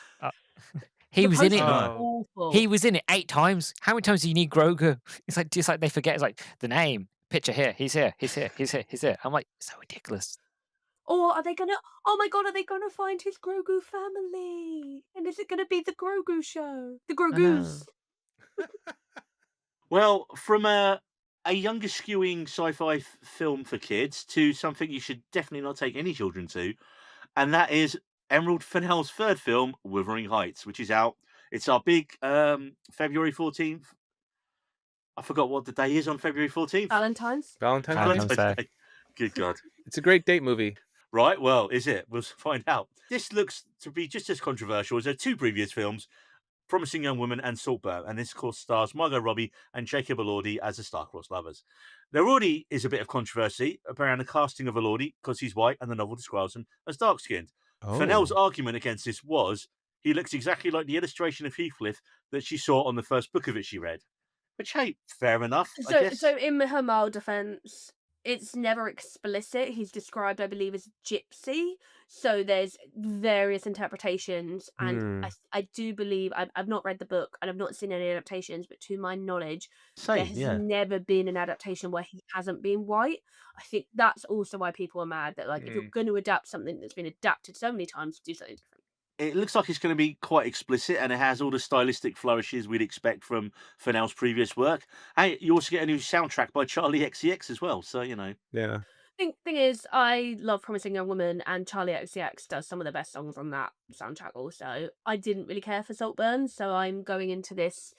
He The was in poster it. was Oh. awful. He was in it 8 times. How many times do you need Grogu? It's like just like they forget. It's like the name, picture here. He's here. He's here. He's here. He's here. I'm like, so ridiculous. Or are they gonna? Oh my god, are they gonna find his Grogu family? And is it gonna be the Grogu show? The I know. Grogus. Well, from a younger skewing sci-fi film for kids to something you should definitely not take any children to, and that is Emerald Fennell's third film, Wuthering Heights, which is out. It's our big February 14th. I forgot what the day is on February 14th. Valentine's. Valentine's Day. Valentine's Day. Day. Good God. It's a great date movie. Right, well, is it? We'll find out. This looks to be just as controversial as their two previous films, Promising Young Woman and Saltburn, and this, of course, stars Margot Robbie and Jacob Elordi as the star-crossed lovers. There already is a bit of controversy around the casting of Elordi because he's white and the novel describes him as dark-skinned. Fennell's Oh. argument against this was he looks exactly like the illustration of Heathcliff that she saw on the first book of it she read. Which, hey, fair enough, I guess. So in her mild defense, it's never explicit. He's described, I believe, as gypsy. So there's various interpretations, and Hmm. I do believe I've not read the book and I've not seen any adaptations, but to my knowledge, there Same, has yeah. never been an adaptation where he hasn't been white. I think that's also why people are mad that, like, if you're going to adapt something that's been adapted so many times, do something different. It looks like it's going to be quite explicit, and it has all the stylistic flourishes we'd expect from Fennell's previous work. Hey, you also get a new soundtrack by Charlie XCX as well, so Yeah. Thing is, I love Promising Young Woman, and Charlie XCX does some of the best songs on that soundtrack also. I didn't really care for Saltburn, so I'm going into this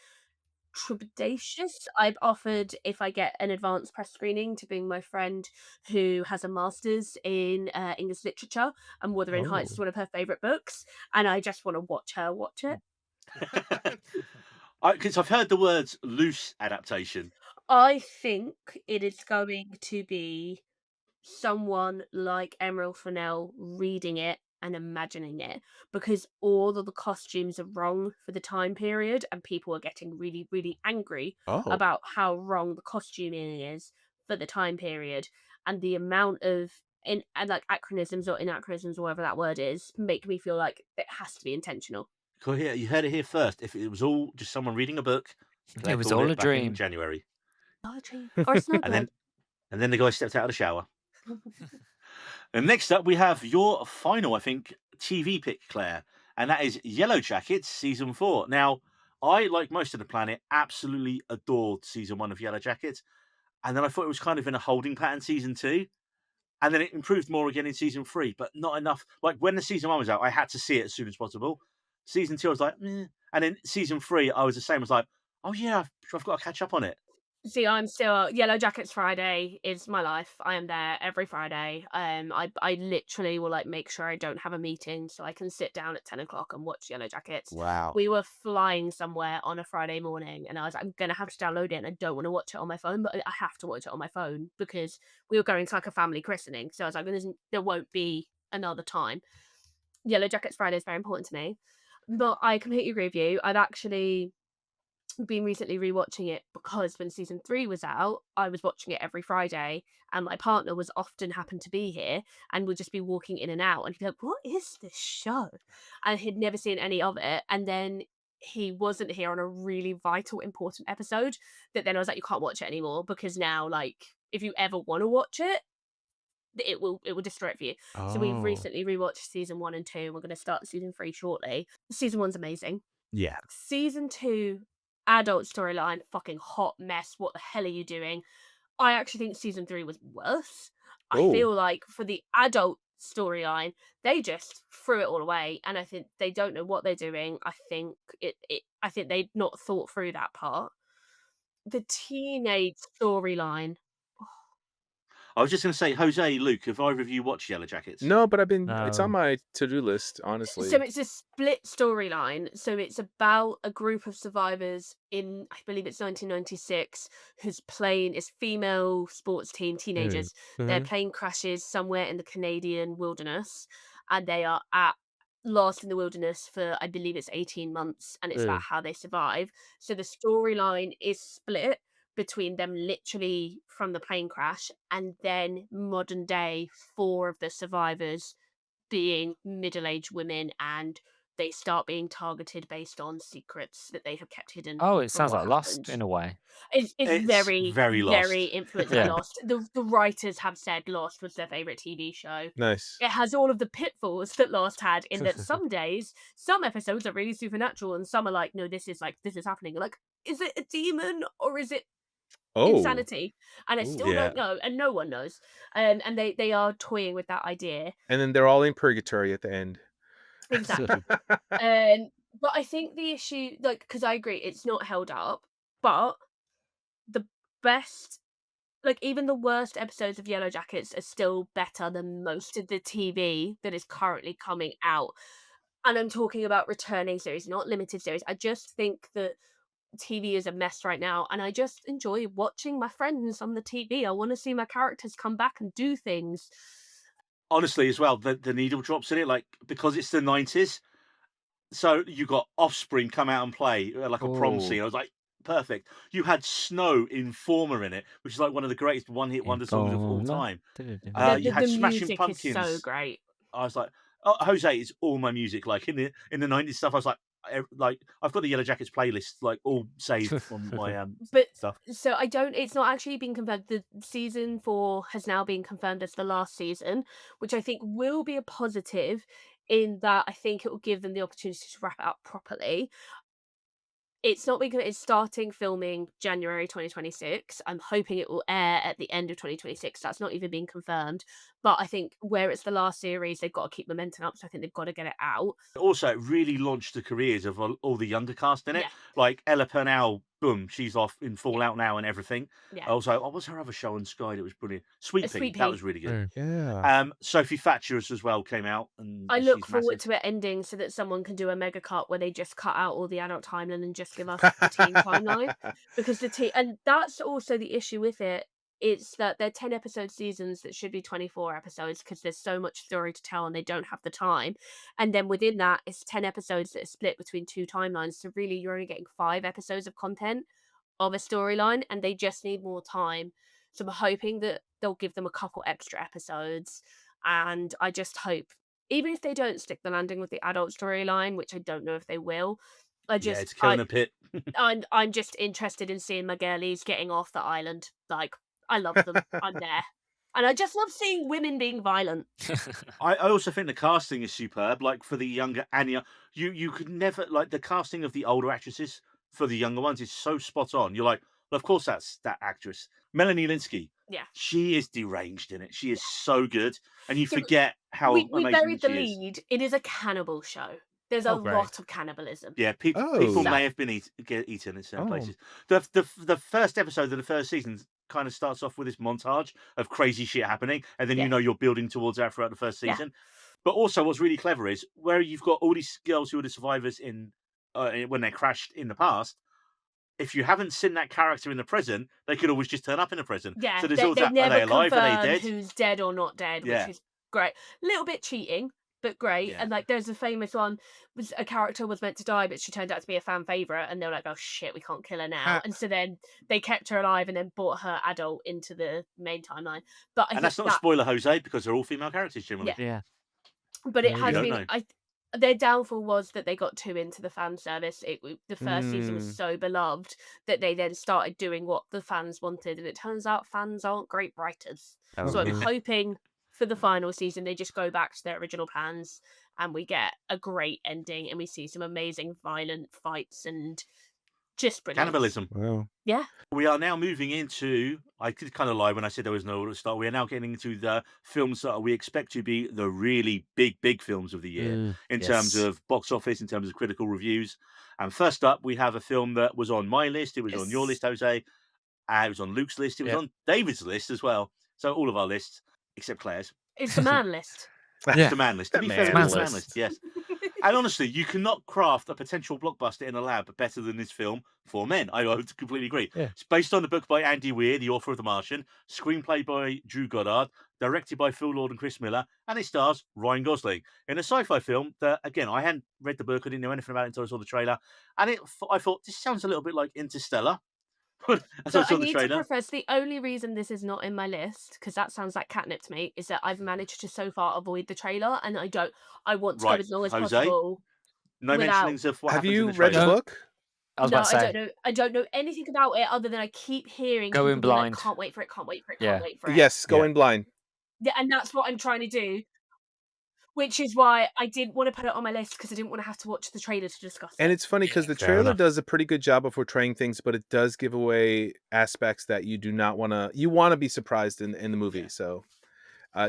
trepidatious. I've offered, if I get an advanced press screening, to bring my friend who has a master's in English literature, and Wuthering Heights is Oh. one of her favourite books, and I just want to watch her watch it. because I've heard the words loose adaptation. I think it is going to be someone like Emerald Fennell reading it and imagining it, because all of the costumes are wrong for the time period and people are getting really, really angry Oh. about how wrong the costuming is for the time period, and the amount of and like acronyms or anachronisms or whatever that word is make me feel like it has to be intentional. Cool, here, you heard it here first. If it was all just someone reading a book, Claire It was called all it a back in dream. January. Oh, a dream. Or a snow And then globe. and then the guy stepped out of the shower. And next up, we have your final, I think, TV pick, Claire, and that is Yellow Jackets season 4. Now, I, like most of the planet, absolutely adored season 1 of Yellow Jackets, and then I thought it was kind of in a holding pattern season 2, and then it improved more again in season 3, but not enough. Like when the season 1 was out, I had to see it as soon as possible. Season 2, I was like, meh. And then season 3, I was the same. I was like, oh yeah, I've got to catch up on it. See, I'm still Yellow Jackets Friday is my life. I am there every Friday. I literally will like make sure I don't have a meeting so I can sit down at 10 o'clock and watch Yellow Jackets. Wow. We were flying somewhere on a Friday morning, and I was like, I'm gonna have to download it, and I don't want to watch it on my phone, but I have to watch it on my phone because we were going to like a family christening. So I was like, there won't be another time. Yellow Jackets Friday is very important to me, but I completely agree with you. I've actually been recently rewatching it because when season 3 was out, I was watching it every Friday, and my partner was often happened to be here and would just be walking in and out, and he'd be like, "What is this show?" And he'd never seen any of it, and then he wasn't here on a really vital, important episode that then I was like, "You can't watch it anymore because now, like, if you ever want to watch it, it will destroy it for you." So we've Oh. recently rewatched season 1 and 2, and we're going to start season 3 shortly. Season 1's amazing. Yeah. Season 2, adult storyline, fucking hot mess. What the hell are you doing? I actually think season 3 was worse. I Oh. feel like for the adult storyline, they just threw it all away, and I think they don't know what they're doing. I think I think they'd not thought through that part. The teenage storyline. I was just going to say, Jose, Luke, have either of you watched Yellow Jackets? No, but it's on No. my to-do list, honestly. So it's a split storyline. So it's about a group of survivors in, I believe it's 1996, whose plane is female sports team teenagers. Their plane crashes somewhere in the Canadian wilderness, and they are lost in the wilderness for, I believe it's 18 months, and it's about how they survive. So the storyline is split between them literally from the plane crash and then modern day 4 of the survivors being middle-aged women, and they start being targeted based on secrets that they have kept hidden Oh, it from sounds what like Lost happened. in a way. It's very, very Lost. very influenced by Yeah. Lost. The writers have said Lost was their favourite TV show. Nice. It has all of the pitfalls that Lost had, in that some days, some episodes are really supernatural, and some are like, no, this is happening. You're like, is it a demon or is it Oh. insanity? And I Ooh. still don't know, and no one knows. And they are toying with that idea. And then they're all in purgatory at the end. Exactly. But I think the issue, like, because I agree, it's not held up, but the best, like, even the worst episodes of Yellow Jackets are still better than most of the TV that is currently coming out. And I'm talking about returning series, not limited series. I just think that TV is a mess right now, and I just enjoy watching my friends on the TV. I want to see my characters come back and do things. Honestly, as well, the needle drops in it, like, because it's the 90s. So you got Offspring come out and play like a prom Oh. scene. I was like, perfect. You had Snow Informer in it, which is like one of the greatest one-hit wonder songs of all Informer. time. You had The Smashing music Pumpkins. is so great. I was like, oh, Jose is all my music. Like in the 90s stuff, I was like I've got the Yellow Jackets playlist like all saved on my But stuff. so it's not actually been confirmed. The season 4 has now been confirmed as the last season, which I think will be a positive, in that I think it will give them the opportunity to wrap it up properly. It's not because it's starting filming January 2026. I'm hoping it will air at the end of 2026. That's not even been confirmed. But I think where it's the last series, they've got to keep momentum up. So I think they've got to get it out. Also, it really launched the careers of all the younger cast in it. Yeah. Like Ella Purnell, boom, she's off in Fallout now and everything. Yeah. Also, what was her other show on Sky that was brilliant? Sweet Sweet Pea, that Pea. was really good. Yeah. Sophie Thatcher as well came out, and I look she's forward massive. to it ending so that someone can do a mega cut where they just cut out all the adult timeline and just give us the teen timeline. Because and that's also the issue with it. It's that they're 10 episode seasons that should be 24 episodes because there's so much story to tell and they don't have the time. And then within that, it's 10 episodes that are split between 2 timelines. So really, you're only getting 5 episodes of content of a storyline, and they just need more time. So I'm hoping that they'll give them a couple extra episodes. And I just hope, even if they don't stick the landing with the adult storyline, which I don't know if they will, It's killing a pit. I'm just interested in seeing my girlies getting off the island. Like, I love them. I'm there. And I just love seeing women being violent. I also think the casting is superb. Like for the younger Anya, you could never, like, the casting of the older actresses for the younger ones is so spot on. You're like, well, of course that's that actress, Melanie Linsky. Yeah. She is deranged in it. She is so good, and you Yeah, but forget how we amazing buried the she is. lead. It is a cannibal show. There's a great. lot of cannibalism. Yeah, people Oh. may have been eaten in certain Oh. places. The first episode of the first season kind of starts off with this montage of crazy shit happening, and then Yeah. you know you're building towards that throughout the first Yeah. season. But also, what's really clever is where you've got all these girls who are the survivors in when they crashed in the past. If you haven't seen that character in the present, they could always just turn up in the present. Yeah, So there's they always that: are never they alive? Are confirm they dead? who's dead or not dead, Yeah. which is great. Little bit cheating, but great. Yeah. And like, there's a famous one was a character was meant to die, but she turned out to be a fan favorite, and they were like, "Oh shit, we can't kill her now." Ha- And so then they kept her alive and then brought her adult into the main timeline. But I And think that's not a that, spoiler, Jose, because they're all female characters yeah, generally. Yeah. but it Very You has good. don't been. know. Their downfall was that they got too into the fan service. The first season was Mm. so beloved that they then started doing what the fans wanted, and it turns out fans aren't great writers. So I'm Oh. hoping for the final season they just go back to their original plans and we get a great ending and we see some amazing violent fights and just brilliant. Cannibalism. Wow. Yeah. We are now moving into, I did kind of lie when I said there was no order to start. We are now getting into the films that we expect to be the really big films of the year in terms Yes. of box office, in terms of critical reviews. And first up, we have a film that was on my list. It was on your Yes. list, Jose. It was on Luke's list. It was Yep. on David's list as well. So all of our lists, except Claire's. It's the man list. It's Yeah. the man list. To The be fair, man it is the man list. list, yes. And honestly, you cannot craft a potential blockbuster in a lab better than this film for men. I would completely agree. Yeah. It's based on the book by Andy Weir, the author of The Martian, screenplay by Drew Goddard, directed by Phil Lord and Chris Miller, and it stars Ryan Gosling in a sci-fi film that, again, I hadn't read the book, I didn't know anything about it until I saw the trailer, and I thought, this sounds a little bit like Interstellar. As I So saw I the need to trailer. preface the only reason this is not in my list, because that sounds like catnip to me, is that I've managed to so far avoid the trailer, and I want to go Right, as long as Jose? possible No without. mentionings of what Have happens in you the read the trailer. Don't- book? I was No, about to I say. don't know. I don't know anything about it other than I keep hearing Go people in be like, blind. "Can't wait for it! Can't wait for it! Yeah. Can't wait for it!" Yes, go Yeah. in blind. Yeah, and that's what I'm trying to do. Which is why I didn't want to put it on my list because I didn't want to have to watch the trailer to discuss And it. it's funny because Yeah, the fair trailer enough. does a pretty good job of portraying things, but it does give away aspects that you do not want to. You want to be surprised in the movie, Yeah. so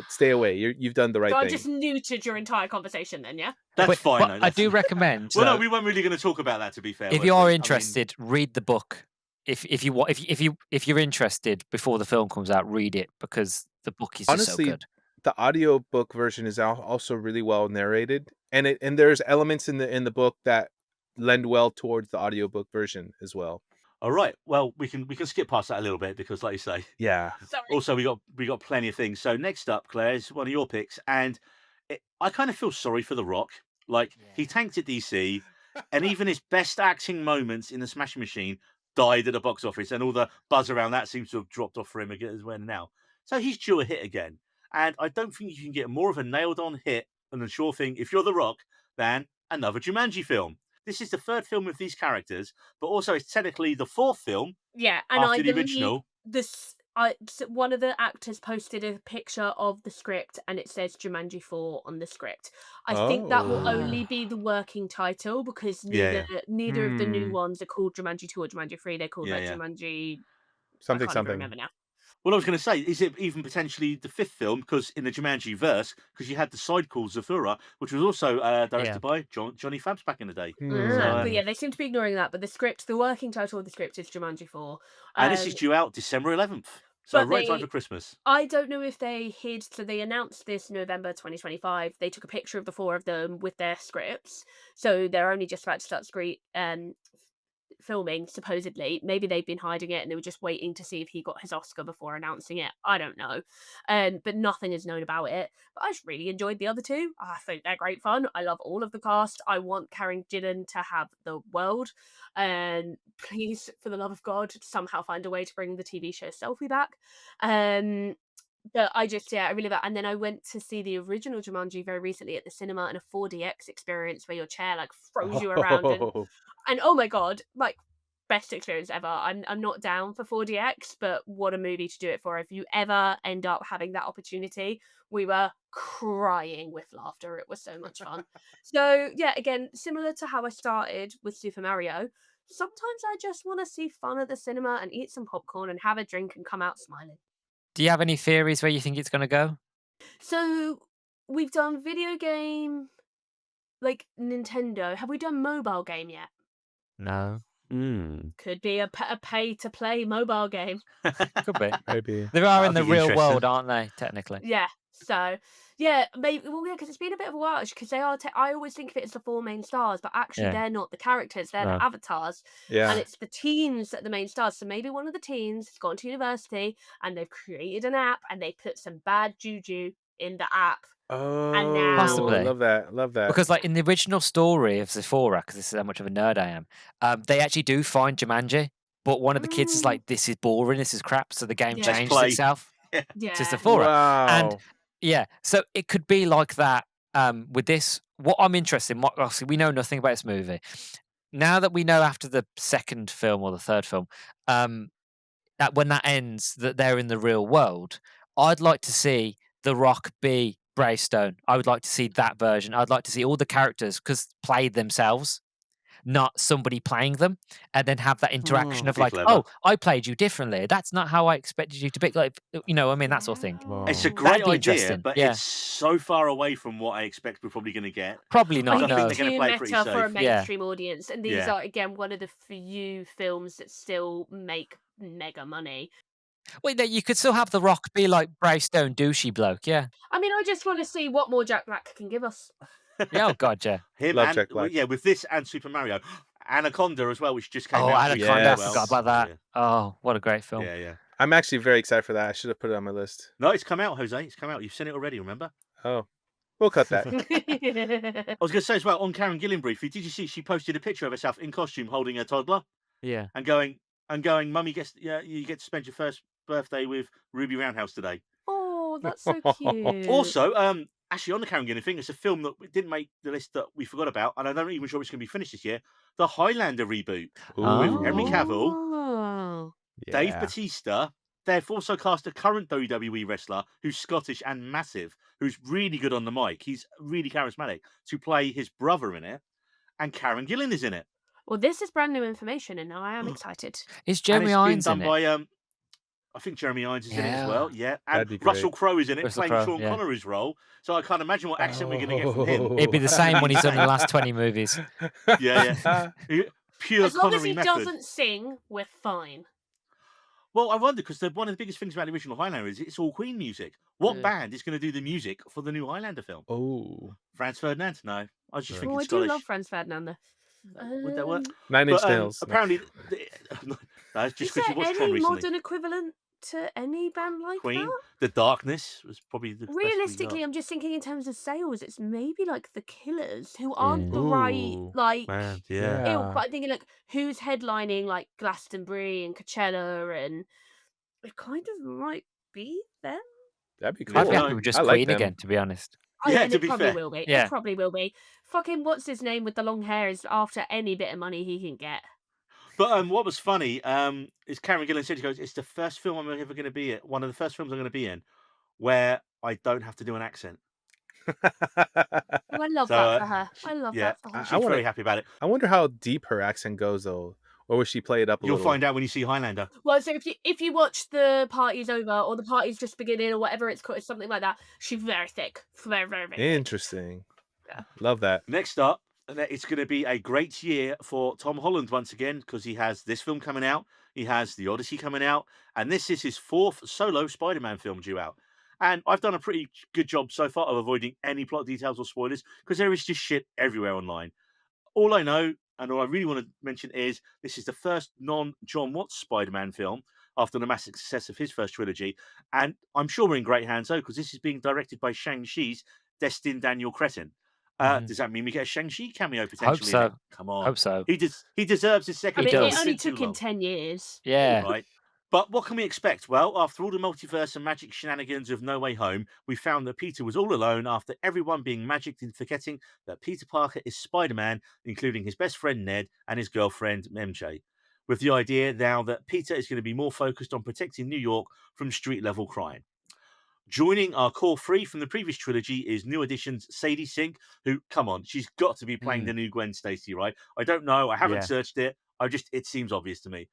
stay away. You've done the right So I'm thing. just neutered your entire conversation then, yeah? That's But- fine. but though, I that's- do recommend. Well, no, though, we weren't really going to talk about that, to be fair. if were you we? are I mean, interested, read the book. If you're interested before the film comes out, read it because the book is just Honestly, so good. the audiobook version is also really well narrated, and there's elements in the book that lend well towards the audiobook version as well. all right. Well, we can skip past that a little bit because, like you say, Yeah. Sorry. also we got plenty of things. So next up, Claire, is one of your picks, and I kind of feel sorry for The Rock. Like he tanked at DC, and even his best acting moments in The Smashing Machine died at the box office, and all the buzz around that seems to have dropped off for him again as well now. So he's due a hit again, and I don't think you can get more of a nailed-on hit and a sure thing if you're The Rock than another Jumanji film. This is the third film with these characters, but also it's technically the fourth film Yeah, and after I the believe original. one of the actors posted a picture of the script and it says Jumanji 4 on the script. I think that will Oh. only be the working title because Yeah, neither of the new Hmm. ones are called Jumanji 2 or Jumanji 3. They're called Yeah, like yeah. Jumanji. Something I can't even something. remember now. Well, I was going to say, is it even potentially the fifth film? Because in the Jumanji verse, because you had the side call Zafura, which was also directed by Johnny Fabs back in the day. Hmm. But yeah, they seem to be ignoring that. But the working title of the script is Jumanji 4. And this is due out December 11th. So but right time they- for Christmas. I don't know if they hid. So they announced this November 2025. They took a picture of the four of them with their scripts. So they're only just about to start filming, supposedly. Maybe they've been hiding it and they were just waiting to see if he got his Oscar before announcing it. I don't know. But nothing is known about it. But I just really enjoyed the other two. I think they're great fun. I love all of the cast. I want Karen Gillan to have the world. And please, for the love of God, somehow find a way to bring the TV show Selfie back. But I really love it. And then I went to see the original Jumanji very recently at the cinema in a 4DX experience where your chair like throws you around and oh my God, like best experience ever. I'm not down for 4DX, but what a movie to do it for. If you ever end up having that opportunity, we were crying with laughter. It was so much fun. So yeah, again, similar to how I started with Super Mario, sometimes I just want to see fun at the cinema and eat some popcorn and have a drink and come out smiling. Do you have any theories where you think it's going to go? So we've done video game, like Nintendo. Have we done mobile game yet? No. Could be a pay-to-play mobile game. Could be. Maybe. They are in the That'd be real interesting. world, aren't they, technically? Yeah. So, yeah, maybe. Well, yeah, because it's been a bit of a while. Because they are. I always think of it as the four main stars, but actually, Yeah. they're not the characters. They're No. the avatars, Yeah. and it's the teens that are the main stars. So maybe one of the teens has gone to university and they've created an app and they put some bad juju in the app Oh, now- love that. Love that. Because, like, in the original story of Sephora, because this is how much of a nerd I am, they actually do find Jumanji, but one of the kids is like, "This is boring. This is crap." So the game Yeah. Let's changes play. itself to Yeah. Sephora, and Wow. yeah, so it could be like that with this. What I'm interested in, obviously, we know nothing about this movie. Now that we know after the second film or the third film, that when that ends, that they're in the real world, I'd like to see The Rock be Greystone. I would like to see that version. I'd like to see all the characters because played themselves, not somebody playing them, and then have that interaction that'd of be like, clever. oh, I played you differently. That's not how I expected you to be. Like, I mean, that sort of thing. It's a Wow. great be idea, interesting, but yeah. it's so far away from what I expect we're probably going to get. Probably I not. think No. they're going to too play pretty meta for a safe. Yeah. mainstream audience, and these Yeah. are again one of the few films that still make mega money. Wait, you could still have The Rock be like Greystone douchey bloke. Yeah. I mean, I just want to see what more Jack Black can give us. Yeah. Oh God, yeah. Him Love and Jack Black. yeah, with this and Super Mario, Anaconda as well, which just came Oh, out recently Anaconda. I as Yes. forgot well. about that. Yeah, Oh, what a great film. yeah, yeah. I'm actually very excited for that. I should have put it on my list. No, it's come out, Jose. It's come out. You've seen it already. Remember? Oh, we'll cut that. I was going to say as well on Karen Gillan briefly. Did you see she posted a picture of herself in costume holding her toddler Yeah. and going, Mummy, yeah, you get to spend your first birthday with Ruby Roundhouse today. Oh, that's so cute. Also, actually, on the Karen Gillan thing, it's a film that didn't make the list that we forgot about, and I'm not even sure it's going to be finished this year. The Highlander reboot with Henry Cavill, Oh. Dave Yeah. Bautista. They've also cast a current WWE wrestler who's Scottish and massive, who's really good on the mic. He's really charismatic to play his brother in it, and Karen Gillan is in it. Well, this is brand new information, and now I am excited. Is And Jeremy it's been Irons done in it? by I think Jeremy Irons is in it as well. Yeah, That'd and be Russell great. Crowe is in it, Russell playing Crowe, Sean yeah. Connery's role. So I can't imagine what accent we're going to get from him. It'd be the same one he's done in the last 20 movies. Yeah. Pure As long as Connery he method. doesn't sing, we're fine. Well, I wonder because one of the biggest things about the original Highlander is it's all Queen music. What Yeah. band is going to do the music for the new Highlander film? Oh, Franz Ferdinand? No, I was just Right. thinking Oh, I do Scottish. love Franz Ferdinand, though. Would that work? 9 Inch But Nails. No. apparently, that's just Is because there you watched Tron any recently. modern equivalent to any band like Queen, that? The Darkness was probably the best we Realistically, got. I'm just thinking in terms of sales, it's maybe like the Killers, who aren't the right, Ooh, like, Man, Yeah. ilk, but I'm thinking, like, who's headlining, like, Glastonbury and Coachella, and it kind of might be them. That'd be Yeah, I'd cool. be no, happy with just I like Queen them. again, to be honest. Yeah, And to it be probably fair. will be. Yeah. It probably will be. Fucking what's his name with the long hair is after any bit of money he can get. But what was funny is Karen Gillan said, she goes, it's the first film I'm ever going to be in, one of the first films I'm going to be in, where I don't have to do an accent. Oh, I love So, that for her. I love yeah, that for her. she's wanna- very happy about it. I wonder how deep her accent goes, though. Or will she play it up a You'll little? find out when you see Highlander. Well, so if you watch The Party's Over or The Party's Just Beginning or whatever it's called, something like that, she's very thick. Very, very, very thick. Interesting. Yeah. Love that. Next up, it's going to be a great year for Tom Holland once again because he has this film coming out, he has The Odyssey coming out, and this is his fourth solo Spider-Man film due out. And I've done a pretty good job so far of avoiding any plot details or spoilers because there is just shit everywhere online. All I know and all I really want to mention is this is the first non-John Watts Spider-Man film after the massive success of his first trilogy. And I'm sure we're in great hands, though, because this is being directed by Shang-Chi's Destin Daniel Cretton. Does that mean we get a Shang-Chi cameo potentially? so. in it? Come on. Hope so. He deserves his I second mean, film. does. it It's only been too took him long. 10 years. Yeah. Right. But what can we expect? Well, after all the multiverse and magic shenanigans of No Way Home, we found that Peter was all alone after everyone being magicked into forgetting that Peter Parker is Spider-Man, including his best friend Ned and his girlfriend MJ. With the idea now that Peter is going to be more focused on protecting New York from street-level crime. Joining our core three from the previous trilogy is new additions Sadie Sink, who, come on, she's got to be playing the new Gwen Stacy, right? I don't know. I haven't Yeah. searched it. It seems obvious to me.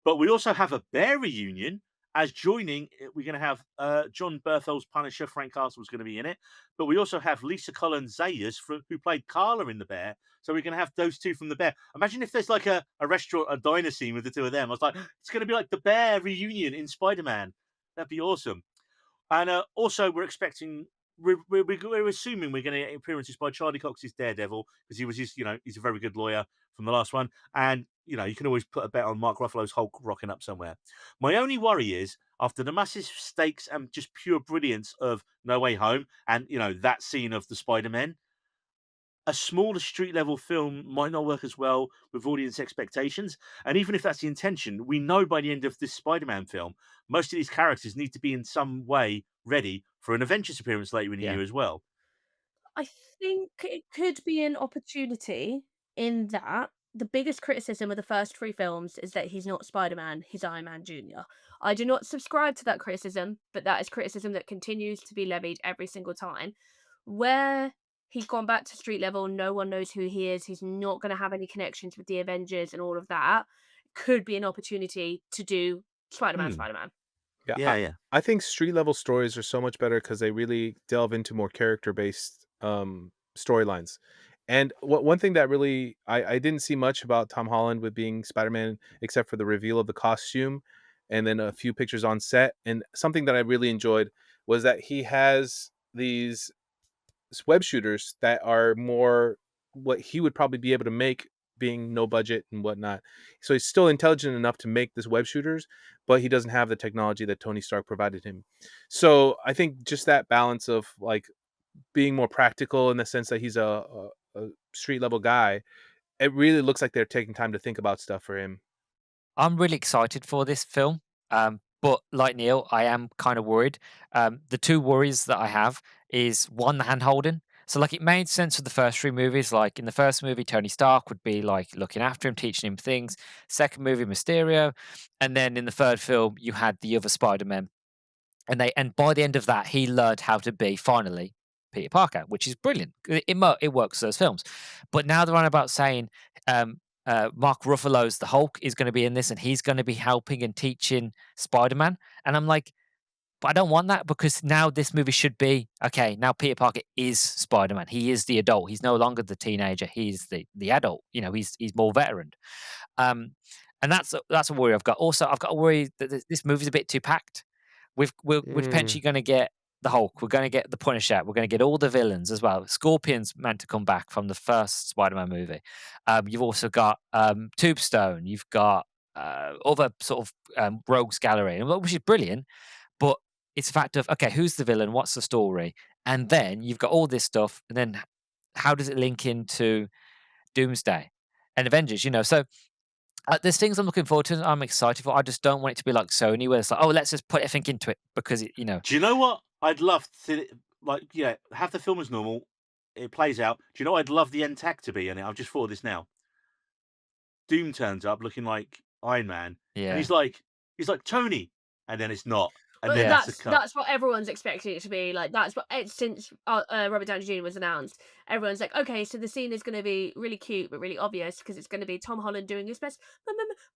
But we also have a Bear reunion as joining. We're going to have John Berthold's Punisher. Frank Castle's going to be in it. But we also have Lisa Collins Zayas, who played Carla in The Bear. So we're going to have those two from The Bear. Imagine if there's like a restaurant, a diner scene with the two of them. I was like, it's going to be like The Bear reunion in Spider-Man. That'd be awesome. And also, we're expecting. We're assuming we're going to get appearances by Charlie Cox's Daredevil because he's a very good lawyer from the last one, and you can always put a bet on Mark Ruffalo's Hulk rocking up somewhere. My only worry is after the massive stakes and just pure brilliance of No Way Home and that scene of the Spider-Men, a smaller street level film might not work as well with audience expectations. And even if that's the intention, we know by the end of this Spider-Man film, most of these characters need to be in some way ready for an Avengers appearance later in the Yeah. year as well. I think it could be an opportunity in that the biggest criticism of the first three films is that he's not Spider-Man, he's Iron Man Jr. I do not subscribe to that criticism, but that is criticism that continues to be levied every single time. Where he's gone back to street level, no one knows who he is, he's not going to have any connections with the Avengers and all of that, could be an opportunity to do Spider-Man, Hmm. Spider-Man. Yeah, Yeah, yeah. I think street level stories are so much better because they really delve into more character based storylines. And one thing that really I didn't see much about Tom Holland with being Spider Man, except for the reveal of the costume, and then a few pictures on set. And something that I really enjoyed was that he has these web shooters that are more what he would probably be able to make being no budget and whatnot. So he's still intelligent enough to make this web shooters, but he doesn't have the technology that Tony Stark provided him. So I think just that balance of like being more practical in the sense that he's a street level guy, it really looks like they're taking time to think about stuff for him. I'm really excited for this film. But like Neil, I am kind of worried. The two worries that I have is one, the hand holding. So like it made sense for the first three movies. Like in the first movie, Tony Stark would be like looking after him, teaching him things. Second movie, Mysterio. And then in the third film, you had the other Spider-Man. And by the end of that, he learned how to be finally Peter Parker, which is brilliant. It works those films. But now they're on about saying Mark Ruffalo's the Hulk is going to be in this, and he's going to be helping and teaching Spider Man. And I'm like, but I don't want that because now this movie should be okay. Now Peter Parker is Spider Man. He is the adult. He's no longer the teenager. He's the adult. He's more veteran. Um, and that's a worry I've got. Also, I've got a worry that this movie's a bit too packed. We're Mm. potentially going to get the Hulk. We're going to get the Punisher. We're going to get all the villains as well. Scorpion's meant to come back from the first Spider-Man movie. You've also got Tombstone. You've got other sort of rogues gallery, which is brilliant. But it's a fact of okay, who's the villain? What's the story? And then you've got all this stuff, and then how does it link into Doomsday and Avengers? So there's things I'm looking forward to. And I'm excited for. I just don't want it to be like Sony, where it's like, oh, let's just put everything into it because Do you know what I'd love to have the film as normal? It plays out. Do you know what I'd love the end tag to be in it? I've just thought of this now. Doom turns up looking like Iron Man, and yeah, he's like Tony, and then it's not, and But then yeah. that's the that's cut. that's what everyone's expecting it to be. Like that's what since Robert Downey Jr. was announced, everyone's like, okay, so the scene is going to be really cute but really obvious because it's going to be Tom Holland doing his best,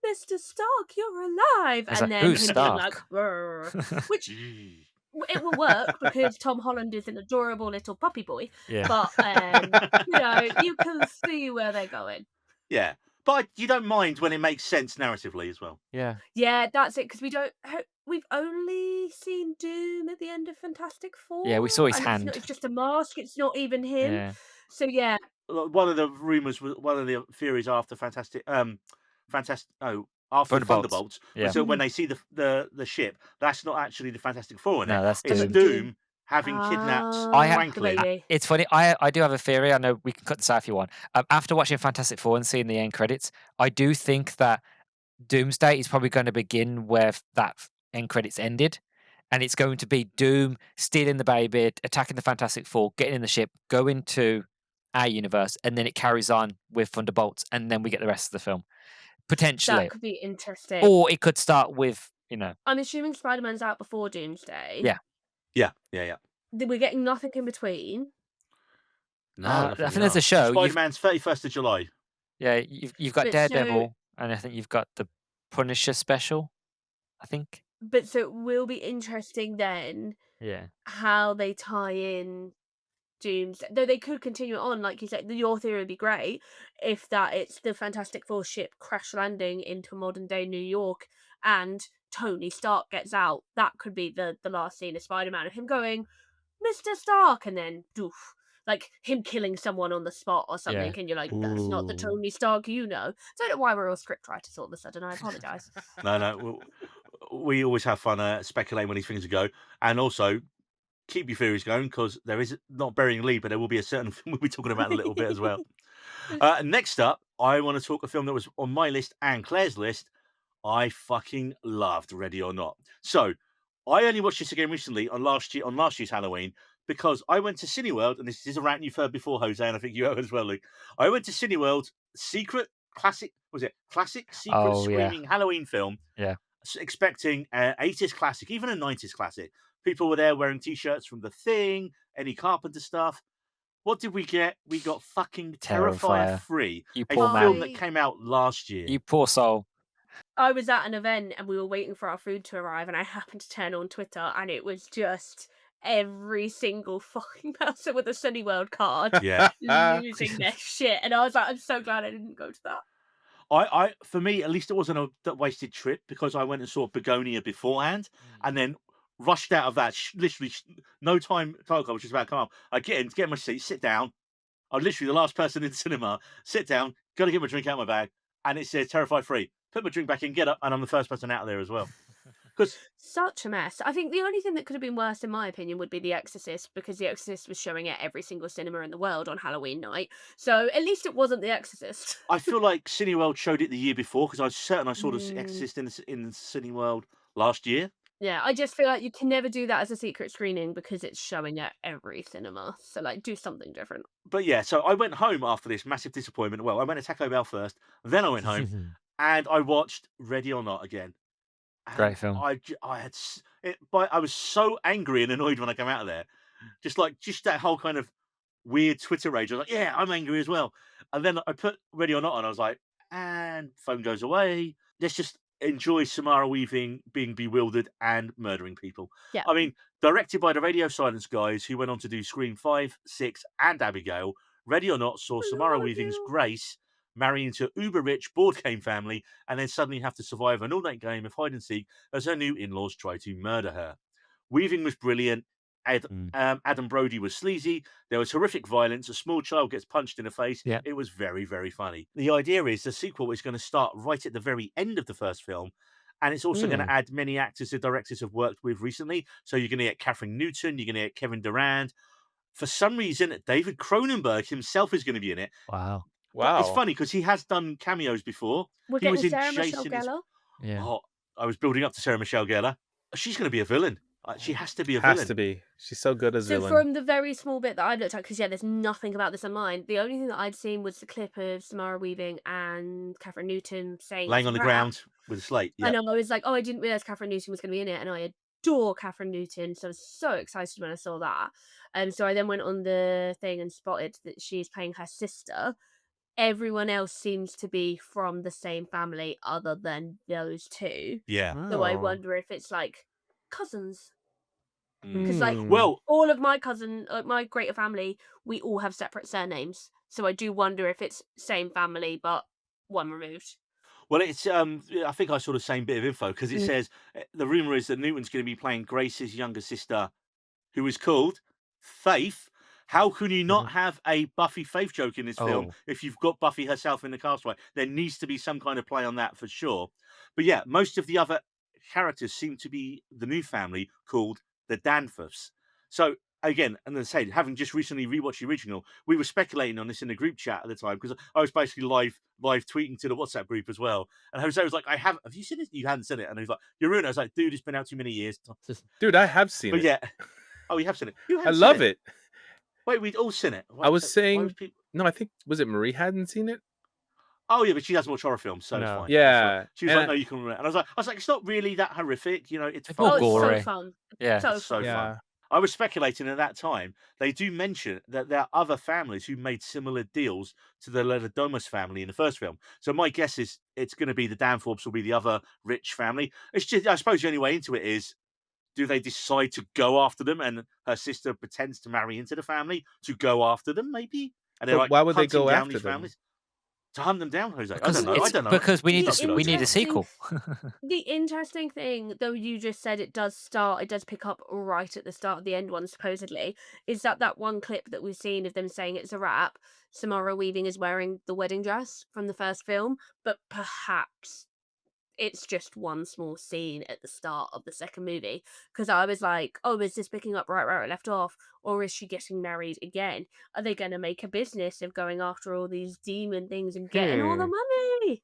Mr. Stark, you're alive, It's and like then who's him being like, Stark? "Rrr," which Gee. it will work because Tom Holland is an adorable little puppy boy. Yeah. But you can see where they're going. Yeah, but you don't mind when it makes sense narratively as well. Yeah. Yeah, that's it. Because we've only seen Doom at the end of Fantastic Yeah, we Four, saw his and hand. it's just a mask. It's not even him. Yeah. So yeah, One of the rumors, one of the theories after after Thunderbolts. Thunderbolts was Yeah. that when they see the ship, that's not actually the Fantastic Four in it. No, that's It's Doom. Doom having kidnapped I ha the Franklin. baby. It's funny. I do have a theory. I know we can cut this out if you want. After watching Fantastic Four and seeing the end credits, I do think that Doomsday is probably going to begin where that end credits ended, and it's going to be Doom stealing the baby, attacking the Fantastic Four, getting in the ship, going to our universe, and then it carries on with Thunderbolts, and then we get the rest of the film That potentially, could be interesting. or it could start with I'm assuming Spider-Man's out before Doomsday. yeah. Yeah, yeah, yeah. We're getting nothing in between. No, I I don't think think we there's a are. show. Spider-Man's 31st of July. You've got But so, Daredevil, and I think you've got the Punisher special. I think so it will be interesting then yeah. how they tie in Doomsday. Though they could continue it on, like you said, your theory would be great if that it's the Fantastic Four ship crash landing into modern day New York and Tony Stark gets out. That could be the last scene of Spider-Man of him going, Mr. Stark, and then doof. like him killing someone on the spot or something, and you're like, that's not the Ooh. Tony Stark you know. Don't know why we're all script writers all of a sudden. I apologize. No. We always have fun speculating when these things go, and also keep your theories going because there is not burying Lee, but there will be a certain film we'll be talking about in a little bit as well. Next up, I want to talk a film that was on my list and Claire's list. I fucking loved Ready or Not. So I only watched this again recently on last year's Halloween because I went to Cineworld, and this is a rant you've heard before, Jose, and I think you have as well, Luke. I went to Cineworld's classic secret Oh yeah. screaming Halloween film, Yeah. expecting an 80s classic, even a 90s classic. People were there wearing t-shirts from The Thing, Eddie Carpenter stuff. What did we get? We got fucking Terrifier Terrifier. 3, You a poor film man. that came out last year. You poor soul. I was at an event and we were waiting for our food to arrive, and I happened to turn on Twitter, and it was just every single fucking person with a Cineworld card Yeah. losing their shit. And I was like, I'm so glad I didn't go to that. For me, at least it wasn't a wasted trip because I went and saw Begonia beforehand and then rushed out of that. Literally, no time. Title card was just about to come up. I get in my seat, sit down. I'm literally the last person in the cinema. Sit down, got to get my drink out of my bag, and it says Terrify 3. Put my drink back in, get up, and I'm the first person out of there as well. Because Such a mess. I think the only thing that could have been worse, in my opinion, would be The Exorcist, because The Exorcist was showing at every single cinema in the world on Halloween night. So at least it wasn't The Exorcist. I feel like Cineworld showed it the year before because I'm certain I saw The Mm. Exorcist in the Cineworld last year. Yeah, I just feel like you can never do that as a secret screening because it's showing at every cinema. So like, do something different. But yeah, so I went home after this massive disappointment. Well, I went to Taco Bell first, then I went home and I watched Ready or Not again. And Great film. I was so angry and annoyed when I came out of there. Just that whole kind of weird Twitter rage. I was like, yeah, I'm angry as well. And then I put Ready or Not on. I was like, and phone goes away. Let's just enjoy Samara Weaving being bewildered and murdering people. Yeah. I mean, directed by the Radio Silence guys who went on to do Scream 5, 6, and Abigail, Ready or Not saw Samara Weaving's Abigail. Grace marry into an uber-rich board game family and then suddenly have to survive an all-night game of hide and seek as her new in-laws try to murder her. Weaving was brilliant. Adam Brody was sleazy. There was horrific violence. A small child gets punched in the face. Yeah. It was very, very funny. The idea is the sequel is going to start right at the very end of the first film. And it's also going to add many actors the directors have worked with recently. So you're going to get Catherine Newton. You're going to get Kevin Durand. For some reason, David Cronenberg himself is going to be in it. Wow. But it's funny because he has done cameos before. We're He getting was in Sarah Michelle Jason is- Gellar. Yeah. Oh, I was building up to Sarah Michelle Gellar. She's going to be a villain. She has to be a Has villain. to be. She's so good as So villain. from the very small bit that I looked at, because there's nothing about this online. The only thing that I'd seen was the clip of Samara Weaving and Catherine Newton saying Laying on the crap. ground with a slate. I Yeah. know. I was like, oh, I didn't realize Catherine Newton was going to be in it, and I adore Catherine Newton, so I was so excited when I saw that. So I then went on the thing and spotted that she's playing her sister. Everyone else seems to be from the same family, other than those two. Yeah. So I Oh. wonder if it's like cousins. Mm. Because like Well, all of my my greater family, we all have separate surnames. So I do wonder if it's same family but one removed. Well, it's I think I saw the same bit of info because it Mm. says the rumor is that Newton's going to be playing Grace's younger sister, who is called Faith. How can you not have a Buffy Faith joke in this film Oh. if you've got Buffy herself in the cast? Right, there needs to be some kind of play on that for sure. But yeah, most of the other characters seem to be the new family called the Danforths. So again, and as I say, having just recently rewatched the original, we were speculating on this in the group chat at the time because I was basically live tweeting to the WhatsApp group as well. And Jose was like, have you seen it? You hadn't seen it. And he was like, you're ruined. I was like, dude, it's been out too many years. Dude, I have seen But it. yeah. Oh, you have seen it. You I hadn't seen love it. Wait, we'd all seen it. I was why saying, people... no, I think, was it Marie hadn't seen it? Oh yeah, but she doesn't watch horror films, so it's No. fine. It's Yeah. fine. She was And like, no, you can remember. And I was like, it's not really that horrific, it's It's fun. more Oh, it's gory. so fun. Yeah. So It's so fun. Yeah. fun. I was speculating at that time. They do mention that there are other families who made similar deals to the Leatherdomus family in the first film. So my guess is it's going to be the Danforths will be the other rich family. It's just, I suppose, the only way into it is, do they decide to go after them, and her sister pretends to marry into the family to go after them, maybe? And they're But like, why would they hunting go down after these them? families. To hunt them down, Jose? I Because don't know. I it's don't know. because we need That's a good we need a idea. sequel. The interesting thing, though, you just said it does pick up right at the start of the end one, supposedly, is that one clip that we've seen of them saying it's a wrap. Samara Weaving is wearing the wedding dress from the first film, but perhaps it's just one small scene at the start of the second movie. Because I was like, oh, is this picking up right where it left off? Or is she getting married again? Are they going to make a business of going after all these demon things and getting all the money?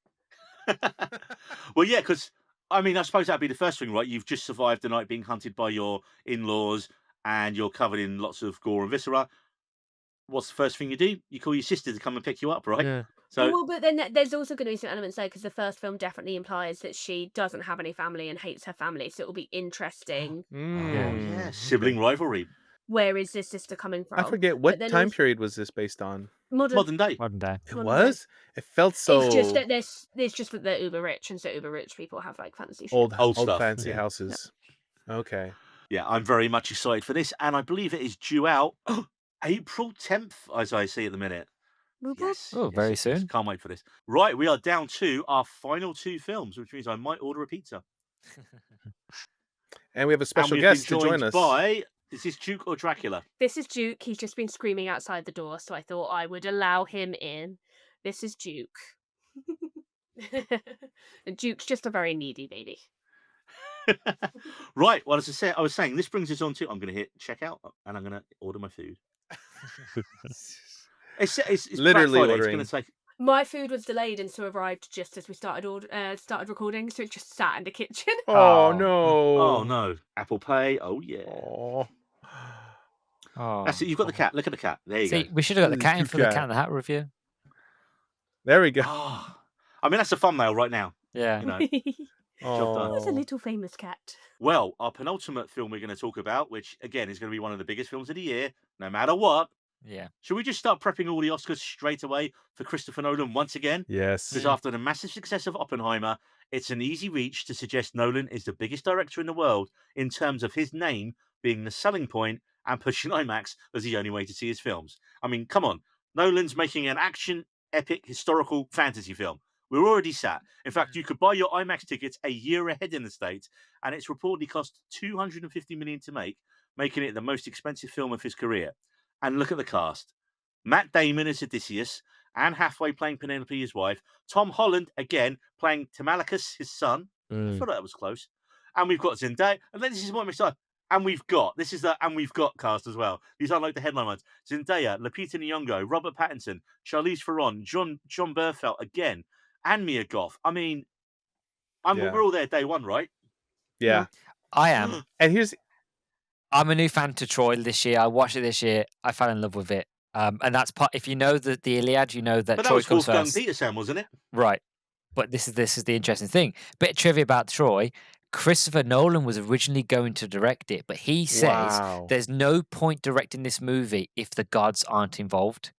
Well, yeah, because I mean, I suppose that'd be the first thing, right? You've just survived the night being hunted by your in-laws, and you're covered in lots of gore and viscera. What's the first thing you do? You call your sister to come and pick you up, right? Yeah. So, Well, but then there's also going to be some elements there because the first film definitely implies that she doesn't have any family and hates her family. So it will be interesting. oh yeah, Mm, sibling okay. rivalry, Where is this sister coming I from? forget But what then time also period was this based on. modern day. Modern day. It Modern day. was. It felt It's just so that it's just that they're uber rich, and so uber rich people have like fancy shit. Old stuff. fancy Yeah. houses. Okay. Yeah, I'm very much excited for this, and I believe it is due out April 10th, as I see at the minute. Boop, boop. Yes. Oh, yes, very yes, yes. soon. Can't wait for this. Right, we are down to our final two films, which means I might order a pizza. And we have a And special we've guest been to join joined us. by, is this Duke or Dracula? This is Duke. He's just been screaming outside the door, so I thought I would allow him in. This is Duke. And Duke's just a very needy baby. Right, well, as I was saying, this brings us on to, I'm going to hit checkout, and I'm going to order my food. It's Literally Black Friday. It's ordering. going to take... My food was delayed and so arrived just as we started recording, so it just sat in the kitchen. Oh Oh. no. Oh, no. Apple Pay. Oh, yeah. Oh. Oh. That's it. You've got the cat. Look at the cat. There you See, go. we should have got the This cat in cute for the cat. Cat in the Hat review. There we go. Oh, I mean, that's a thumbnail right now. Yeah. You know. Oh. done. There's a little famous cat. Well, our penultimate film we're going to talk about, which again is going to be one of the biggest films of the year, no matter what. Yeah. Should we just start prepping all the Oscars straight away for Christopher Nolan once again? Yes. Because after the massive success of Oppenheimer, it's an easy reach to suggest Nolan is the biggest director in the world in terms of his name being the selling point and pushing IMAX as the only way to see his films. I mean, come on. Nolan's making an action, epic, historical fantasy film. We're already sat. In fact, you could buy your IMAX tickets a year ahead in the States, and it's reportedly cost $250 million to make, making it the most expensive film of his career. And look at the cast. Matt Damon as Odysseus, Anne Hathaway playing Penelope, his wife, Tom Holland, again, playing Telemachus, his son. I feel like that was close. And we've got Zendaya, and then this is what I'm excited. And we've got cast as well. These aren't like the headline ones. Zendaya, Lupita Nyong'o, Robert Pattinson, Charlize Theron, John Burfeld again, and Mia Goth. I mean, Yeah. we're all there day one, right? Yeah. I am. And I'm a new fan to Troy this year. I watched it this year. I fell in love with it. And that's part. If you know the Iliad, you know that But that Troy was comes Wolfgang first. Peterson, wasn't it? Right. But this is the interesting thing. Bit of trivia about Troy. Christopher Nolan was originally going to direct it, but he says wow. there's no point directing this movie if the gods aren't involved.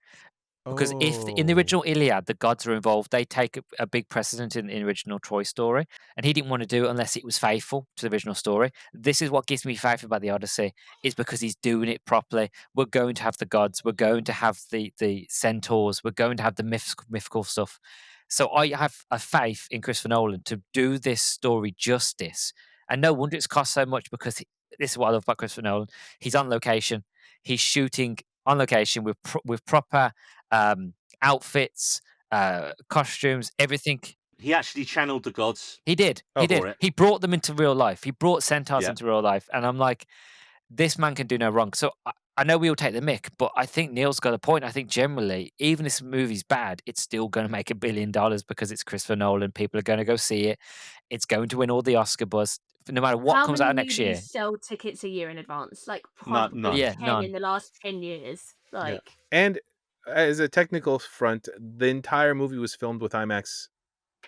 Because if in the Oh. original Iliad, the gods are involved, they take a big precedent in the original Troy story. And he didn't want to do it unless it was faithful to the original story. This is what gives me faith about the Odyssey, is because he's doing it properly. We're going to have the gods. We're going to have the centaurs. We're going to have the mythical stuff. So I have a faith in Christopher Nolan to do this story justice. And no wonder it's cost so much, because this is what I love about Christopher Nolan. He's on location. He's shooting on location with proper outfits, costumes, everything. He actually channeled the gods. He did. Oh, He did. for it. He brought them into real life. He brought centaurs Yeah. into real life. And I'm like, this man can do no wrong. So I know we all take the mick, but I think Neil's got a point. I think generally, even if this movie's bad, it's still going to make $1 billion because it's Christopher Nolan. People are going to go see it. It's going to win all the Oscar buzz, no matter what How comes many out next year. movies sell tickets a year in advance? Like None. probably Yeah, 10 none. in the last 10 years. Like And as a technical front, the entire movie was filmed with IMAX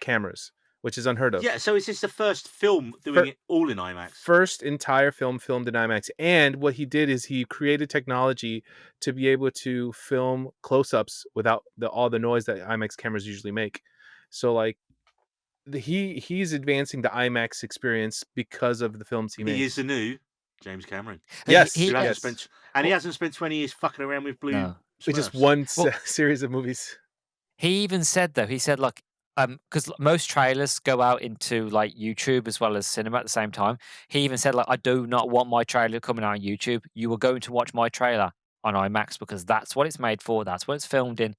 cameras, which is unheard of. Yeah, so is this the first film doing it all in IMAX? First entire film filmed in IMAX. And what he did is he created technology to be able to film close-ups without all the noise that IMAX cameras usually make. So like he's advancing the IMAX experience because of the films he makes. He is the new James Cameron. Yes, He- Who hasn't yes. spent, and he hasn't spent 20 years fucking around with blue. No. With just Smurfs. one Well- series of movies. He even said though, he said like, because most trailers go out into like YouTube as well as cinema at the same time. He even said like, I do not want my trailer coming out on YouTube. You are going to watch my trailer on IMAX because that's what it's made for. That's what it's filmed in.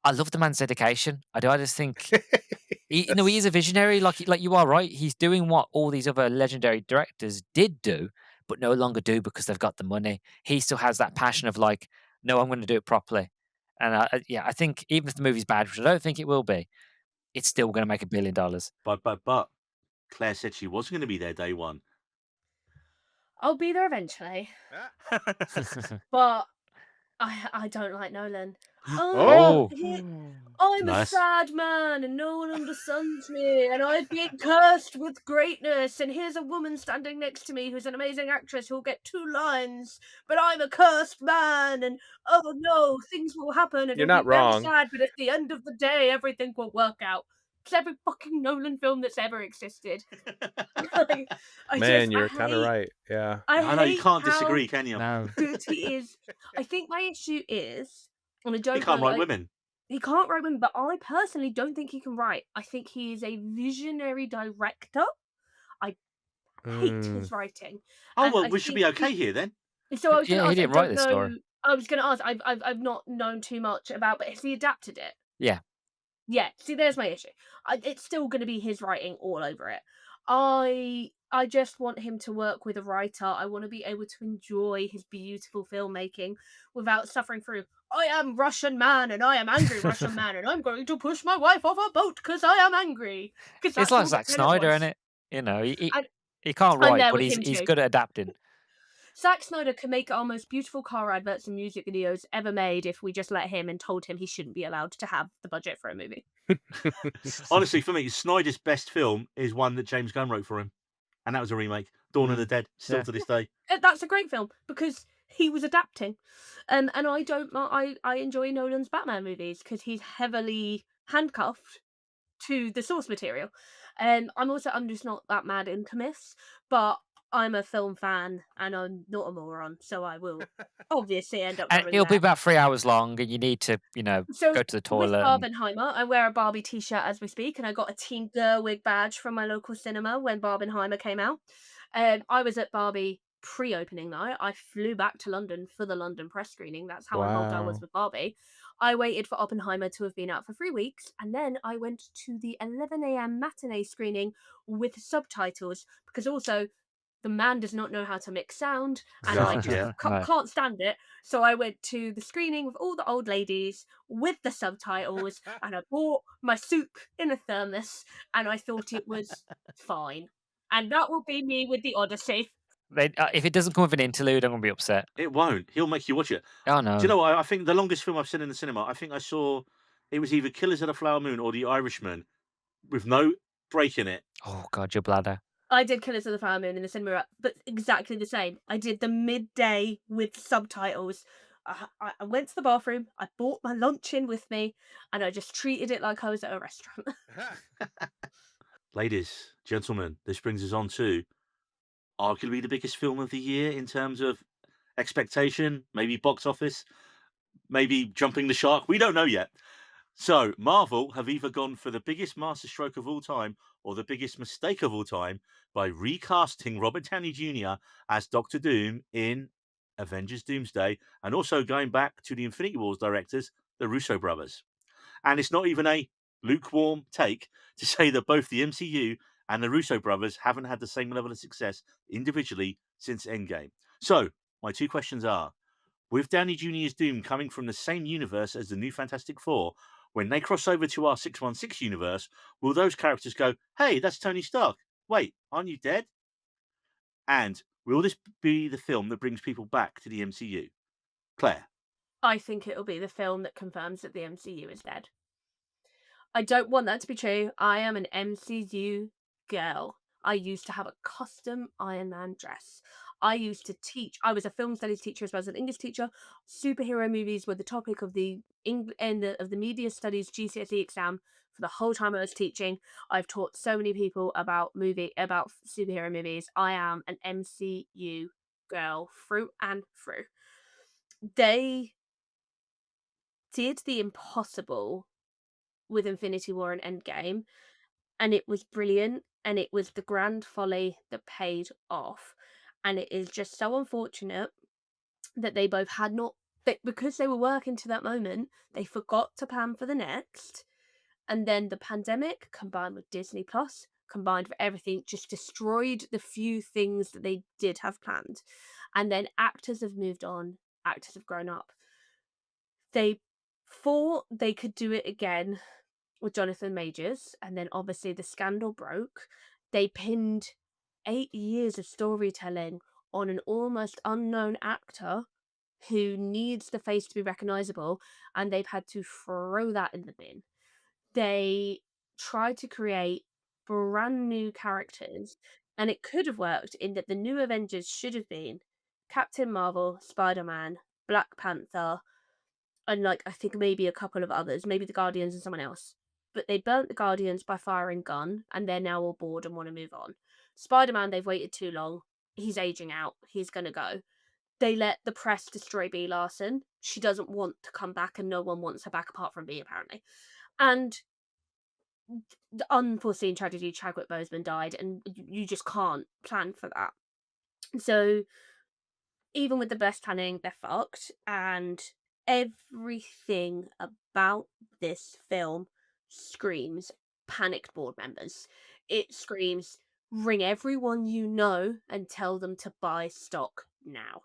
I love the man's dedication. I do. I just think he, he Yes. is a visionary. Like you are right. He's doing what all these other legendary directors did do, but no longer do because they've got the money. He still has that passion of like, no, I'm going to do it properly. And yeah, I think even if the movie's bad, which I don't think it will be, it's still going to make $1 billion. But Claire said she wasn't going to be there day one. I'll be there eventually, but I don't like Nolan. Oh, I'm a Nice. sad man and no one understands me, and I've been cursed with greatness. And here's a woman standing next to me who's an amazing actress who'll get 2 lines, but I'm a cursed man, and oh no, things will happen, and you're it'll be not very wrong. sad, but at the end of the day, everything will work out. It's every fucking Nolan film that's ever existed. Like, Man, you're I kind of hate, right. Yeah. I I know you hate can't how disagree, can you? No. good he is. I think my issue is, and I He don't can't know, write women. he can't write women, but I personally don't think he can write. I think he is a visionary director. I hate Mm. his writing, Oh and well, I we should think be okay here then. so. I was going Yeah, to he ask. I didn't write don't this know. story. I was going to ask. I've not known too much about, but has he adapted it? Yeah. Yeah, see, there's my issue. It's still going to be his writing all over it. I just want him to work with a writer. I want to be able to enjoy his beautiful filmmaking without suffering through. I am Russian man, and I am angry Russian man, and I'm going to push my wife off a boat because I am angry. Because It's that's like all the Zack tenor Snyder, isn't was. it? You know, And he can't I'm write, there but with he's him he's too. good at adapting. Zack Snyder can make our most beautiful car adverts and music videos ever made if we just let him and told him he shouldn't be allowed to have the budget for a movie. Honestly, for me, Snyder's best film is one that James Gunn wrote for him, and that was a remake, Dawn of the Dead. Still Yeah. to this day. That's a great film because he was adapting, and I don't. I enjoy Nolan's Batman movies because he's heavily handcuffed to the source material. I'm just not that mad into myths, but I'm a film fan and I'm not a moron, so I will obviously end up And going it'll be there. about 3 hours long, and you need to, So go to the with toilet and Barbenheimer, I wear a Barbie t-shirt as we speak, and I got a Team Gerwig badge from my local cinema when Barbenheimer came out. I was at Barbie pre-opening night. I flew back to London for the London press screening. That's how involved I was Wow. with Barbie. I waited for Oppenheimer to have been out for 3 weeks, and then I went to the 11 a.m. matinee screening with subtitles because also the man does not know how to mix sound, and I God, just yeah. no. can't stand it. So I went to the screening with all the old ladies with the subtitles, and I bought my soup in a thermos, and I thought it was fine. And that will be me with the Odyssey. If it doesn't come with an interlude, I'm gonna be upset. It won't. He'll make you watch it. Oh Do you no. know what? I think the longest film I've seen in the cinema, I think I saw it was either Killers of the Flower Moon or The Irishman with no break in it. Oh god, your bladder. I did Killers of the Flower Moon in the cinema, but exactly the same. I did the midday with subtitles. I went to the bathroom, I brought my lunch in with me, and I just treated it like I was at a restaurant. Ladies, gentlemen, this brings us on to arguably the biggest film of the year in terms of expectation, maybe box office, maybe jumping the shark. We don't know yet. So, Marvel have either gone for the biggest masterstroke of all time or the biggest mistake of all time by recasting Robert Downey Jr. as Doctor Doom in Avengers Doomsday and also going back to the Infinity Wars directors, the Russo brothers. And it's not even a lukewarm take to say that both the MCU and the Russo brothers haven't had the same level of success individually since Endgame. So, my two questions are, with Downey Jr.'s Doom coming from the same universe as the new Fantastic Four, when they cross over to our 616 universe, will those characters go, hey, that's Tony Stark? Wait, aren't you dead? And will this be the film that brings people back to the MCU? Claire. I think it'll be the film that confirms that the MCU is dead. I don't want that to be true. I am an MCU girl. I used to have a custom Iron Man dress. I used to teach. I was a film studies teacher as well as an English teacher. Superhero movies were the topic of the of the media studies GCSE exam for the whole time I was teaching. I've taught so many people about superhero movies. I am an MCU girl through and through. They did the impossible with Infinity War and Endgame, and it was brilliant, and it was the grand folly that paid off. And it is just so unfortunate that they both had not, that because they were working to that moment, they forgot to plan for the next. And then the pandemic combined with Disney Plus, combined with everything, just destroyed the few things that they did have planned. And then actors have moved on, actors have grown up. They thought they could do it again with Jonathan Majors, and then obviously the scandal broke. They pinned 8 years of storytelling on an almost unknown actor who needs the face to be recognizable, and they've had to throw that in the bin. They tried to create brand new characters, and it could have worked in that the new Avengers should have been Captain Marvel, Spider-Man, Black Panther, and like I think maybe a couple of others, maybe the Guardians and someone else. But they burnt the Guardians by firing gun, and they're now all bored and want to move on. Spider-Man, they've waited too long. He's aging out. He's gonna go. They let the press destroy Brie Larson. She doesn't want to come back, and no one wants her back apart from Brie, apparently. And the unforeseen tragedy, Chadwick Boseman died, and you just can't plan for that. So even with the best planning, they're fucked. And everything about this film screams panicked board members. It screams ring everyone you know and tell them to buy stock now.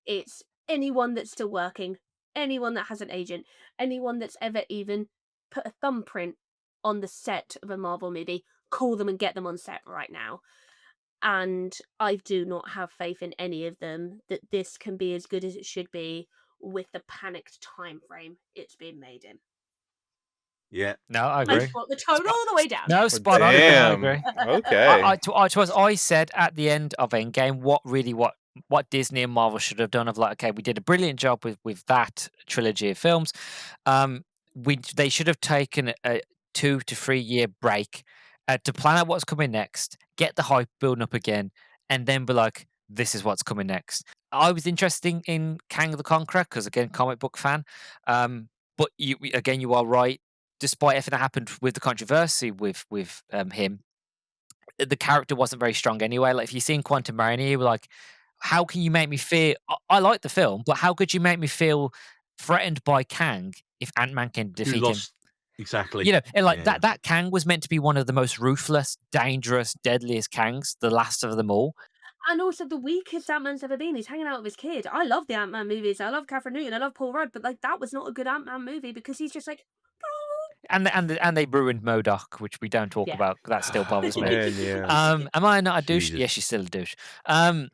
It's anyone that's still working, anyone that has an agent, anyone that's ever even put a thumbprint on the set of a Marvel movie, call them and get them on set right now. And I do not have faith in any of them that this can be as good as it should be with the panicked time frame it's being made in. Yeah. No, I I agree. just brought the tone all the way down. No, spot on. Again, I agree. Okay. I said at the end of Endgame what Disney and Marvel should have done of like, okay, we did a brilliant job with that trilogy of films. They should have taken a 2 to 3 year break to plan out what's coming next, get the hype building up again, and then be like, this is what's coming next. I was interested in Kang the Conqueror because again, comic book fan. But you are right. Despite everything that happened with the controversy with him, the character wasn't very strong anyway. Like if you've seen Quantum Mania, you were like, how can you make me feel? I like the film, but how could you make me feel threatened by Kang if Ant-Man can Who defeat him? lost exactly. You know, and like Yeah. that Kang was meant to be one of the most ruthless, dangerous, deadliest Kangs, the last of them all. And also the weakest Ant-Man's ever been. He's hanging out with his kid. I love the Ant-Man movies. I love Catherine Newton. I love Paul Rudd. But like that was not a good Ant-Man movie because he's just like, And they ruined MODOK, which we don't talk Yeah. about. That still bothers me. Man, yeah. Am I not a douche? Jesus. Yes, she's still a douche. And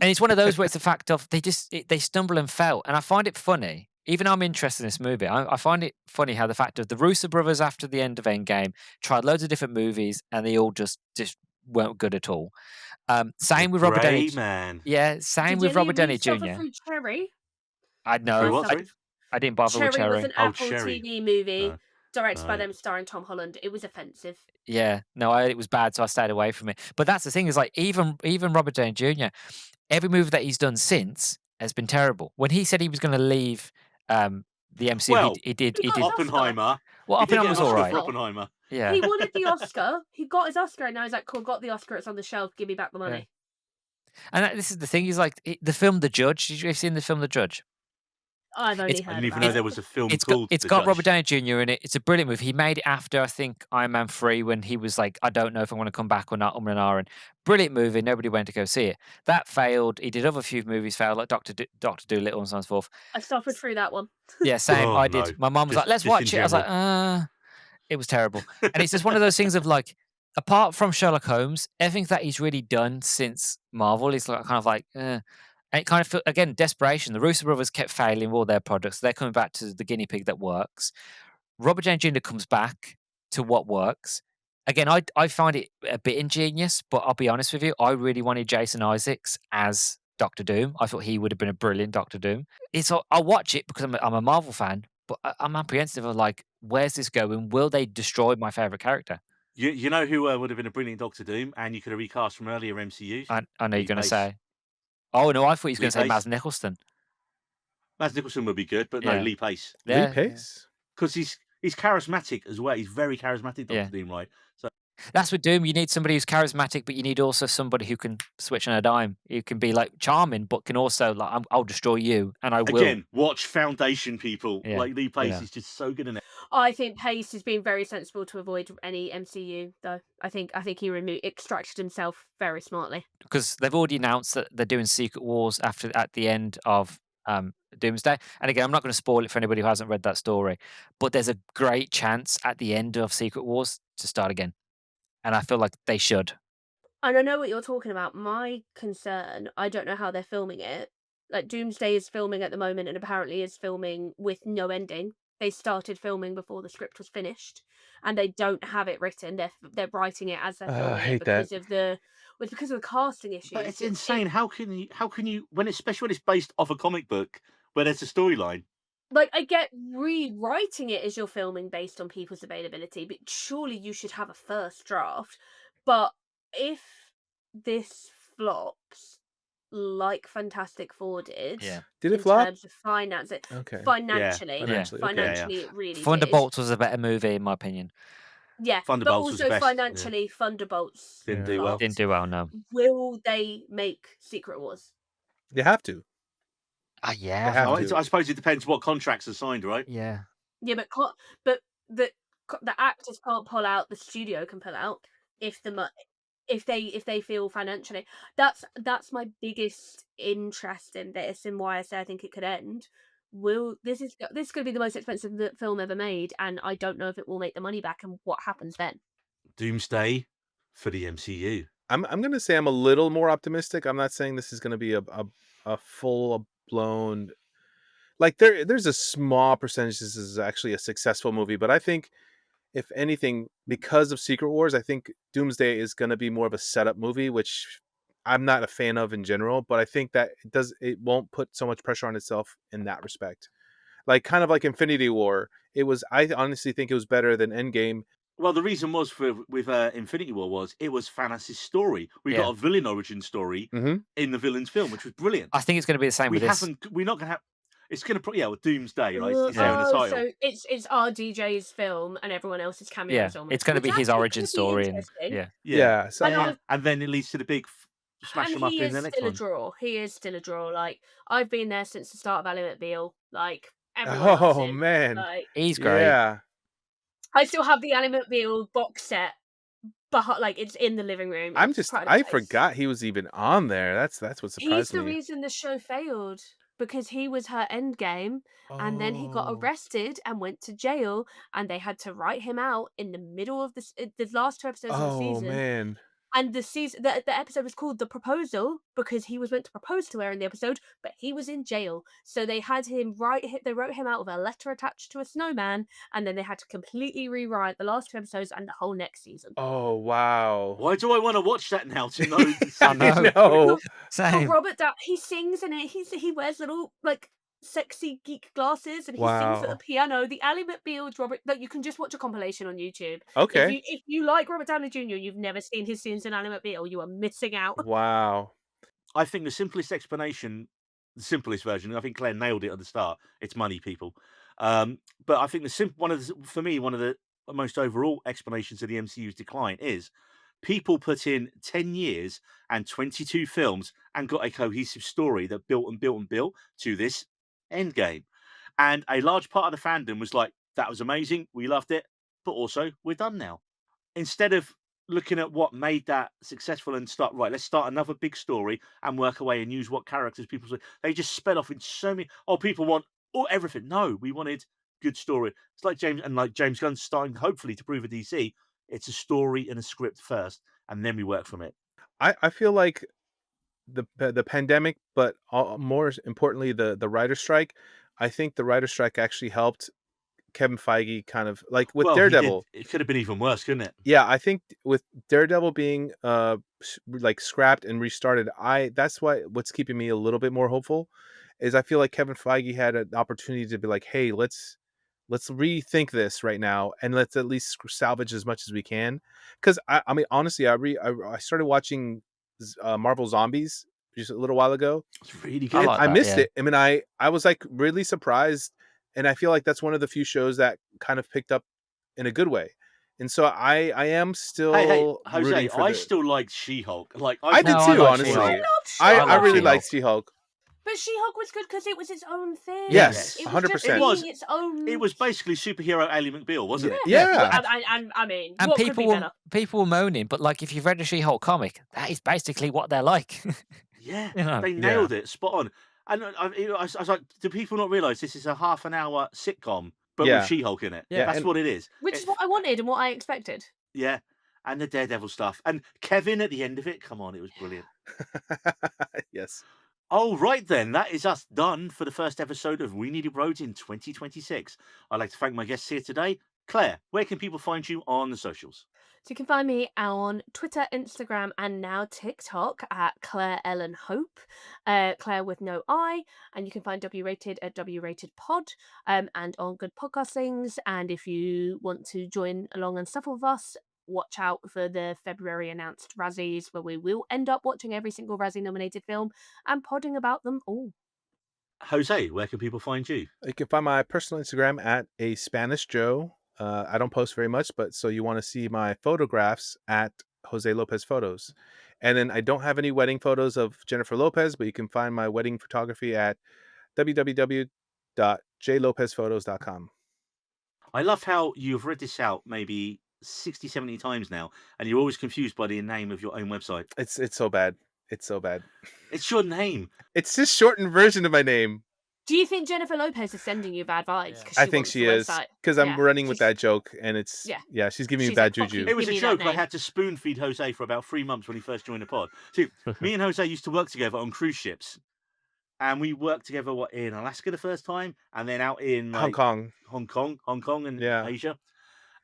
it's one of those where it's the fact of they stumble and fell, and I find it funny. Even though I'm interested in this movie, I find it funny how the fact of the Russo brothers after the end of Endgame tried loads of different movies, and they all just weren't good at all. Same with Robert Downey. Grey man. Yeah, same Did with any Robert of Downey you suffer Jr. through Cherry? I Through know. what? Sorry? I didn't bother with Cherry was Cherry. an Oh, Apple Cherry. TV movie No. directed by No. them, starring Tom Holland. It was offensive. Yeah, no, it was bad, so I stayed away from it. But that's the thing is like even Robert Downey Jr. Every movie that he's done since has been terrible. When he said he was going to leave the MCU, Well, he did. He He got did. his Oscar. Oppenheimer. Well, He did Oppenheimer get was an all Oscar right. for Oppenheimer. Yeah, He wanted the Oscar. He got his Oscar, and now he's like, "Cool, got the Oscar. It's on the shelf. Give me back the money." and this is the thing. He's like the film The Judge. Did you ever seen the film The Judge? I've only It's- I heard didn't even about know it. there was a film It's called got The got Judge. Robert Downey Jr. in it. It's a brilliant movie. He made it after I think Iron Man 3 when he was like, I don't know if I want to come back or not. And brilliant movie. Nobody went to go see it. That failed. He did other few movies failed, like Doctor Dolittle and so on and so forth. I suffered through that one. Yeah, same. Oh, I no. did. My mom was Just- like, "Let's just in watch it." I was like, it was terrible. And it's just one of those things of like, apart from Sherlock Holmes, everything that he's really done since Marvel is like kind of like, And it kind of feel, again, desperation. The Russo brothers kept failing with all their projects. They're coming back to the guinea pig that works. Robert Downey Jr. comes back to what works. Again, I find it a bit ingenious, but I'll be honest with you, I really wanted Jason Isaacs as Doctor Doom. I thought he would have been a brilliant Doctor Doom. I'll watch it because I'm a Marvel fan, but I'm apprehensive of like, where's this going? Will they destroy my favorite character? You know who would have been a brilliant Doctor Doom, and you could have recast from earlier MCUs? I know Lee you're going to Pace. say. Oh no, I thought he was Lee going to say Pace. Mads Nicholson. Mads Nicholson would be good, but no, Yeah. Lee Pace. Yeah, Lee Pace. Because He's charismatic as well. He's very charismatic, Dr. Yeah. Doom, right? So That's with Doom. You need somebody who's charismatic, but you need also somebody who can switch on a dime. You can be like charming, but can also like I'll destroy you, and I will. again, watch Foundation people. Yeah, Like Lee Pace know. is just so good in it. I think Pace has been very sensible to avoid any MCU, though. I think he extracted himself very smartly. Because they've already announced that they're doing Secret Wars at the end of Doomsday. And again, I'm not going to spoil it for anybody who hasn't read that story, but there's a great chance at the end of Secret Wars to start again, and I feel like they should. And I know what you're talking about. My concern, I don't know how they're filming it. Like Doomsday is filming at the moment, and apparently is filming with no ending. They started filming before the script was finished, and they don't have it written. They're writing it as they're filming I it hate that. because of the casting issues. But it's insane. How can you especially when it's based off a comic book where there's a storyline? Like, I get rewriting it as you're filming based on people's availability, but surely you should have a first draft. But if this flops like Fantastic Four did, Did it in flop? terms of finance, Okay. financially, Financially, okay. it really did. Thunderbolts was a better movie in my opinion. Yeah, but Thunderbolts was the also best, yeah. financially, Thunderbolts Didn't do well. Didn't do well, no. Will they make Secret Wars? They have to. Yeah. They have Oh, to. I suppose it depends what contracts are signed, right? Yeah. Yeah, but the actors can't pull out. The studio can pull out if if they feel financially. That's my biggest interest in this, and why I say I think it could end. This is going to be the most expensive film ever made, and I don't know if it will make the money back, and what happens then. Doomsday for the MCU. I'm going to say I'm a little more optimistic. I'm not saying this is going to be a full blown, like there's a small percentage this is actually a successful movie, but I think if anything, because of Secret Wars, I think Doomsday is going to be more of a setup movie, which I'm not a fan of in general, but I think that it won't put so much pressure on itself in that respect. Like kind of like Infinity War, I honestly think it was better than Endgame. Well, the reason was with Infinity War was it was Thanos' story. We Yeah. got a villain origin story in the villain's film, which was brilliant. I think it's going to be the same with this. We're not going to have. It's going to with Doomsday, right? It's there in the title. So it's RDJ's film and everyone else's cameos on it. It's going to be his origin story, Yeah. So and then it leads to the big smash them up in the next one. He is still a draw. Like, I've been there since the start of Ally McBeal. Like, everyone loves him. Man, like, he's great. Yeah. I still have the Ally McBeal box set, but like it's in the living room. I forgot he was even on there. That's what surprised me. He's the reason the show failed, because he was her end game, and then he got arrested and went to jail, and they had to write him out in the middle of the last 2 episodes of the season. Oh man. And the episode was called The Proposal because he was meant to propose to her in the episode, but he was in jail. So they had him they wrote him out with a letter attached to a snowman, and then they had to completely rewrite the last 2 episodes and the whole next season. Oh wow. Why do I want to watch that now to know? I know. Same. But Robert he sings in it. He wears little like sexy geek glasses, and he sings at the piano. The Ally McBeal Robert, like, you can just watch a compilation on YouTube. Okay. If you like Robert Downey Jr., you've never seen his scenes in Ally McBeal, you are missing out. Wow. I think the simplest explanation, the simplest version, I think Claire nailed it at the start. It's money, people. But I think one of the most overall explanations of the MCU's decline is people put in 10 years and 22 films and got a cohesive story that built and built and built to this Endgame. And a large part of the fandom was like, that was amazing, we loved it, but also we're done now. Instead of looking at what made that successful and let's start another big story and work away and use what characters people say. They just sped off in so many. People want everything. No, we wanted good story. It's like James Gunn starting hopefully to prove a DC. It's a story and a script first, and then we work from it. I feel like the pandemic, but more importantly the writer's strike. I think the writer's strike actually helped Kevin Feige kind of like with Daredevil. It could have been even worse, couldn't it? Yeah, I think with Daredevil being like scrapped and restarted, that's what's keeping me a little bit more hopeful is I feel like Kevin Feige had an opportunity to be like, hey, let's rethink this right now and let's at least salvage as much as we can. Because I mean, honestly, I started watching Marvel Zombies just a little while ago. It's really good. I missed it. I mean, I was like really surprised and I feel like that's one of the few shows that kind of picked up in a good way. And so I am still Hey, rooting Jose, for I the. still liked She-Hulk. Like I did No, I too, like honestly. She-Hulk. I love I She-Hulk. really She-Hulk. liked She-Hulk. But She-Hulk was good because it was its own thing. Yes, It was just 100%. It was. being its own. It was basically superhero Ally McBeal, wasn't it? Yeah. I mean, And what could be better? people were moaning, but like if you've read a She-Hulk comic, that is basically what they're like. Yeah, You know. they nailed it, spot on. And I was like, do people not realise this is a half-an-hour sitcom, but Yeah. with She-Hulk in it? Yeah, That's and- what it is. Which is what I wanted and what I expected. Yeah, and the Daredevil stuff, and Kevin at the end of it. Come on, it was brilliant. Yes. Oh, right then, that is us done for the first episode of We Needed Roads in 2026. I'd like to thank my guests here today. Claire, where can people find you on the socials? So you can find me on Twitter, Instagram, and now TikTok at Claire Ellen Hope, Claire with no I, and you can find W Rated at W Rated Pod, and on good podcast things. And if you want to join along and stuff with us, watch out for the February announced Razzies, where we will end up watching every single Razzie nominated film and podding about them all. Jose, where can people find you? You can find my personal Instagram at a Spanish Joe. I don't post very much, but so you want to see my photographs at Jose Lopez Photos. And then I don't have any wedding photos of Jennifer Lopez, but you can find my wedding photography at www.jlopezphotos.com. I love how you've read this out maybe 60, 70 times now, and you're always confused by the name of your own website. It's so bad. It's so bad. It's your name. It's just shortened version of my name. Do you think Jennifer Lopez is sending you bad vibes? 'Cause I think wants she the is, website? because I'm Yeah. running with She's- that joke, and it's Yeah. she's giving me She's bad like, "Fuck juju. you." It was Give a me that joke. I name. had to spoon feed Jose for about 3 months when he first joined the pod. See, me and Jose used to work together on cruise ships, and we worked together in Alaska the first time, and then out in Hong Kong. Hong Kong, and Yeah. Asia.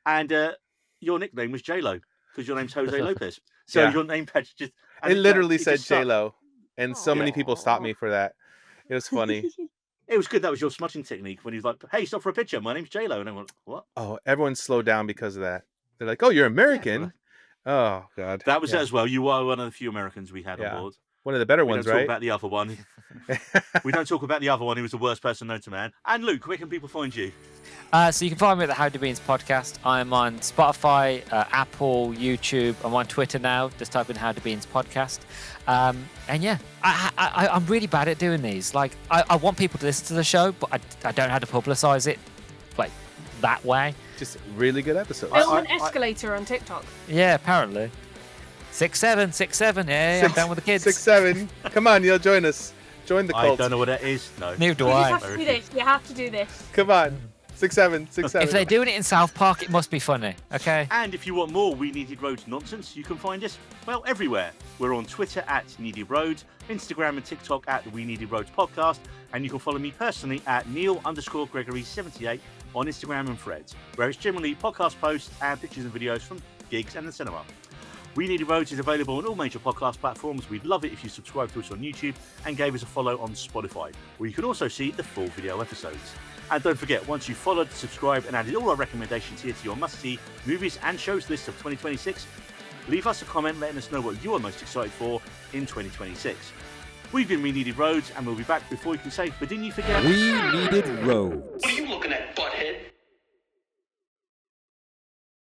And your nickname was J-Lo because your name's Jose Lopez. So Yeah. your name badge just It literally it said just stuck. J-Lo, and so many people stopped Aw. me for that. It was funny. It was good. That was your smudging technique when he was like, "Hey, stop for a picture. My name's J-Lo," and I went, "What?" Oh, everyone slowed down because of that. They're like, "Oh, you're American." Oh God. That was Yeah. it as well. You are one of the few Americans we had Yeah. on board. One of the better We ones, don't talk right? about the other one. We don't talk about the other one who was the worst person known to man. And Luke, where can people find you? So you can find me at the How Do Beans podcast. I'm on Spotify, Apple, YouTube. I'm on Twitter now. Just type in How Do Beans podcast. And yeah, I'm really bad at doing these. Like, I want people to listen to the show, but I don't know how to publicize it like that way. Just really good episodes. Film an escalator on TikTok. Yeah, apparently. 6'7", yeah, I'm down with the kids. 6'7". Come on, you'll join us. Join the I cult. don't know what that is. No. Neither do You just I. have to do this. You have to do this. Come on. 6'7", 6'7". If they're doing it in South Park, it must be funny, okay? And if you want more We Needed Roads nonsense, you can find us, well, everywhere. We're on Twitter at Needed Roads, Instagram and TikTok at We Needed Roads Podcast, and you can follow me personally at Neil_Gregory78 on Instagram and Threads, where it's generally podcast posts and pictures and videos from gigs and the cinema. We Needed Roads is available on all major podcast platforms. We'd love it if you subscribe to us on YouTube and gave us a follow on Spotify, where you can also see the full video episodes. And don't forget, once you've followed, subscribed, and added all our recommendations here to your must-see movies and shows list of 2026, leave us a comment letting us know what you are most excited for in 2026. We've been We Needed Roads, and we'll be back before you can say, but didn't you forget? We Needed Roads. What are you looking at?